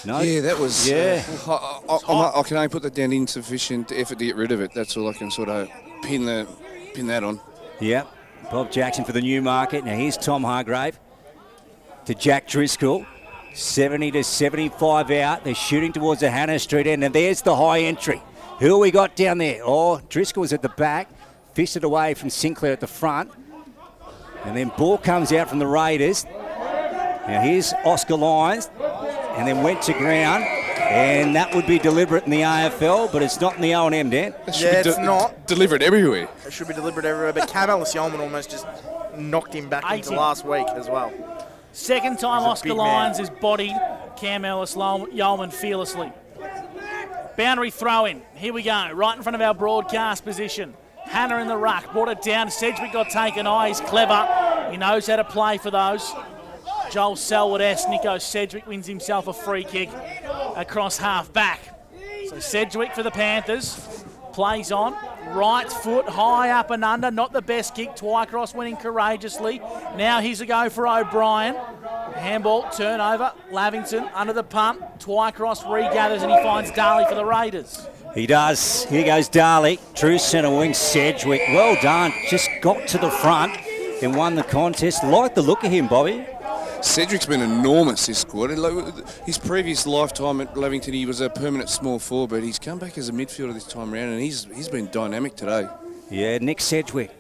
Speaker 4: No.
Speaker 2: Yeah, that was...
Speaker 4: Yeah.
Speaker 2: I can only put that down insufficient effort to get rid of it. That's all I can sort of pin that on.
Speaker 4: Yeah. Bob Jackson for the Newmarket. Now here's Tom Hargrave to Jack Driscoll. 70 to 75 out. They're shooting towards the Hannah Street end. And there's the high entry. Who we got down there? Driscoll's at the back. Fisted away from Sinclair at the front. And then ball comes out from the Raiders. Now here's Oscar Lyons. And then went to ground, and that would be deliberate in the AFL, but it's not in the O&M, Dan.
Speaker 3: It's not.
Speaker 2: Deliberate everywhere.
Speaker 3: It should be deliberate everywhere, but Cam Ellis-Yeoman almost just knocked him back into last week as well.
Speaker 1: Second time Oscar Lyons is bodied Cam Ellis Yeoman fearlessly. Boundary throw in. Here we go. Right in front of our broadcast position. Hannah in the ruck. Brought it down. Sedgwick got taken. He's clever. He knows how to play for those. Joel Selwood-esque. Nico Sedgwick wins himself a free kick across half back. So Sedgwick for the Panthers. Plays on. Right foot high up and under. Not the best kick. Twycross winning courageously. Now here's a go for O'Brien. Handball, turnover. Lavington under the pump. Twycross regathers and he finds Darley for the Raiders.
Speaker 4: He does. Here goes Darley. True centre wing Sedgwick. Well done. Just got to the front and won the contest. Like the look of him, Bobby.
Speaker 2: Sedgwick's been enormous this quarter. His previous lifetime at Lavington, he was a permanent small forward, but he's come back as a midfielder this time around, and he's been dynamic today.
Speaker 4: Yeah, Nick Sedgwick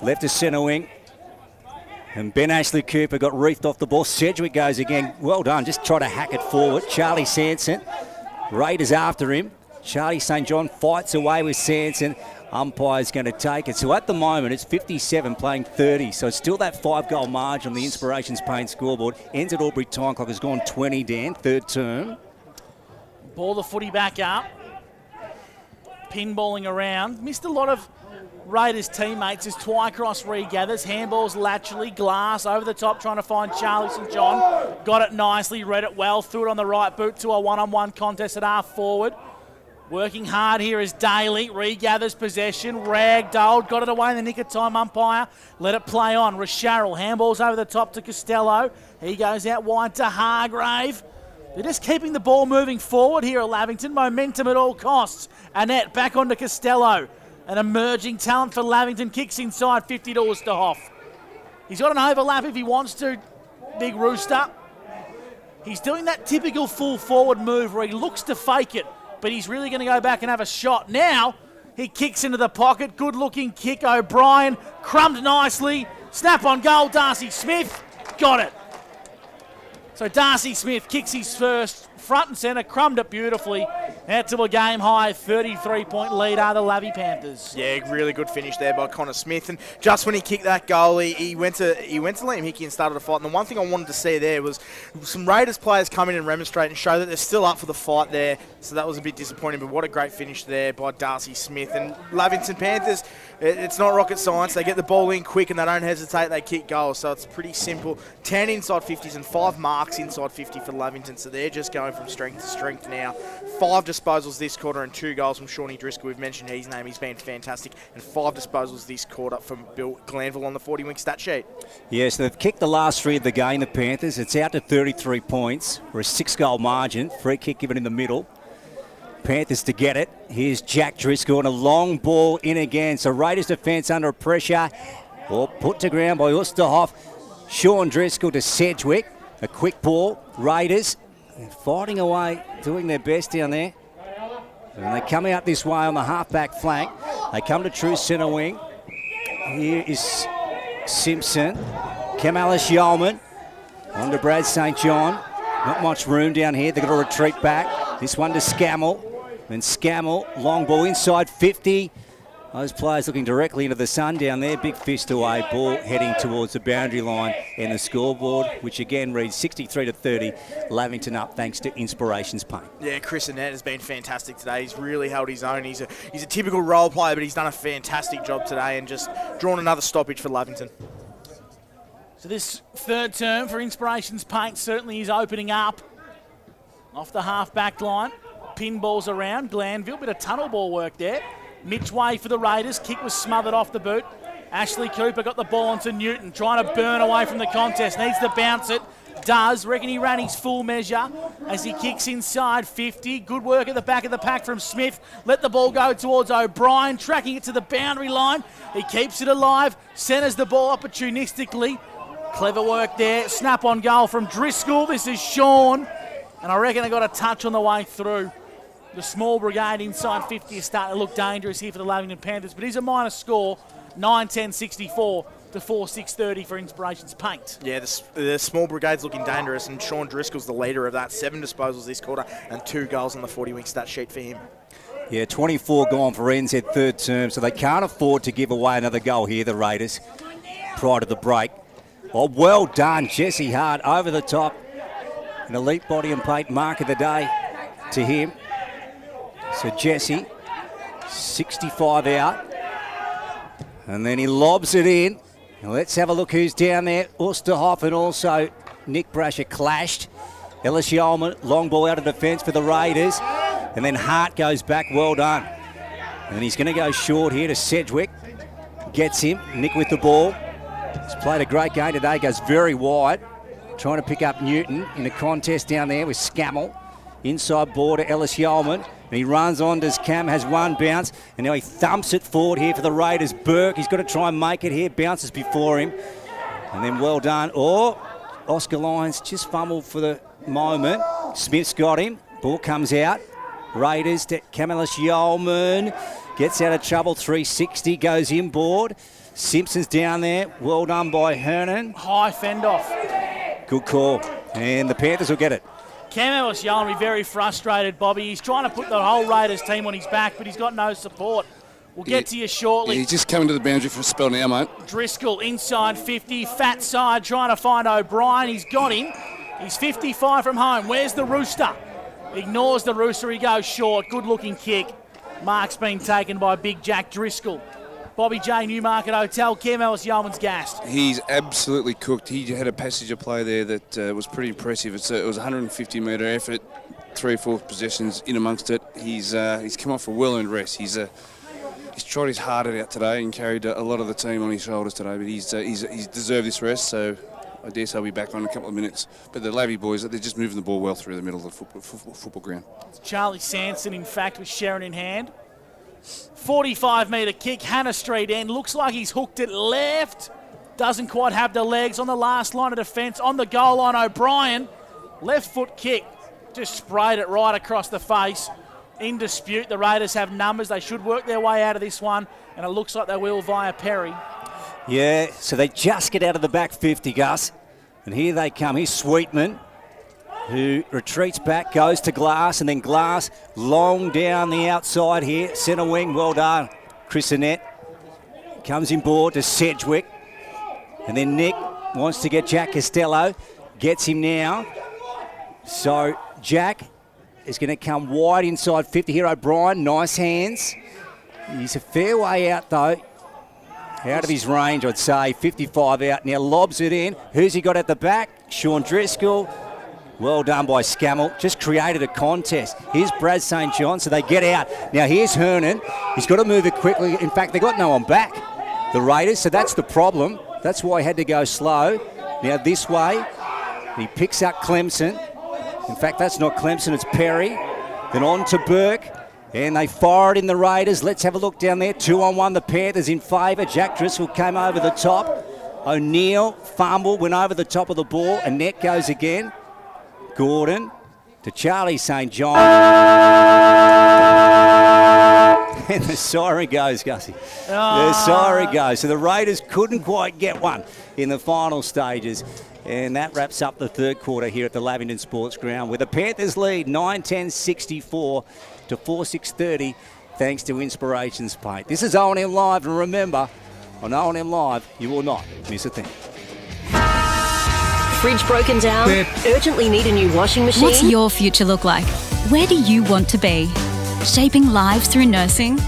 Speaker 4: left to centre wing. And Ben Ashley Cooper got wreathed off the ball. Sedgwick goes again. Well done. Just try to hack it forward. Charlie Sanson. Raiders after him. Charlie St. John fights away with Sanson. Umpire's going to take it. So at the moment, it's 57 playing 30. So it's still that 5-goal margin on the Inspirations Paint scoreboard. Ends at Albury time clock has gone 20, Dan. Third term.
Speaker 1: Ball the footy back up. Pinballing around. Missed a lot of Raiders teammates as Twycross regathers. Handballs laterally. Glass over the top trying to find Charlie St. John. Got it nicely. Read it well. Threw it on the right boot to a one-on-one contest at half forward. Working hard here is Daly, regathers possession, ragdolled, got it away in the nick of time, umpire, let it play on. Rasharrell, handballs over the top to Costello. He goes out wide to Hargrave. They're just keeping the ball moving forward here at Lavington, momentum at all costs. Annette back onto Costello. An emerging talent for Lavington, kicks inside 50 to Oosterhoff. He's got an overlap if he wants to, Big Rooster. He's doing that typical full forward move where he looks to fake it, but he's really going to go back and have a shot. Now, he kicks into the pocket. Good-looking kick. O'Brien crumbed nicely. Snap on goal. Darcy Smith got it. So Darcy Smith kicks his first. Front and centre, crumbed it beautifully. Out to a game-high 33-point lead are the Lavy Panthers.
Speaker 3: Yeah, really good finish there by Connor Smith. And just when he kicked that goal, he went to Liam Hickey and started a fight. And the one thing I wanted to see there was some Raiders players come in and remonstrate and show that they're still up for the fight there. So that was a bit disappointing, but what a great finish there by Darcy Smith. And Lavington Panthers, it's not rocket science. They get the ball in quick and they don't hesitate. They kick goals. So it's pretty simple. 10 inside 50s and 5 marks inside 50 for Lavington. So they're just going from strength to strength now. 5 disposals this quarter and 2 goals from Shawnee Driscoll. We've mentioned his name. He's been fantastic. And 5 disposals this quarter from Bill Glanville on the 40-wing stat sheet.
Speaker 4: Yes, they've kicked the last 3 of the game, the Panthers. It's out to 33 points for a 6-goal margin. Free kick given in the middle. Panthers to get it. Here's Jack Driscoll and a long ball in again. So Raiders defence under pressure. Or put to ground by Oosterhoff. Sean Driscoll to Sedgwick. A quick ball. Raiders fighting away, doing their best down there. And they come out this way on the half-back flank. They come to true centre wing. Here is Simpson. Kamalis Yeoman. On to Brad St. John. Not much room down here. They've got to retreat back. This one to Scammell. Then Scammell, long ball inside 50. Those players looking directly into the sun down there. Big fist away. Ball heading towards the boundary line and the scoreboard, which again reads 63-30. Lavington up thanks to Inspirations Paint.
Speaker 3: Yeah, Chris Annette has been fantastic today. He's really held his own. He's a typical role player, but he's done a fantastic job today and just drawn another stoppage for Lavington.
Speaker 1: So this third term for Inspirations Paint certainly is opening up. Off the half-back line. Pinballs around. Glanville, bit of tunnel ball work there. Mitch Way for the Raiders. Kick was smothered off the boot. Ashley Cooper got the ball onto Newton, trying to burn away from the contest. Needs to bounce it. Does. Reckon he ran his full measure as he kicks inside 50. Good work at the back of the pack from Smith. Let the ball go towards O'Brien, tracking it to the boundary line. He keeps it alive. Centres the ball opportunistically. Clever work there. Snap on goal from Driscoll. This is Sean. And I reckon they got a touch on the way through. The small brigade inside 50 is starting to look dangerous here for the Lavington Panthers, but he's a minor score, 9-10-64 to 4-6-30 for Inspirations Paint.
Speaker 3: Yeah, the small brigade's looking dangerous, and Sean Driscoll's the leader of that. 7 disposals this quarter and 2 goals on the 40-wing stat sheet for him.
Speaker 4: Yeah, 24 gone for NZ third term, so they can't afford to give away another goal here, the Raiders, prior to the break. Oh, well done, Jesse Hart over the top. An elite body and plate mark of the day to him. So Jesse, 65 out. And then he lobs it in. Now let's have a look who's down there. Osterhoff and also Nick Brasher clashed. Ellis Yeoman, long ball out of defence for the Raiders. And then Hart goes back, well done. And he's going to go short here to Sedgwick. Gets him, Nick with the ball. He's played a great game today, goes very wide. Trying to pick up Newton in a contest down there with Scammell. Inside border, Ellis Yeoman. And he runs on, does Cam, has one bounce. And now he thumps it forward here for the Raiders. Burke, he's got to try and make it here. Bounces before him. And then well done. Oh, Oscar Lyons just fumbled for the moment. Smith's got him. Ball comes out. Raiders to Camillus Yeoman. Gets out of trouble, 360, goes inboard. Simpson's down there. Well done by Hernan.
Speaker 1: High fend off.
Speaker 4: Good call. And the Panthers will get it.
Speaker 1: Camillus Yeoman will be very frustrated, Bobby. He's trying to put the whole Raiders team on his back, but he's got no support. We'll get to you shortly.
Speaker 2: He's just coming to the boundary for a spell now, mate.
Speaker 1: Driscoll inside 50, fat side, trying to find O'Brien. He's got him. He's 55 from home. Where's the Rooster? Ignores the Rooster. He goes short. Good-looking kick. Mark's been taken by Big Jack Driscoll. Bobby J. Newmarket Hotel. Camillus Yeoman's gassed.
Speaker 2: He's absolutely cooked. He had a passage of play there that was pretty impressive. It was a 150-metre effort, 3 or 4 possessions in amongst it. He's come off a well-earned rest. He's tried his heart out today and carried a lot of the team on his shoulders today, but he's deserved this rest, so I dare say he'll be back on in a couple of minutes. But the Lavy boys, they're just moving the ball well through the middle of the football ground.
Speaker 1: Charlie Sanson, in fact, with Sharon in hand. 45-metre kick, Hannah Street end. Looks like he's hooked it left. Doesn't quite have the legs on the last line of defence. On the goal line, O'Brien. Left foot kick. Just sprayed it right across the face. In dispute, the Raiders have numbers. They should work their way out of this one, and it looks like they will via Perry.
Speaker 4: Yeah, so they just get out of the back 50, Gus. And here they come. Here's Sweetman, who retreats back, goes to Glass, and then Glass long down the outside here. Centre wing, well done. Chris Annette comes in board to Sedgwick. And then Nick wants to get Jack Costello. Gets him now. So Jack is going to come wide inside 50 here. O'Brien, nice hands. He's a fair way out though. Out of his range, I'd say. 55 out. Now lobs it in. Who's he got at the back? Sean Driscoll. Well done by Scammell. Just created a contest. Here's Brad St. John, so they get out. Now here's Hernan. He's got to move it quickly. In fact, they got no one back, the Raiders, so that's the problem. That's why he had to go slow. Now this way, he picks up Clemson. In fact, that's not Clemson, it's Perry. Then on to Burke. And they fire it in the Raiders. Let's have a look down there. 2-on-1, the Panthers in favour. Jack Driscoll came over the top. O'Neill, fumble, went over the top of the ball. Annette goes again. Gordon to Charlie St. John. And the siren goes, Gussie. The siren goes. So the Raiders couldn't quite get one in the final stages. And that wraps up the third quarter here at the Lavington Sports Ground with the Panthers lead 9-10-64 to 4-6-30 thanks to Inspirations Paint. This is O&M Live, and remember, on O&M Live, you will not miss a thing.
Speaker 13: Fridge broken down? Urgently need a new washing machine?
Speaker 6: What's your future look like? Where do you want to be? Shaping lives through nursing?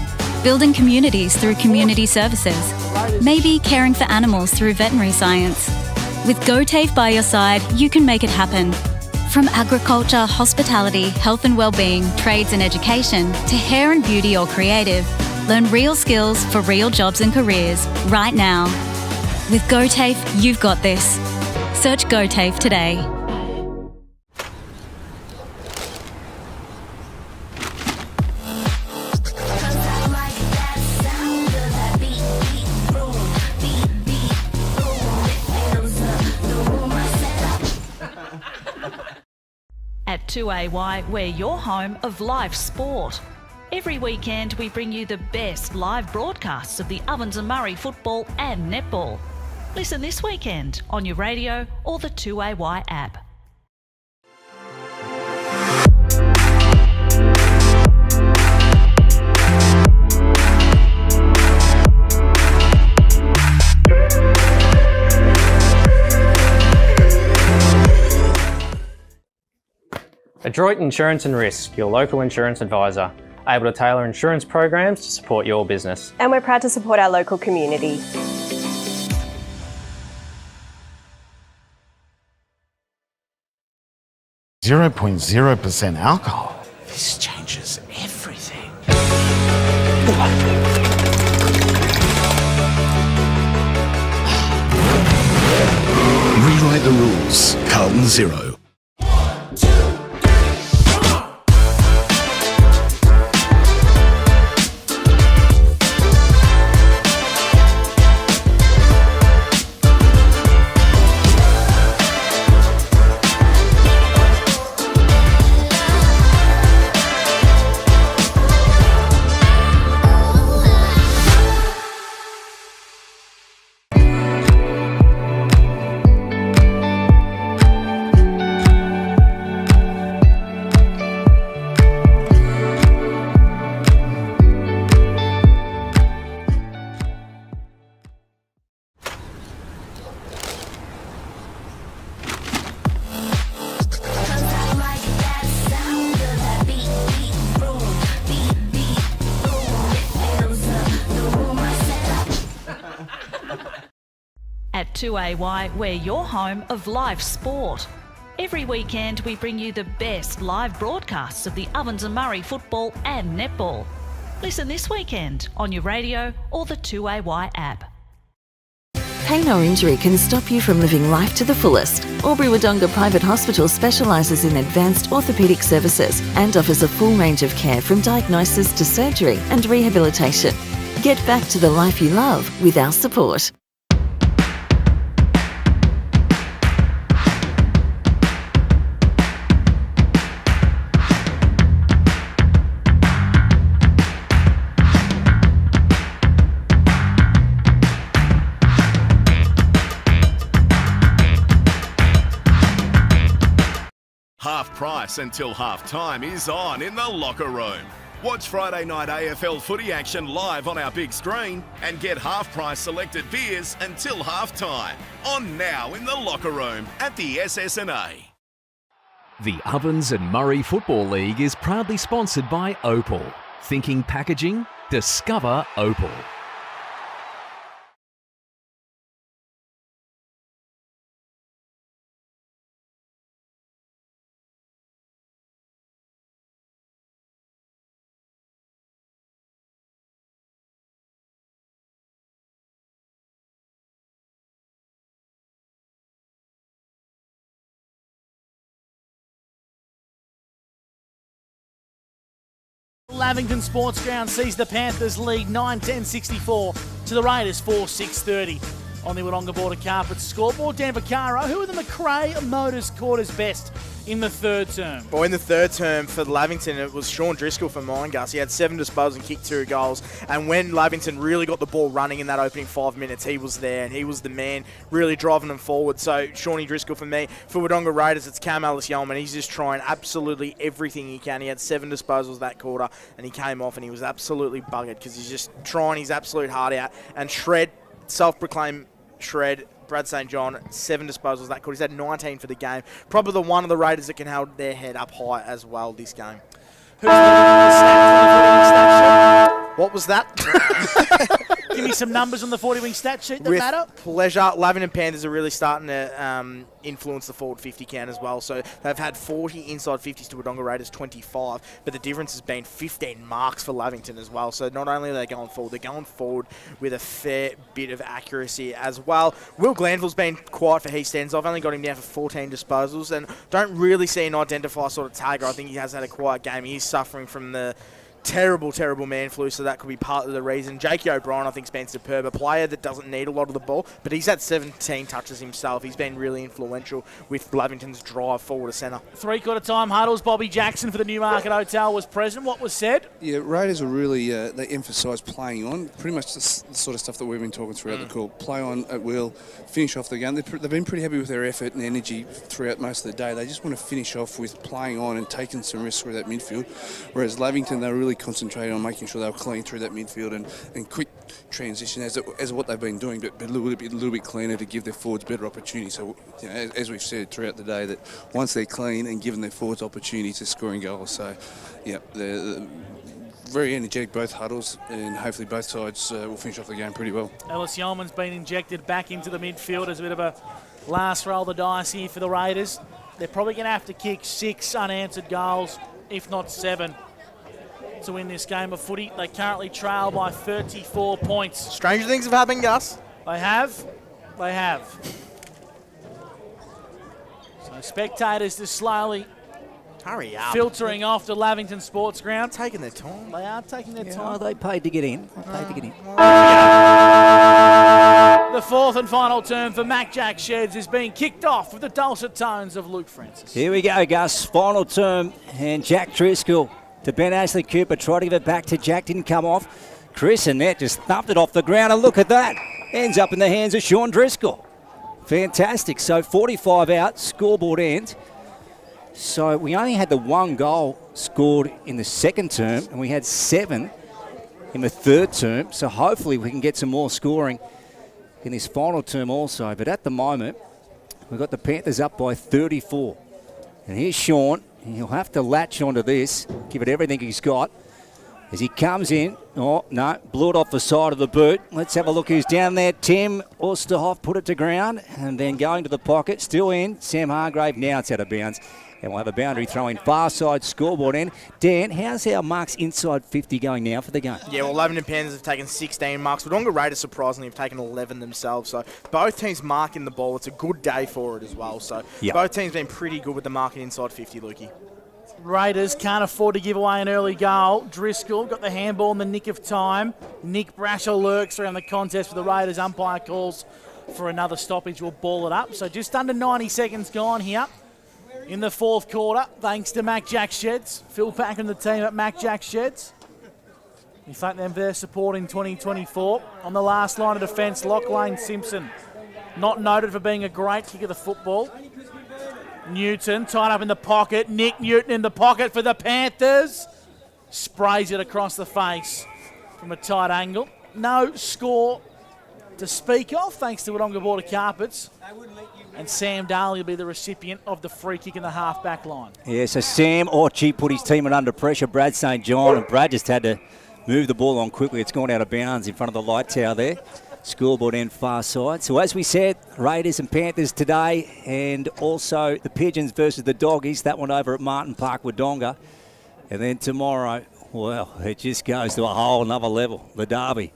Speaker 6: Building communities through community services? Maybe caring for animals through veterinary science? With GoTAFE by your side, you can make it happen. From agriculture, hospitality, health and wellbeing, trades and education, to hair and beauty or creative, learn real skills for real jobs and careers right now. With GoTAFE, you've got this. Search GoTAFE today.
Speaker 5: At 2AY, we're your home of live sport. Every weekend, we bring you the best live broadcasts of the Ovens and Murray football and netball. Listen this weekend on your radio or the 2AY app.
Speaker 7: Adroit Insurance and Risk, your local insurance advisor, able to tailor insurance programs to support your business.
Speaker 8: And we're proud to support our local community.
Speaker 9: .0% alcohol. This changes everything. Rewrite the rules. Carlton Zero.
Speaker 5: At 2AY, we're your home of live sport. Every weekend we bring you the best live broadcasts of the Ovens and Murray football and netball. Listen this weekend on your radio or the 2AY app.
Speaker 10: Pain or injury can stop you from living life to the fullest. Wodonga Private Hospital specialises in advanced orthopaedic services and offers a full range of care from diagnosis to surgery and rehabilitation. Get back to the life you love with our support.
Speaker 11: Half price until half time is on in the locker room. Watch Friday night AFL footy action live on our big screen and get half price selected beers until half time. On now in the locker room at the SS&A.
Speaker 12: The Ovens and Murray Football League is proudly sponsored by Opal. Thinking packaging? Discover Opal.
Speaker 1: Lavington Sports Ground sees the Panthers lead 9-10-64 to the Raiders 4-6-30. On the Wodonga Border Carpet scoreboard, Dan Vaccaro, who are the McRae Motors quarters best in the third term?
Speaker 3: Well, in the third term for Lavington, it was Sean Driscoll for Mingus. He had 7 disposals and kicked 2 goals. And when Lavington really got the ball running in that opening 5 minutes, he was there and he was the man really driving them forward. So, Shawnee Driscoll for me. For Wodonga Raiders, it's Cam Ellis-Yeoman. He's just trying absolutely everything he can. He had 7 disposals that quarter and he came off and he was absolutely buggered because he's just trying his absolute heart out. And Shred, self-proclaimed Shred, Brad St. John, 7 disposals that quarter. He's had 19 for the game. Probably the one of the Raiders that can hold their head up high as well this game.
Speaker 1: Who's the
Speaker 3: What was that?
Speaker 1: Give me some numbers on the 40-wing stat sheet that
Speaker 3: With
Speaker 1: matter.
Speaker 3: pleasure. Lavington Panthers are really starting to influence the forward 50 count as well. So they've had 40 inside 50s to Wodonga Raiders 25, but the difference has been 15 marks for Lavington as well. So not only are they going forward, they're going forward with a fair bit of accuracy as well. Will Glanville's been quiet for East Ends. I've only got him down for 14 disposals and don't really see an identifier sort of tagger. I think he has had a quiet game. He's suffering from the terrible man flu, so that could be part of the reason. Jakey O'Brien, I think, has been superb. A player that doesn't need a lot of the ball, but he's had 17 touches himself. He's been really influential with Lavington's drive forward to centre.
Speaker 1: 3/4 time huddles. Bobby Jackson for the Newmarket Hotel was present. What was said?
Speaker 2: Yeah, Raiders are really, they emphasise playing on. Pretty much the sort of stuff that we've been talking throughout the call. Play on at will, finish off the game. They've been pretty happy with their effort and energy throughout most of the day. They just want to finish off with playing on and taking some risks through that midfield. Whereas Lavington, they're really really concentrated on making sure they were clean through that midfield and quick transition as what they've been doing, but a little bit cleaner to give their forwards better opportunity. So, you know, as we've said throughout the day, that once they're clean and given their forwards opportunity to scoring goals, so yeah, they're very energetic, both huddles, and hopefully both sides will finish off the game pretty well.
Speaker 1: Ellis Yeoman's been injected back into the midfield as a bit of a last roll of the dice here for the Raiders. They're probably going to have to kick 6 unanswered goals, if not 7, to win this game of footy. They currently trail by 34 points.
Speaker 3: Stranger things have happened, Gus.
Speaker 1: They have. So spectators just slowly
Speaker 3: hurry up,
Speaker 1: filtering off the Lavington Sports Ground.
Speaker 3: Taking their time.
Speaker 1: They are taking their time.
Speaker 4: Oh, they paid to get in.
Speaker 1: The fourth and final term for Mac Jack Sheds is being kicked off with the dulcet tones of Luke Francis.
Speaker 4: Here we go, Gus. Final term, and Jack Driscoll to Ben Ashley Cooper. Tried to give it back to Jack, didn't come off. Chris Annette just thumped it off the ground, and look at that. Ends up in the hands of Sean Driscoll. Fantastic. So 45 out, scoreboard end. So we only had the 1 goal scored in the second term, and we had 7 in the third term. So hopefully we can get some more scoring in this final term also. But at the moment, we've got the Panthers up by 34. And here's Sean. He'll have to latch onto this, give it everything he's got. As he comes in, oh, no, blew it off the side of the boot. Let's have a look who's down there. Tim Osterhoff put it to ground, and then going to the pocket, still in. Sam Hargrave, now it's out of bounds. And we'll have a boundary throw in far side scoreboard end. Dan, how's our marks inside 50 going now for the game?
Speaker 3: Yeah, well, Lavington Panthers have taken 16 marks. Wodonga Raiders, surprisingly, have taken 11 themselves. So both teams marking the ball. It's a good day for it as well. So both teams been pretty good with the marking inside 50, Lukey.
Speaker 1: Raiders can't afford to give away an early goal. Driscoll got the handball in the nick of time. Nick Brasher lurks around the contest for the Raiders. Umpire calls for another stoppage. We'll ball it up. So just under 90 seconds gone here in the fourth quarter, thanks to Mac Jack Sheds. Phil Pack and the team at Mac Jack Sheds. We thank them for their support in 2024. On the last line of defence, Lachlan Simpson, not noted for being a great kick of the football. Newton tied up in the pocket. Nick Newton in the pocket for the Panthers. Sprays it across the face from a tight angle. No score to speak of, thanks to Wodonga Border Carpets. And Sam Daly will be the recipient of the free kick in the half-back line.
Speaker 4: Yeah, so Sam Orchie put his team under pressure. Brad St. John, and Brad just had to move the ball on quickly. It's gone out of bounds in front of the light tower there. Scoreboard end far side. So as we said, Raiders and Panthers today, and also the Pigeons versus the Doggies. That one over at Martin Park, Wodonga. And then tomorrow, well, it just goes to a whole another level. The Derby.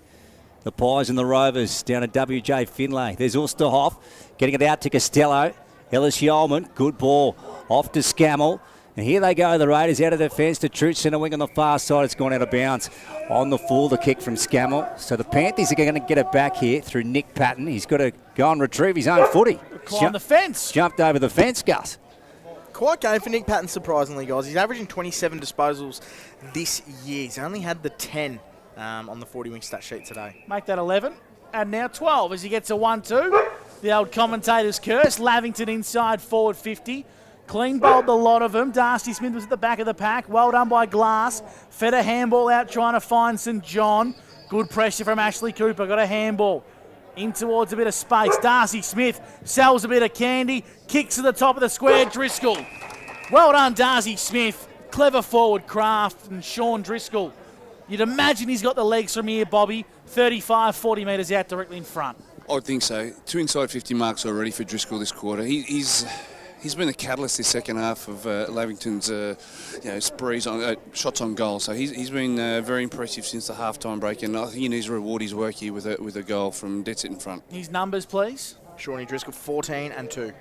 Speaker 4: The Pies and the Rovers down at WJ Finlay. There's Osterhoff getting it out to Costello. Ellis Yeoman, good ball. Off to Scammell. And here they go, the Raiders out of defence to Truth centre wing on the far side. It's gone out of bounds on the full, the kick from Scammell. So the Panthers are going to get it back here through Nick Patton. He's got to go and retrieve his own footy.
Speaker 1: Climb the fence.
Speaker 4: Jumped over the fence, Gus.
Speaker 3: Quite game for Nick Patton, surprisingly, guys. He's averaging 27 disposals this year. He's only had the 10 on the 40-wing stat sheet today.
Speaker 1: Make that 11. And now 12 as he gets a 1-2. The old commentator's curse. Lavington inside forward 50. Clean bowled the lot of them. Darcy Smith was at the back of the pack. Well done by Glass. Fed a handball out trying to find St. John. Good pressure from Ashley Cooper. Got a handball in towards a bit of space. Darcy Smith sells a bit of candy. Kicks to the top of the square. Driscoll. Well done, Darcy Smith. Clever forward craft and Sean Driscoll. You'd imagine he's got the legs from here, Bobby. 35, 40 metres out directly in front.
Speaker 2: I would think so. 2 inside 50 marks already for Driscoll this quarter. He's been the catalyst this second half of Lavington's sprees on shots on goal. So he's been very impressive since the half-time break, and I think he needs to reward his work here with a goal from dead set in front.
Speaker 1: His numbers, please.
Speaker 3: Shawnee Driscoll, 14 and 2.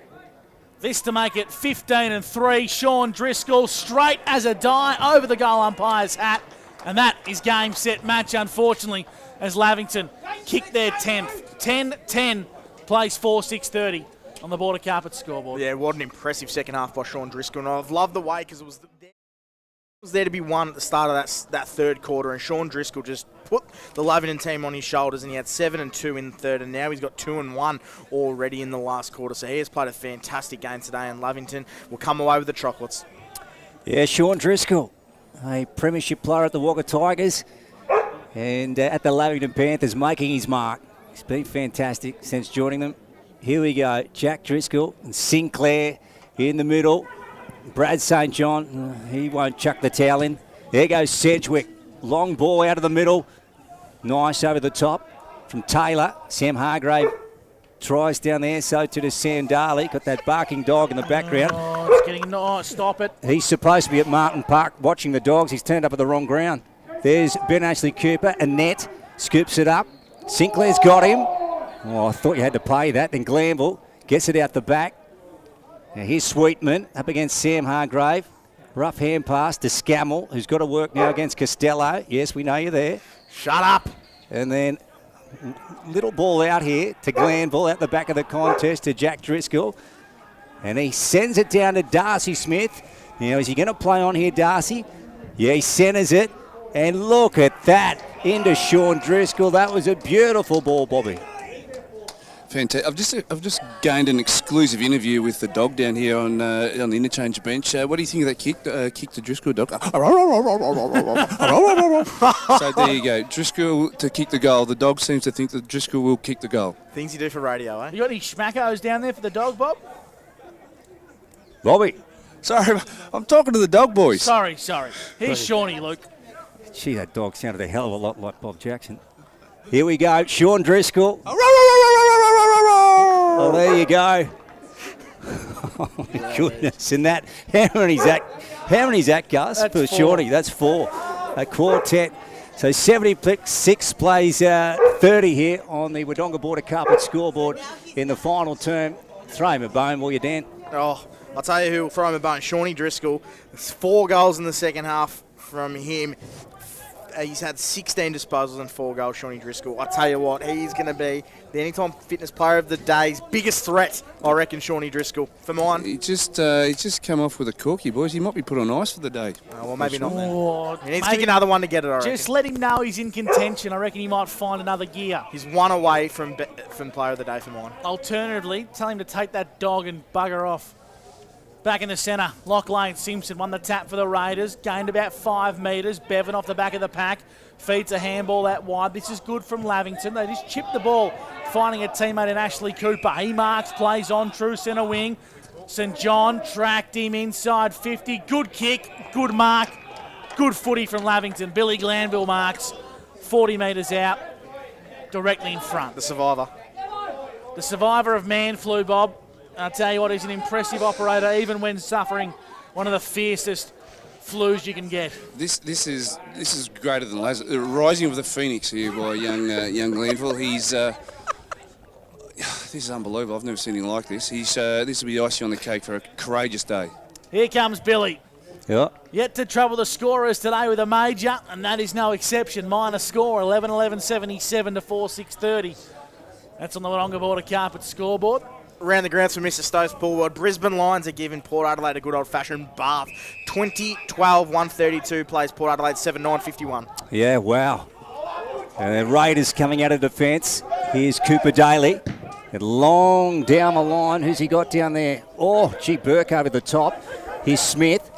Speaker 1: This to make it 15 and 3. Sean Driscoll straight as a die over the goal umpire's hat. And that is game, set, match, unfortunately, as Lavington kick their 10th. 10-10, place 4-6-30 on the Border Carpet scoreboard.
Speaker 3: Yeah, what an impressive second half by Sean Driscoll. And I've loved the way, because it was there to be won at the start of that third quarter, and Sean Driscoll just put the Lavington team on his shoulders, and he had 7 and 2 in the third, and now he's got 2 and 1 already in the last quarter. So he has played a fantastic game today, and Lavington will come away with the chocolates.
Speaker 4: Yeah, Sean Driscoll. a premiership player at the Wodonga Tigers and at the Lavington Panthers, making his mark. He's been fantastic since joining them. Here we go, Jack Driscoll and Sinclair in the middle. Brad St. John, he won't chuck the towel in. There goes Sedgwick. Long ball out of the middle. Nice over the top from Taylor. Sam Hargrave tries down there, so to the Sam Darley. Got that barking dog in the background.
Speaker 1: Oh, it's getting, no, stop it.
Speaker 4: He's supposed to be at Martin Park watching the dogs. He's turned up at the wrong ground. There's Ben Ashley Cooper. Annette scoops it up. Sinclair's got him. Oh, I thought you had to pay that. Then Glanville gets it out the back. Now here's Sweetman up against Sam Hargrave. Rough hand pass to Scammell, who's got to work now against Costello. Yes, we know you're there.
Speaker 3: Shut up.
Speaker 4: And then little ball out here to Glanville at the back of the contest to Jack Driscoll. And he sends it down to Darcy Smith. Now, is he going to play on here, Darcy? Yeah, he centres it. And look at that into Sean Driscoll. That was a beautiful ball, Bobby.
Speaker 2: Fantastic. I've just gained an exclusive interview with the dog down here on the interchange bench. What do you think of that kick to Driscoll dog? So there you go. Driscoll to kick the goal. The dog seems to think that Driscoll will kick the goal.
Speaker 3: Things you do for radio, eh?
Speaker 1: You got any schmackos down there for the dog, Bob?
Speaker 4: Bobby.
Speaker 2: Sorry, I'm talking to the dog boys.
Speaker 1: Sorry. Here's Shawnee, Luke.
Speaker 4: Gee, that dog sounded a hell of a lot like Bob Jackson. Here we go, Sean Driscoll. Oh, there you go. Oh, my goodness. And that, how many's that, Gus?
Speaker 1: That's
Speaker 4: for
Speaker 1: 4.
Speaker 4: Shawnee, that's 4. A quartet. So 76 plays 30 here on the Wodonga Border Carpet scoreboard in the final term. Throw him a bone, will you, Dan?
Speaker 3: Oh, I'll tell you who will throw him a bone. Shawnee Driscoll. There's 4 goals in the second half from him. He's had 16 disposals and 4 goals, Shawnee Driscoll. I tell you what, he's going to be the Anytime Fitness Player of the Day's biggest threat, I reckon, Shawnee Driscoll. For mine.
Speaker 2: He just come off with a corky, boys. He might be put on ice for the day.
Speaker 3: Oh, well, maybe not then.
Speaker 1: Oh,
Speaker 3: He needs to kick another one to get it, I reckon.
Speaker 1: Just let him know he's in contention. I reckon he might find another gear.
Speaker 3: He's 1 away from Player of the Day for mine.
Speaker 1: Alternatively, tell him to take that dog and bugger off. Back in the centre, Lachlan Simpson won the tap for the Raiders, gained about 5 metres. Bevan off the back of the pack, feeds a handball out wide. This is good from Lavington. They just chipped the ball, finding a teammate in Ashley Cooper. He marks, plays on, true centre wing. St John tracked him inside 50. Good kick, good mark, good footy from Lavington. Billy Glanville marks, 40 metres out, directly in front.
Speaker 3: The survivor.
Speaker 1: The survivor of man flu, Bob. I'll tell you what, he's an impressive operator, even when suffering one of the fiercest flus you can get.
Speaker 2: This is greater than Lazarus. The rising of the phoenix here by young Glanville. He's this is unbelievable. I've never seen anything like this. This will be icing on the cake for a courageous day.
Speaker 1: Here comes Billy.
Speaker 4: Yeah.
Speaker 1: Yet to trouble the scorers today with a major, and that is no exception. Minor score, 11-11-77 to 4-6-30. That's on the Wodonga Border Carpet scoreboard.
Speaker 3: Around the grounds for Mr. Stokes Poolwood, Brisbane Lions are giving Port Adelaide a good old-fashioned bath. 20-12-132 plays Port Adelaide 7-9-51.
Speaker 4: Yeah, wow. Raiders coming out of defence. Here's Cooper Daly. And long down the line. Who's he got down there? Oh, gee, Burke over the top. Here's Smith.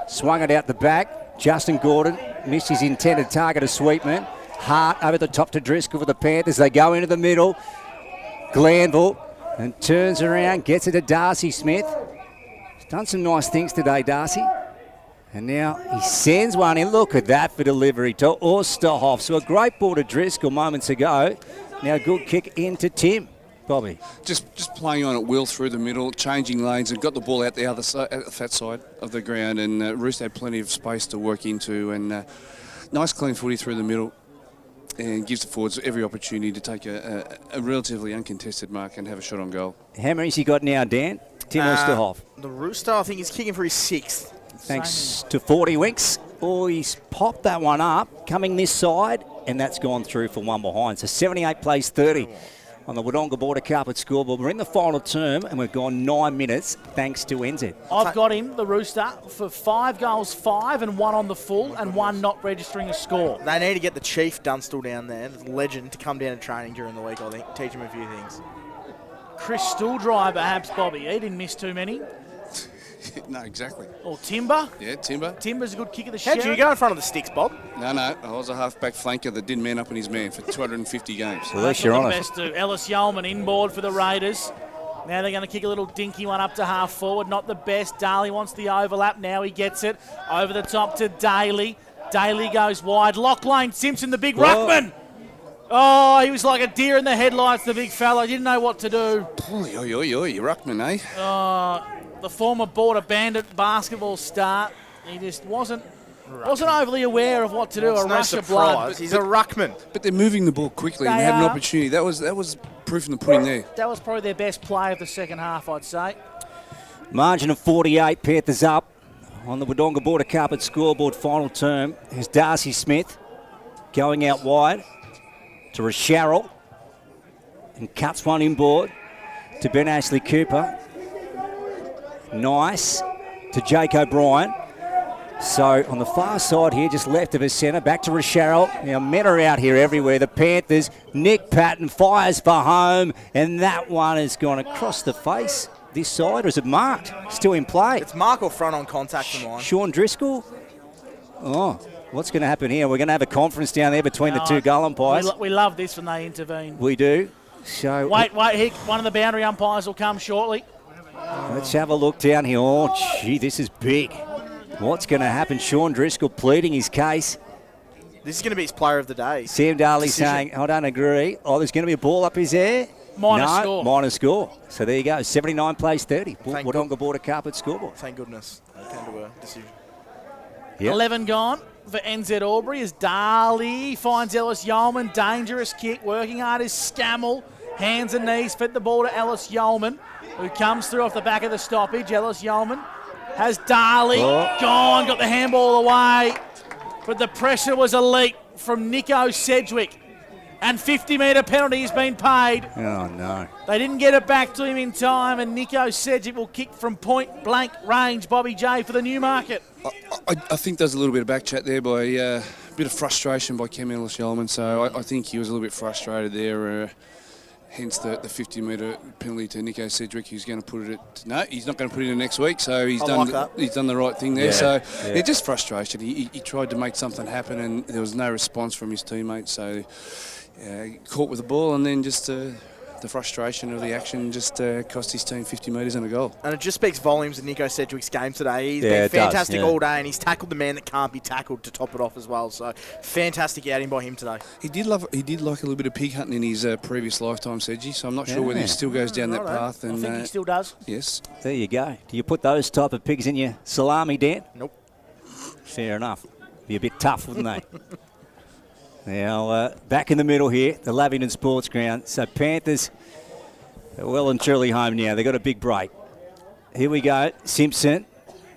Speaker 4: Swung it out the back. Justin Gordon missed his intended target of Sweetman. Hart over the top to Driscoll for the Panthers. They go into the middle. Glanville. And turns around, gets it to Darcy Smith. He's done some nice things today, Darcy. And now he sends one in. Look at that for delivery to Osterhoff. So a great ball to Driscoll moments ago. Now a good kick into Tim. Bobby.
Speaker 2: Just playing on at will through the middle, changing lanes, and got the ball out the other side, out the fat side of the ground. And Roos had plenty of space to work into. And nice clean footy through the middle. And gives the forwards every opportunity to take a relatively uncontested mark and have a shot on goal.
Speaker 4: How many's he got now, Dan? Tim Osterhoff.
Speaker 3: The Rooster, I think, is kicking for his 6th.
Speaker 4: Thanks to 40 Winks. Oh, he's popped that one up, coming this side, and that's gone through for one behind. So 78 plays 30 on the Wodonga Border Carpet scoreboard. We're in the final term, and we've gone 9 minutes thanks to NZ.
Speaker 1: I've got him, the Rooster, for 5 goals, 5 and 1 on the full, and 1 not registering a score.
Speaker 3: They need to get the Chief Dunstall down there, the legend, to come down to training during the week, I think. Teach him a few things.
Speaker 1: Chris Stooldry, perhaps, Bobby. He didn't miss too many.
Speaker 2: No, exactly.
Speaker 1: Or Timber.
Speaker 2: Yeah, Timber.
Speaker 1: Timber's a good kick of the
Speaker 3: How'd
Speaker 1: shed.
Speaker 3: you go in front of the sticks, Bob?
Speaker 2: No, I was a half-back flanker that didn't man up in his man for 250 games.
Speaker 4: Well, at least you're on it.
Speaker 1: Best do. Ellis Yeoman inboard for the Raiders. Now they're going to kick a little dinky one up to half forward. Not the best. Daly wants the overlap. Now he gets it. Over the top to Daly. Daly goes wide. Lachlan Simpson, the big ruckman. Oh, he was like a deer in the headlights, the big fella. He didn't know what to do.
Speaker 2: Oi, you ruckman, eh?
Speaker 1: The former Border Bandit basketball star. He just wasn't overly aware of what to do. A rush of blood.
Speaker 3: He's a ruckman.
Speaker 2: But they're moving the ball quickly and
Speaker 1: They
Speaker 2: had an
Speaker 1: are.
Speaker 2: opportunity. That was proof in the pudding there.
Speaker 1: That was probably their best play of the second half, I'd say.
Speaker 4: Margin of 48, Panthers up on the Wodonga Border Carpet scoreboard final term. Here's Darcy Smith going out wide to Rasharrell and cuts one inboard to Ben Ashley Cooper. Nice to Jake O'Brien. So on the far side here, just left of his centre, back to Rasharrell. Now men are out here everywhere. The Panthers, Nick Patton fires for home, and that one has gone across the face. This side, or is it marked? Still in play.
Speaker 3: It's mark or front on contact for mine.
Speaker 4: Sean Driscoll. Oh, what's going to happen here? We're going to have a conference down there between the two goal umpires.
Speaker 1: We love this when they intervene.
Speaker 4: We do. So
Speaker 1: Wait, Hick. One of the boundary umpires will come shortly.
Speaker 4: let's have a look down here. Oh, gee, this is big. What's going to happen? Sean Driscoll pleading his case.
Speaker 3: This is going to be his player of the day.
Speaker 4: Sam Daly saying, I don't agree. Oh, there's going to be a ball up his air. Minor score. So there you go. 79 plays 30. Wodonga Border Carpet scoreboard.
Speaker 3: Thank goodness. They came to a decision.
Speaker 4: Yep.
Speaker 1: 11 gone for NZ Albury as Daly finds Ellis Yeoman. Dangerous kick. Working hard is Scammell. Hands and knees. Fed the ball to Ellis Yeoman, who comes through off the back of the stoppage. Ellis Yeoman has Daly gone. Got the handball away. But the pressure was elite from Nico Sedgwick. And 50-metre penalty has been paid.
Speaker 4: Oh, no.
Speaker 1: They didn't get it back to him in time, and Nico Sedgwick will kick from point-blank range. Bobby J for the Newmarket.
Speaker 2: I think there's a little bit of back chat there by a bit of frustration by Cam Ellis-Yeoman. So I think he was a little bit frustrated there. Hence the 50-metre penalty to Nico Sedgwick. He's going to put it at... No, he's not going to put it in next week. So he's done the right thing there. Yeah. Just frustration. He tried to make something happen, and there was no response from his teammates. So caught with the ball, and then just the frustration of the action just cost his team 50 metres and a goal.
Speaker 3: And it just speaks volumes of Nico Sedgwick's game today. He's been fantastic all day, and he's tackled the man that can't be tackled to top it off as well. So fantastic outing by him today.
Speaker 2: He did like a little bit of pig hunting in his previous lifetime, Sedgy. So I'm not sure whether he still goes down that path. And,
Speaker 1: I think he still does.
Speaker 2: Yes.
Speaker 4: There you go. Do you put those type of pigs in your salami, Dan?
Speaker 3: Nope.
Speaker 4: Fair enough. Be a bit tough, wouldn't they? Now, back in the middle here, the Lavington Sports Ground. So Panthers are well and truly home now. They've got a big break. Here we go. Simpson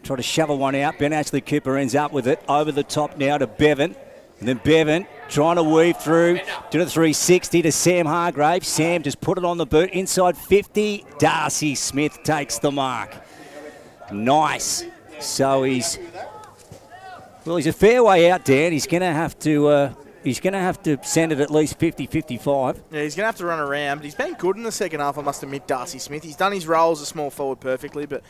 Speaker 4: try to shovel one out. Ben Ashley Cooper ends up with it. Over the top now to Bevan. And then Bevan trying to weave through to the 360 to Sam Hargrave. Sam just put it on the boot. Inside 50. Darcy Smith takes the mark. Nice. So he's a fair way out, Dan. He's going to have to... He's going to have to send it at least 50-55.
Speaker 3: Yeah, he's going to have to run around. But he's been good in the second half, I must admit, Darcy Smith. He's done his role as a small forward perfectly, but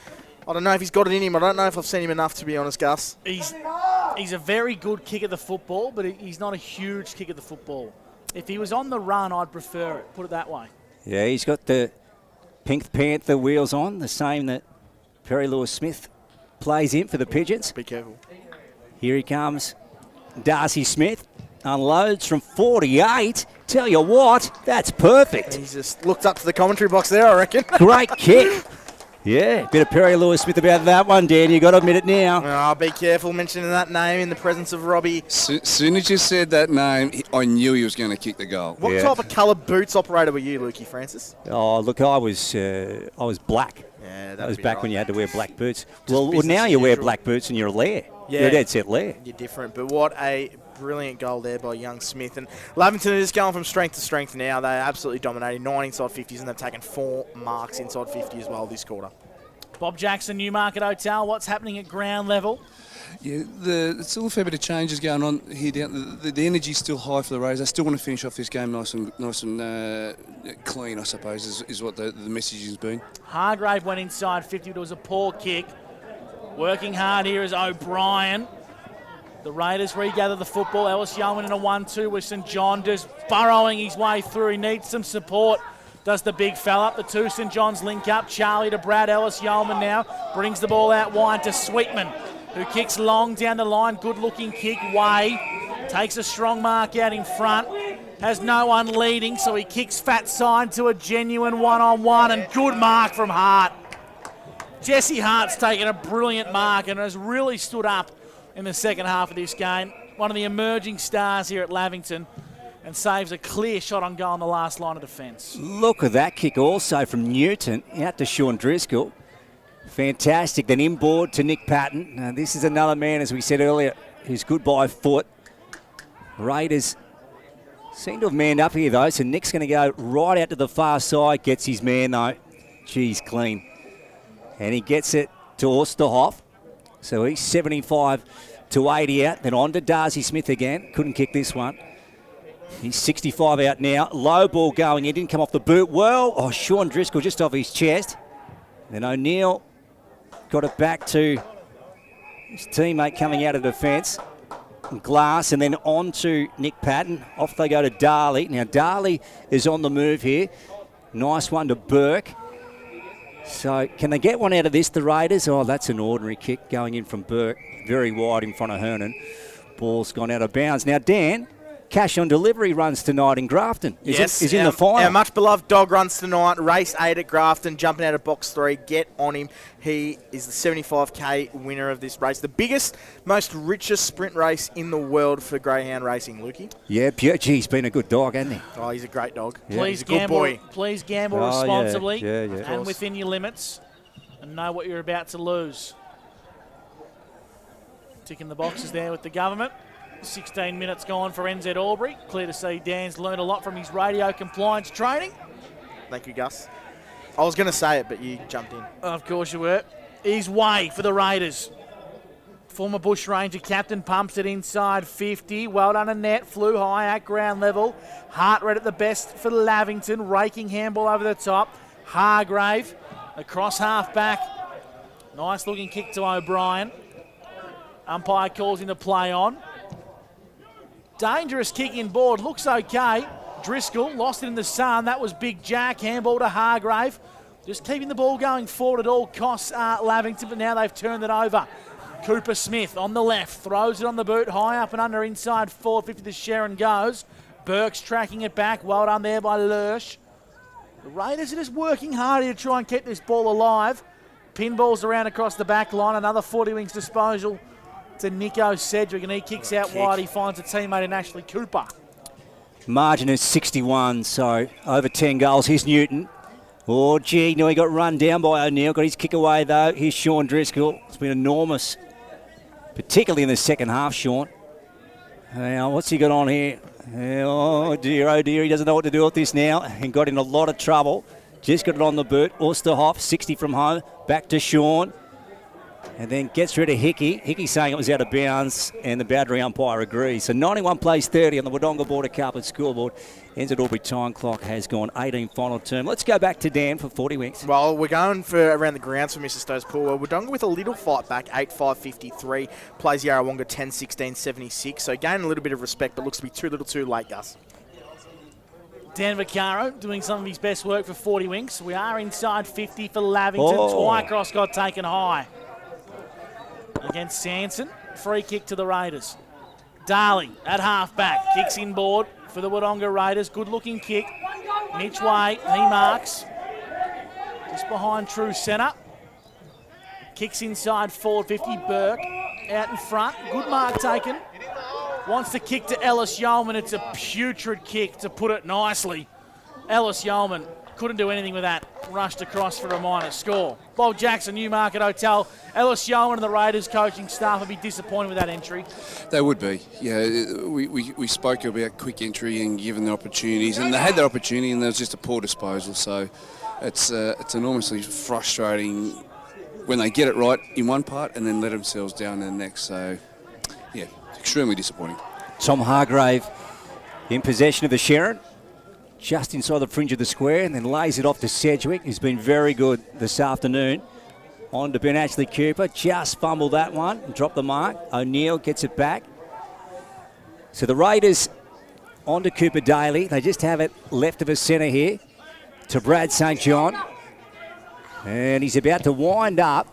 Speaker 3: I don't know if he's got it in him. I don't know if I've seen him enough, to be honest, Gus.
Speaker 1: He's a very good kick of the football, but he's not a huge kick of the football. If he was on the run, I'd prefer it. Put it that way.
Speaker 4: Yeah, he's got the Pink Panther wheels on, the same that Perry Lewis-Smith plays in for the Pigeons.
Speaker 3: Be careful.
Speaker 4: Here he comes. Darcy Smith. Unloads from 48. Tell you what, that's perfect.
Speaker 3: He's just looked up to the commentary box there, I reckon.
Speaker 4: Great kick. Yeah, bit of Perry Lewis-Smith about that one, Dan. You got to admit it now.
Speaker 3: Oh, be careful mentioning that name in the presence of Robbie.
Speaker 2: Soon as you said that name, I knew he was going to kick the goal.
Speaker 3: What type of colour boots operator were you, Lukey Francis?
Speaker 4: Oh, look, I was black.
Speaker 3: Yeah,
Speaker 4: that was back when you had to wear black boots. Well, now you wear black boots and you're a lair.
Speaker 3: Yeah.
Speaker 4: You're dead set lair.
Speaker 3: You're different, but what a brilliant goal there by young Smith. And Lavington is going from strength to strength now. They're absolutely dominating 9 inside 50s, and they've taken 4 marks inside 50 as well this quarter.
Speaker 1: Bob Jackson, Newmarket Hotel. What's happening at ground level?
Speaker 2: Yeah, it's still a fair bit of changes going on here. The energy's still high for the Rays. They still want to finish off this game nice and clean, I suppose, is what the message has been.
Speaker 1: Hargrave went inside 50. It was a poor kick. Working hard here is O'Brien. The Raiders regather the football. Ellis Yeoman in a 1-2 with St John, just burrowing his way through. He needs some support. Does the big fella. The two St John's link up. Charlie to Brad. Ellis Yeoman now brings the ball out wide to Sweetman, who kicks long down the line. Good-looking kick. Way takes a strong mark out in front. Has no one leading, so he kicks fat side to a genuine one-on-one, and good mark from Hart. Jesse Hart's taken a brilliant mark and has really stood up in the second half of this game. One of the emerging stars here at Lavington, and saves a clear shot on goal on the last line of defence.
Speaker 4: Look at that kick also from Newton out to Sean Driscoll. Fantastic. Then inboard to Nick Patton. Now, this is another man, as we said earlier, who's good by foot. Raiders seem to have manned up here, though, so Nick's going to go right out to the far side. Gets his man, though. Geez, clean. And he gets it to Osterhoff. So he's 75 to 80 out. Then on to Darcy Smith again. Couldn't kick this one. He's 65 out now. Low ball going in. Didn't come off the boot. Well, Sean Driscoll just off his chest. Then O'Neill got it back to his teammate coming out of defence. Glass, and then on to Nick Patton. Off they go to Darley. Now, Darley is on the move here. Nice one to Burke. So, can they get one out of this, the Raiders? Oh, that's an ordinary kick going in from Burke. Very wide in front of Hernan. Ball's gone out of bounds. Now, Dan, Cash on Delivery runs tonight in Grafton. Is in the final.
Speaker 3: Our much beloved dog runs tonight. Race 8 at Grafton, jumping out of box 3. Get on him. He is the 75k winner of this race. The biggest, most richest sprint race in the world for greyhound racing, Lukey.
Speaker 4: Yeah, he's been a good dog, hasn't he?
Speaker 3: Oh, he's a great dog.
Speaker 1: Yeah.
Speaker 3: He's a good boy.
Speaker 1: Please gamble responsibly
Speaker 4: yeah.
Speaker 1: and within your limits, and know what you're about to lose. Ticking the boxes there with the government. 16 minutes gone for NZ Albury. Clear to see Dan's learned a lot from his radio compliance training.
Speaker 3: Thank you, Gus. I was going to say it, but you jumped in.
Speaker 1: Of course you were. He's Way for the Raiders. Former Bush Ranger captain pumps it inside 50. Well done, Annette. Flew high at ground level. Hartred at the best for Lavington. Raking handball over the top. Hargrave across half back. Nice looking kick to O'Brien. Umpire calls him to play on. Dangerous kick in board, looks okay. Driscoll lost it in the sun. That was Big Jack. Handball to Hargrave. Just keeping the ball going forward at all costs, Lavington, but now they've turned it over. Cooper Smith on the left, throws it on the boot, high up and under inside 450 to Sharon goes. Burke's tracking it back. Well done there by Lurch. The Raiders are just working hard here to try and keep this ball alive. Pinballs around across the back line. Another 40 wings disposal to Nico Cedric, and he kicks out wide. He finds a teammate in Ashley Cooper.
Speaker 4: Margin is 61, so over 10 goals. Here's Newton. Oh, gee, no, he got run down by O'Neill. Got his kick away, though. Here's Sean Driscoll. It's been enormous, particularly in the second half, Sean. Now, what's he got on here? Oh, dear, he doesn't know what to do with this now, and got in a lot of trouble. Just got it on the boot. Osterhoff, 60 from home. Back to Sean. And then gets rid of Hickey. Hickey saying it was out of bounds, and the boundary umpire agrees. So 91 plays 30 on the Wodonga Border Carpet scoreboard. NZ Albury time clock has gone 18 final term. Let's go back to Dan for 40 winks.
Speaker 3: Well, we're going for around the grounds for Mr. Stowe's pool. Wodonga with a little fight back, 8-5-53. Plays Yarrawonga 10-16-76. So gaining a little bit of respect, but looks to be too little too late, Gus.
Speaker 1: Dan Vaccaro doing some of his best work for 40 winks. We are inside 50 for Lavington. Twycross got taken high against Sanson. Free kick to the Raiders. Darley at half-back. Kicks inboard for the Wodonga Raiders. Good-looking kick. Mitch Way, he marks. Just behind true centre. Kicks inside forward 50. Burke out in front. Good mark taken. Wants to kick to Ellis Yeoman. It's a putrid kick, to put it nicely. Ellis Yeoman couldn't do anything with that. Rushed across for a minor score. Bob Jackson, Newmarket Hotel. Ellis Yeoman and the Raiders coaching staff would be disappointed with that entry.
Speaker 2: They would be. Yeah, we spoke about quick entry and given the opportunities, and they had that opportunity, and there was just a poor disposal. So it's enormously frustrating when they get it right in one part and then let themselves down in the next. So yeah, extremely disappointing.
Speaker 4: Tom Hargrave in possession of the Sharon, just inside the fringe of the square, and then lays it off to Sedgwick, who's been very good this afternoon. On to Ben Ashley Cooper. Just fumbled that one and dropped the mark. O'Neill gets it back. So the Raiders on to Cooper Daly. They just have it left of a centre here to Brad St. John. And he's about to wind up.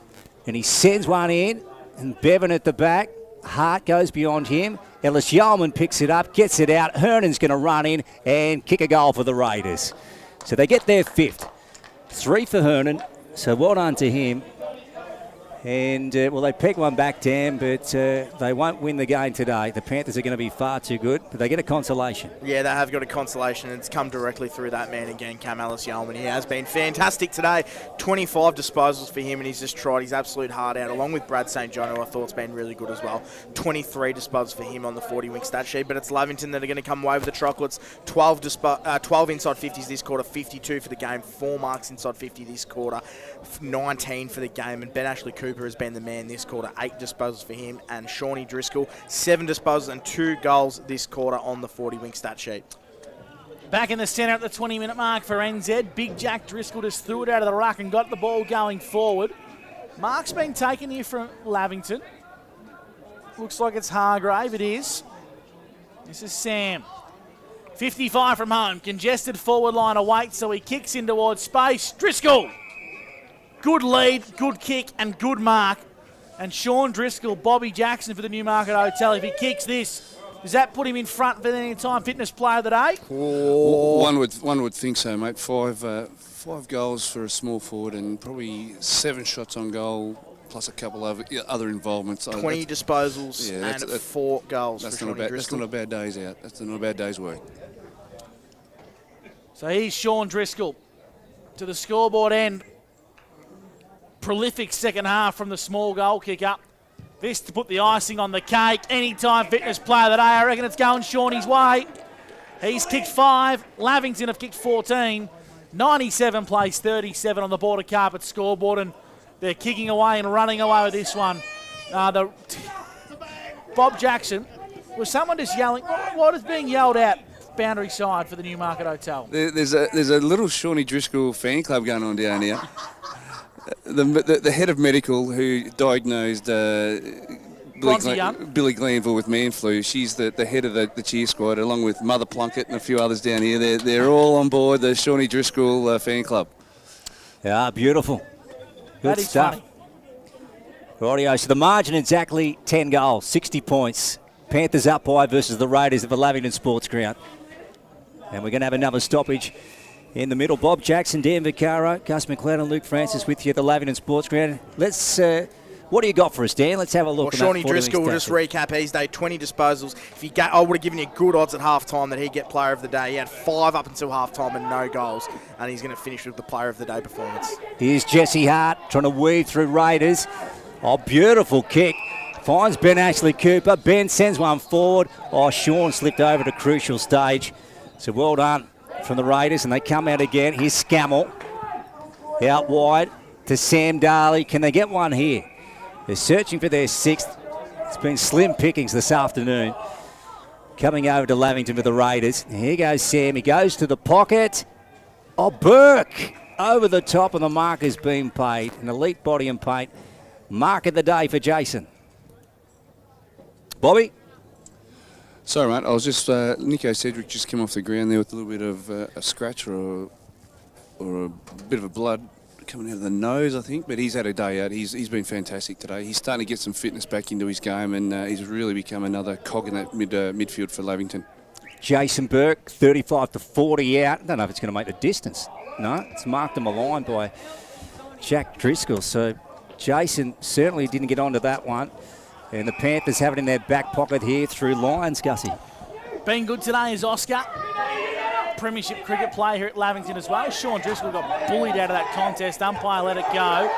Speaker 4: And he sends one in. And Bevan at the back. Hart goes beyond him. Ellis Yeoman picks it up, gets it out. Hernan's going to run in and kick a goal for the Raiders. So they get their 5th. 3 for Hernan. So well done to him. And, well, they peg one back, Dan, but they won't win the game today. The Panthers are going to be far too good, but they get a consolation.
Speaker 3: Yeah, they have got a consolation, and it's come directly through that man again, Cam Ellis-Yeoman. He has been fantastic today. 25 disposals for him, and he's just tried his absolute heart out, along with Brad St. John, who I thought's been really good as well. 23 disposals for him on the 40-wing stat sheet, but it's Lavington that are going to come away with the chocolates. 12 inside 50s this quarter, 52 for the game, 4 marks inside 50 this quarter, 19 for the game, and Ben Ashley Cooper has been the man this quarter. 8 disposals for him, and Shawnee Driscoll 7 disposals and 2 goals this quarter on the 40-wing stat sheet.
Speaker 1: Back in the centre at the 20-minute mark for NZ. Big Jack Driscoll just threw it out of the ruck and got the ball going forward. Mark's been taken here from Lavington. Looks like it's Hargrave. It is. This is Sam. 55 from home. Congested forward line awaits, so he kicks in towards space. Driscoll! Good lead, good kick, and good mark. And Sean Driscoll, Bobby Jackson for the Newmarket Hotel. If he kicks this, does that put him in front for the Anytime Fitness Player of the Day?
Speaker 2: Oh. One would think so, mate. 5 goals for a small forward and probably 7 shots on goal, plus a couple of other involvements.
Speaker 3: 20 disposals and 4 goals for Sean Driscoll.
Speaker 2: That's not a bad day's out. That's not a bad day's work.
Speaker 1: So here's Sean Driscoll to the scoreboard end. Prolific second half from the small goal kicker. This to put the icing on the cake. Anytime Fitness Player of the Day. I reckon it's going Shawnee's way. He's kicked 5. Lavington have kicked 14. 97 plays 37 on the border carpet scoreboard, and they're kicking away and running away with this one. Bob Jackson, was someone just yelling? What is being yelled at boundary side for the Newmarket Hotel?
Speaker 2: There's a little Shawnee Driscoll fan club going on down here. The head of medical who diagnosed Billy Glanville with man flu, she's the head of the cheer squad, along with Mother Plunkett and a few others down here. They're all on board the Shawnee Driscoll fan club.
Speaker 4: Yeah, beautiful. Good stuff. Rightio, so the margin exactly 10 goals, 60 points. Panthers up by versus the Raiders at the Lavington Sports Ground. And we're going to have another stoppage in the middle. Bob Jackson, Dan Vaccaro, Gus McLeod and Luke Francis with you at the Lavington Sports Ground. Let's, what do you got for us, Dan? Let's have a look.
Speaker 3: Well, Shawnee Driscoll will just recap. He's day 20 disposals. I would have given you good odds at half-time that he'd get Player of the Day. He had 5 up until half-time and no goals, and he's going to finish with the Player of the Day performance.
Speaker 4: Here's Jesse Hart trying to weave through Raiders. Oh, beautiful kick. Finds Ben Ashley Cooper. Ben sends one forward. Oh, Sean slipped over at a crucial stage. So well done from the Raiders, and they come out again. Here's Scammell out wide to Sam Daly. Can they get one here? They're searching for their 6th. It's been slim pickings this afternoon. Coming over to Lavington with the Raiders. Here goes Sam. He goes to the pocket. Oh, Burke over the top, and the mark has been paid. An elite body and paint. Mark of the day for Jason. Bobby?
Speaker 2: Sorry, mate. I was just Nico Cedric just came off the ground there with a little bit of a scratch or a bit of a blood coming out of the nose, I think. But he's had a day out. He's been fantastic today. He's starting to get some fitness back into his game, and he's really become another cog in that midfield for Lavington.
Speaker 4: Jason Burke, 35 to 40 out. I don't know if it's going to make the distance. No, it's marked him a line by Jack Driscoll. So Jason certainly didn't get onto that one. And the Panthers have it in their back pocket here through Lions, Gussie.
Speaker 1: Been good today is Oscar. Premiership cricket player here at Lavington as well. Sean Driscoll got bullied out of that contest. Umpire let it go.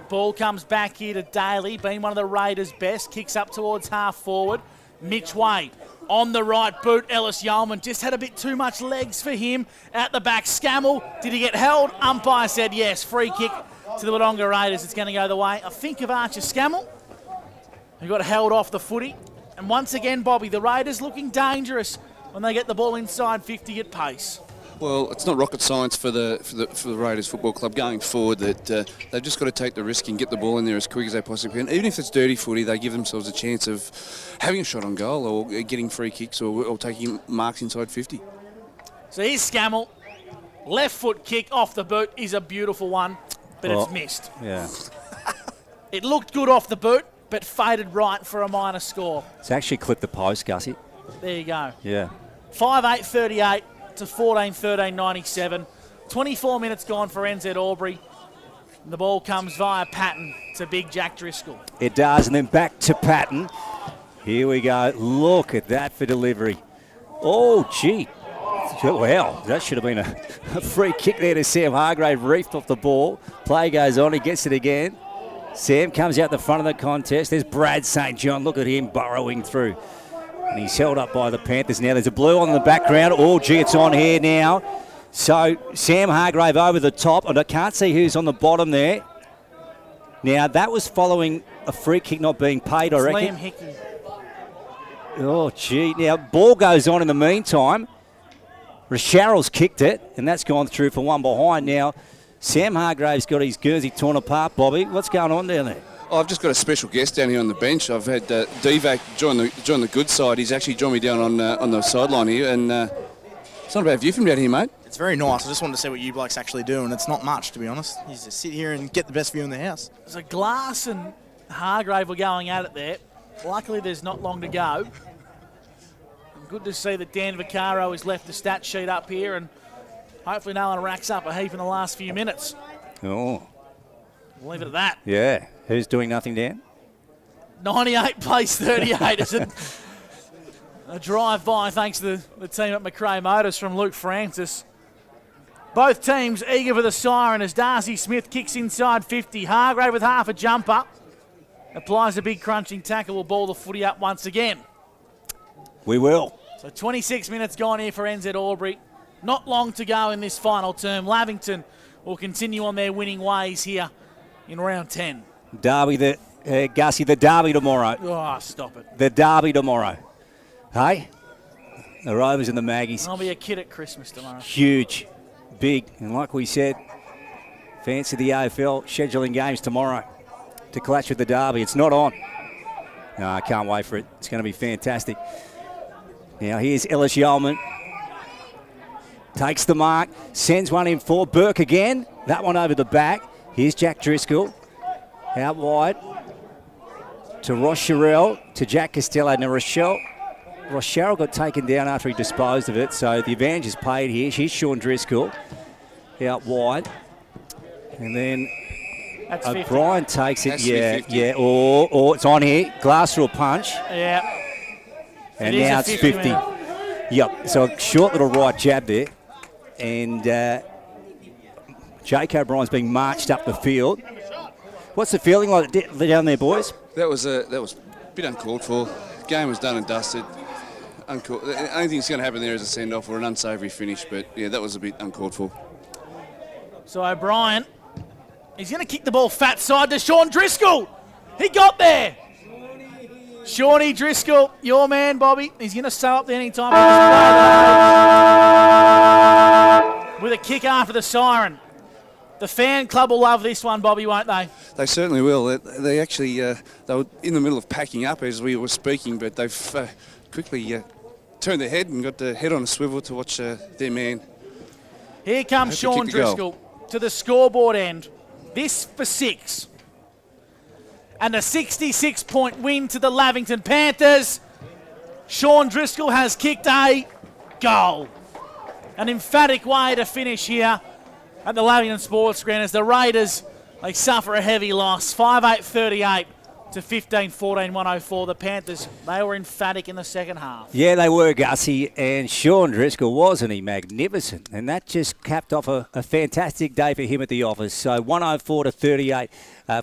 Speaker 1: Ball comes back here to Daly. Been one of the Raiders' best. Kicks up towards half forward. Mitch Wade on the right boot. Ellis Yeoman just had a bit too much legs for him. At the back, Scammell. Did he get held? Umpire said yes. Free kick to the Wodonga Raiders. It's going to go the way, I think, of Archer Scammell, who got held off the footy. And once again, Bobby, the Raiders looking dangerous when they get the ball inside 50 at pace.
Speaker 2: Well, it's not rocket science for the Raiders Football Club going forward that they've just got to take the risk and get the ball in there as quick as they possibly can. Even if it's dirty footy, they give themselves a chance of having a shot on goal or getting free kicks or taking marks inside 50.
Speaker 1: So here's Scammell. Left foot kick off the boot is a beautiful one, but it's missed.
Speaker 4: Yeah.
Speaker 1: It looked good off the boot, but faded right for a minor score.
Speaker 4: It's actually clipped the post, Gussie.
Speaker 1: There you go.
Speaker 4: Yeah.
Speaker 1: 5-8-38 to 14-13-97. 24 minutes gone for NZ Albury. And the ball comes via Patton to big Jack Driscoll.
Speaker 4: It does, and then back to Patton. Here we go. Look at that for delivery. Oh, gee. Well, that should have been a free kick there to Sam Hargrave. Reefed off the ball. Play goes on. He gets it again. Sam comes out the front of the contest. There's Brad St. John. Look at him burrowing through. And he's held up by the Panthers now. There's a blue on in the background. Oh, gee, it's on here now. So Sam Hargrave over the top. And I can't see who's on the bottom there. Now, that was following a free kick not being paid, I reckon.
Speaker 1: Liam Hickey.
Speaker 4: Oh, gee. Now, ball goes on in the meantime. Rocharyl's kicked it, and that's gone through for one behind. Now, Sam Hargrave's got his Guernsey torn apart, Bobby. What's going on down there?
Speaker 2: Oh, I've just got a special guest down here on the bench. I've had Divac join the good side. He's actually joined me down on the sideline here, and it's not a bad view from down here, mate.
Speaker 3: It's very nice. I just wanted to see what you blokes actually do, and it's not much, to be honest. You just sit here and get the best view in the house.
Speaker 1: So Glass and Hargrave were going at it there. Luckily, there's not long to go. Good to see that Dan Vaccaro has left the stat sheet up here, and hopefully no one racks up a heap in the last few minutes.
Speaker 4: Oh.
Speaker 1: We'll leave it at that.
Speaker 4: Yeah. Who's doing nothing, Dan?
Speaker 1: 98 plays 38. It's a drive-by thanks to the team at McRae Motors from Luke Francis. Both teams eager for the siren as Darcy Smith kicks inside 50. Hargrave with half a jumper. Applies a big crunching tackle. Will ball the footy up once again.
Speaker 4: We will.
Speaker 1: So 26 minutes gone here for NZ Albury. Not long to go in this final term. Lavington will continue on their winning ways here in round 10.
Speaker 4: Derby, Gussie, the derby tomorrow.
Speaker 1: Oh, stop it.
Speaker 4: The derby tomorrow. Hey? The Rovers and the Maggies.
Speaker 1: I'll be a kid at Christmas tomorrow.
Speaker 4: Huge. Big. And like we said, fancy the AFL scheduling games tomorrow to clash with the derby. It's not on. No, I can't wait for it. It's going to be fantastic. Now here's Ellis Yeoman. Takes the mark. Sends one in for Burke again. That one over the back. Here's Jack Driscoll. Out wide. To Ross Sherrill. To Jack Costello. Now Rocheryl got taken down after he disposed of it. So the advantage is paid here. Here's Sean Driscoll. Out wide. And then O'Brien takes it. Yeah. Oh, it's on here. Glass through a punch.
Speaker 1: Yeah.
Speaker 4: And now it's 50. Yep. So a short little right jab there. And Jake O'Brien's being marched up the field. What's the feeling like down there, boys?
Speaker 2: That was a bit uncalled for. Game was done and dusted. The only thing that's going to happen there is a send-off or an unsavoury finish. But, yeah, that was a bit uncalled for.
Speaker 1: So O'Brien, he's going to kick the ball fat side to Sean Driscoll. He got there. Shawnee Driscoll, your man, Bobby. He's going to sew up there any time. With a kick after the siren. The fan club will love this one, Bobby, won't they?
Speaker 2: They certainly will. They actually they were in the middle of packing up as we were speaking, but they've quickly turned their head and got their head on a swivel to watch their man.
Speaker 1: Here comes Sean Driscoll to the scoreboard end. This for 6. And a 66-point win to the Lavington Panthers. Sean Driscoll has kicked a goal. An emphatic way to finish here at the Lavington Sports Ground as the Raiders, they suffer a heavy loss. 5-8-38 to 15-14-104. The Panthers, they were emphatic in the second half.
Speaker 4: Yeah, they were, Gussie. And Sean Driscoll, wasn't he magnificent? And that just capped off a fantastic day for him at the office. So 104-38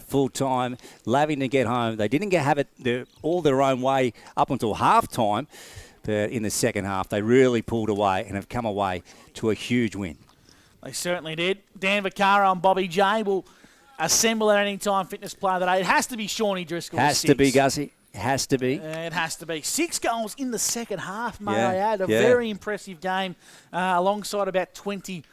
Speaker 4: full-time. Lavington get home. They didn't have it all their own way up until half-time. But in the second half, they really pulled away and have come away to a huge win.
Speaker 1: They certainly did. Dan Vaccaro and Bobby J will assemble at any time fitness player that day. It has to be Shawnee Driscoll.
Speaker 4: Has to be, Gussie. Has to be.
Speaker 1: It has to be. 6 goals in the second half, may
Speaker 4: Yeah,
Speaker 1: I add. A
Speaker 4: yeah.
Speaker 1: very impressive game alongside about 40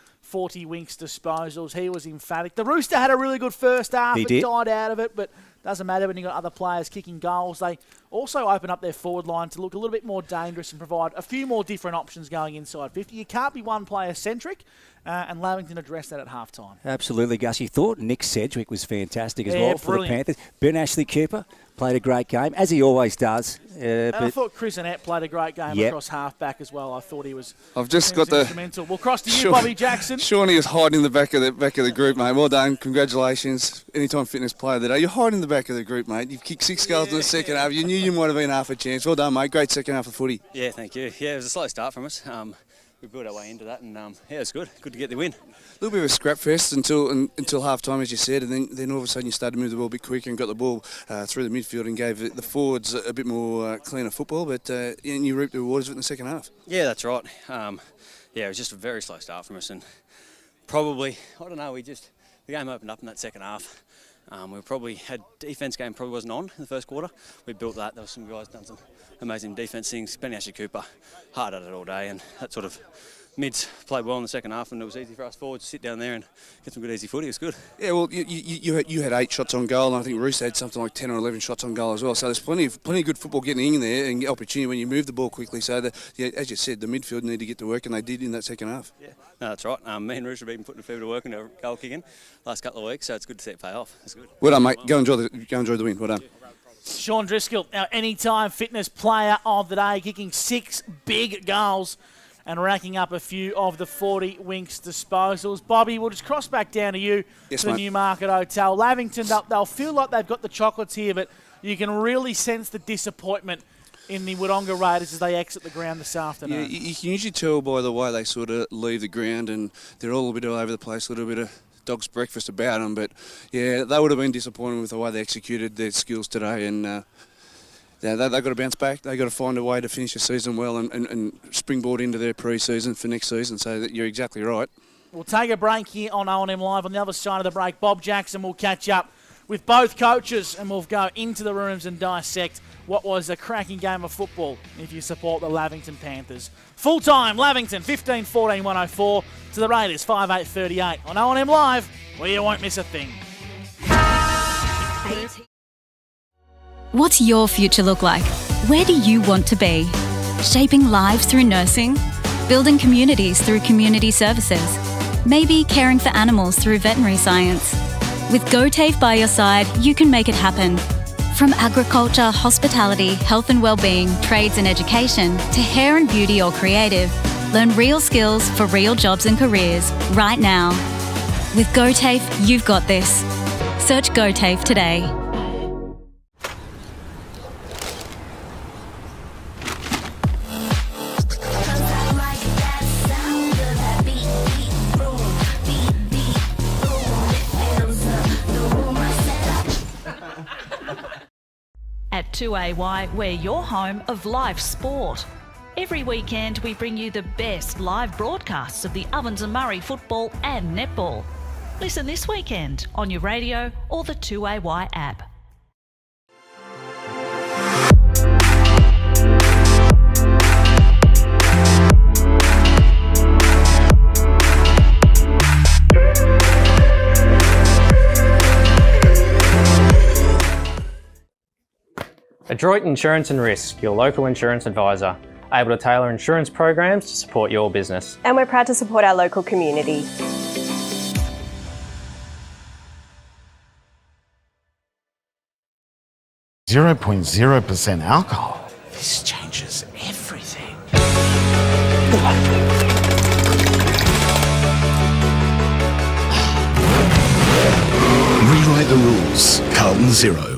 Speaker 1: Winks disposals. He was emphatic. The Rooster had a really good first half.
Speaker 4: He
Speaker 1: It
Speaker 4: did.
Speaker 1: died out of it, but doesn't matter when you've got other players kicking goals. They also open up their forward line to look a little bit more dangerous and provide a few more different options going inside 50. You can't be one player centric, and Lavington addressed that at half-time.
Speaker 4: Absolutely, Gus. You thought Nick Sedgwick was fantastic as
Speaker 1: Yeah,
Speaker 4: well for
Speaker 1: brilliant.
Speaker 4: the Panthers. Ben Ashley Cooper played a great game, as he always does.
Speaker 1: And I
Speaker 4: But
Speaker 1: thought Chris Annette played a great game
Speaker 4: Yep.
Speaker 1: across half-back as well. I thought he was
Speaker 2: I've just got the
Speaker 1: instrumental. We'll cross to you, Bobby Jackson.
Speaker 2: Shawnee is hiding in the back of the group, mate. Well done, congratulations. Anytime Fitness player of the day. You're hiding in the back of the group, mate. You've kicked 6 goals in the second half. You knew you might have been half a chance. Well done, mate. Great second half of footy.
Speaker 14: Yeah, thank you. Yeah, it was a slow start from us. We built our way into that, and yeah, it's good. Good to get the win.
Speaker 2: A little bit of a scrap fest until half time, as you said, and then all of a sudden you started to move the ball a bit quicker and got the ball through the midfield and gave the forwards a bit more cleaner football, but and you reaped the rewards of it in the second half.
Speaker 14: Yeah, that's right. Yeah, it was just a very slow start from us, and probably, I don't know, the game opened up in that second half. We probably had defence game probably wasn't on in the first quarter. We built that. There was some guys done some amazing defence things. Ben Ashley Cooper hard at it all day, and that sort of mids played well in the second half, and it was easy for us forwards to sit down there and get some good easy footy. It was good.
Speaker 2: Yeah, well, you had 8 shots on goal, and I think Roos had something like 10 or 11 shots on goal as well. So there's plenty of good football getting in there and opportunity when you move the ball quickly. So as you said, the midfield need to get to work, and they did in that second half.
Speaker 14: Yeah, no, that's right. Me and Roos have been putting a fair bit of work into goal kicking last couple of weeks, so it's good to see it pay off. It's good.
Speaker 2: Well done, mate. Go enjoy the win. Well done.
Speaker 1: Sean Driscoll, our anytime fitness player of the day, kicking 6 big goals and racking up a few of the 40 Winks disposals. Bobby, we'll just cross back down to you
Speaker 2: Yes,
Speaker 1: to the
Speaker 2: mate.
Speaker 1: Newmarket Hotel. Lavington, they'll feel like they've got the chocolates here, but you can really sense the disappointment in the Wodonga Raiders as they exit the ground this
Speaker 2: Yeah,
Speaker 1: afternoon.
Speaker 2: you can usually tell by the way they sort of leave the ground, and they're all a bit all over the place, a little bit of dog's breakfast about them. But yeah, they would have been disappointed with the way they executed their skills today, and they've got to bounce back. They've got to find a way to finish the season well and springboard into their pre-season for next season. So that you're exactly right.
Speaker 1: We'll take a break here on O&M Live. On the other side of the break, Bob Jackson will catch up with both coaches, and we'll go into the rooms and dissect what was a cracking game of football if you support the Lavington Panthers. Full-time, Lavington 15-14-104 to the Raiders 5-8-38 on O&M Live, where you won't miss a thing.
Speaker 6: What's your future look like? Where do you want to be? Shaping lives through nursing? Building communities through community services? Maybe caring for animals through veterinary science? With GoTAFE by your side, you can make it happen. From agriculture, hospitality, health and wellbeing, trades and education, to hair and beauty or creative, learn real skills for real jobs and careers right now. With GoTAFE, you've got this. Search GoTAFE today.
Speaker 5: At 2AY, we're your home of live sport. Every weekend, we bring you the best live broadcasts of the Ovens and Murray football and netball. Listen this weekend on your radio or the 2AY app.
Speaker 7: Adroit Insurance and Risk, your local insurance advisor, able to tailor insurance programs to support your business.
Speaker 8: And we're proud to support our local community.
Speaker 9: Zero 0.0% alcohol. This changes everything. Rewrite the rules. Carlton Zero.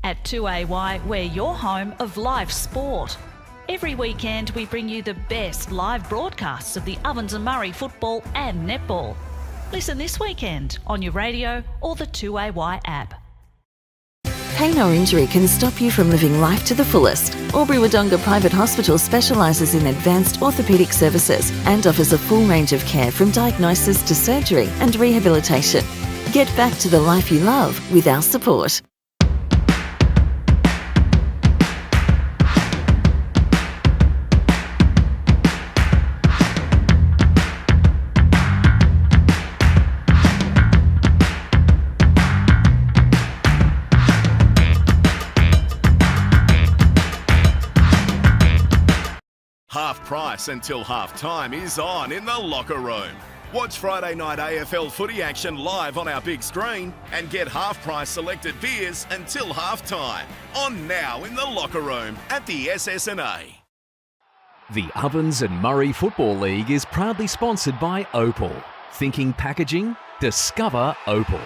Speaker 5: At 2AY, we're your home of live sport. Every weekend we bring you the best live broadcasts of the Ovens and Murray football and netball. Listen this weekend on your radio or the 2AY app.
Speaker 10: Pain or injury can stop you from living life to the fullest. Wodonga Private Hospital specialises in advanced orthopaedic services and offers a full range of care from diagnosis to surgery and rehabilitation. Get back to the life you love with our support.
Speaker 11: Half price until half time is on in the locker room. Watch Friday night AFL footy action live on our big screen and get half price selected beers until half time. On now in the locker room at the SS&A.
Speaker 12: The Ovens and Murray Football League is proudly sponsored by Opal. Thinking packaging? Discover Opal.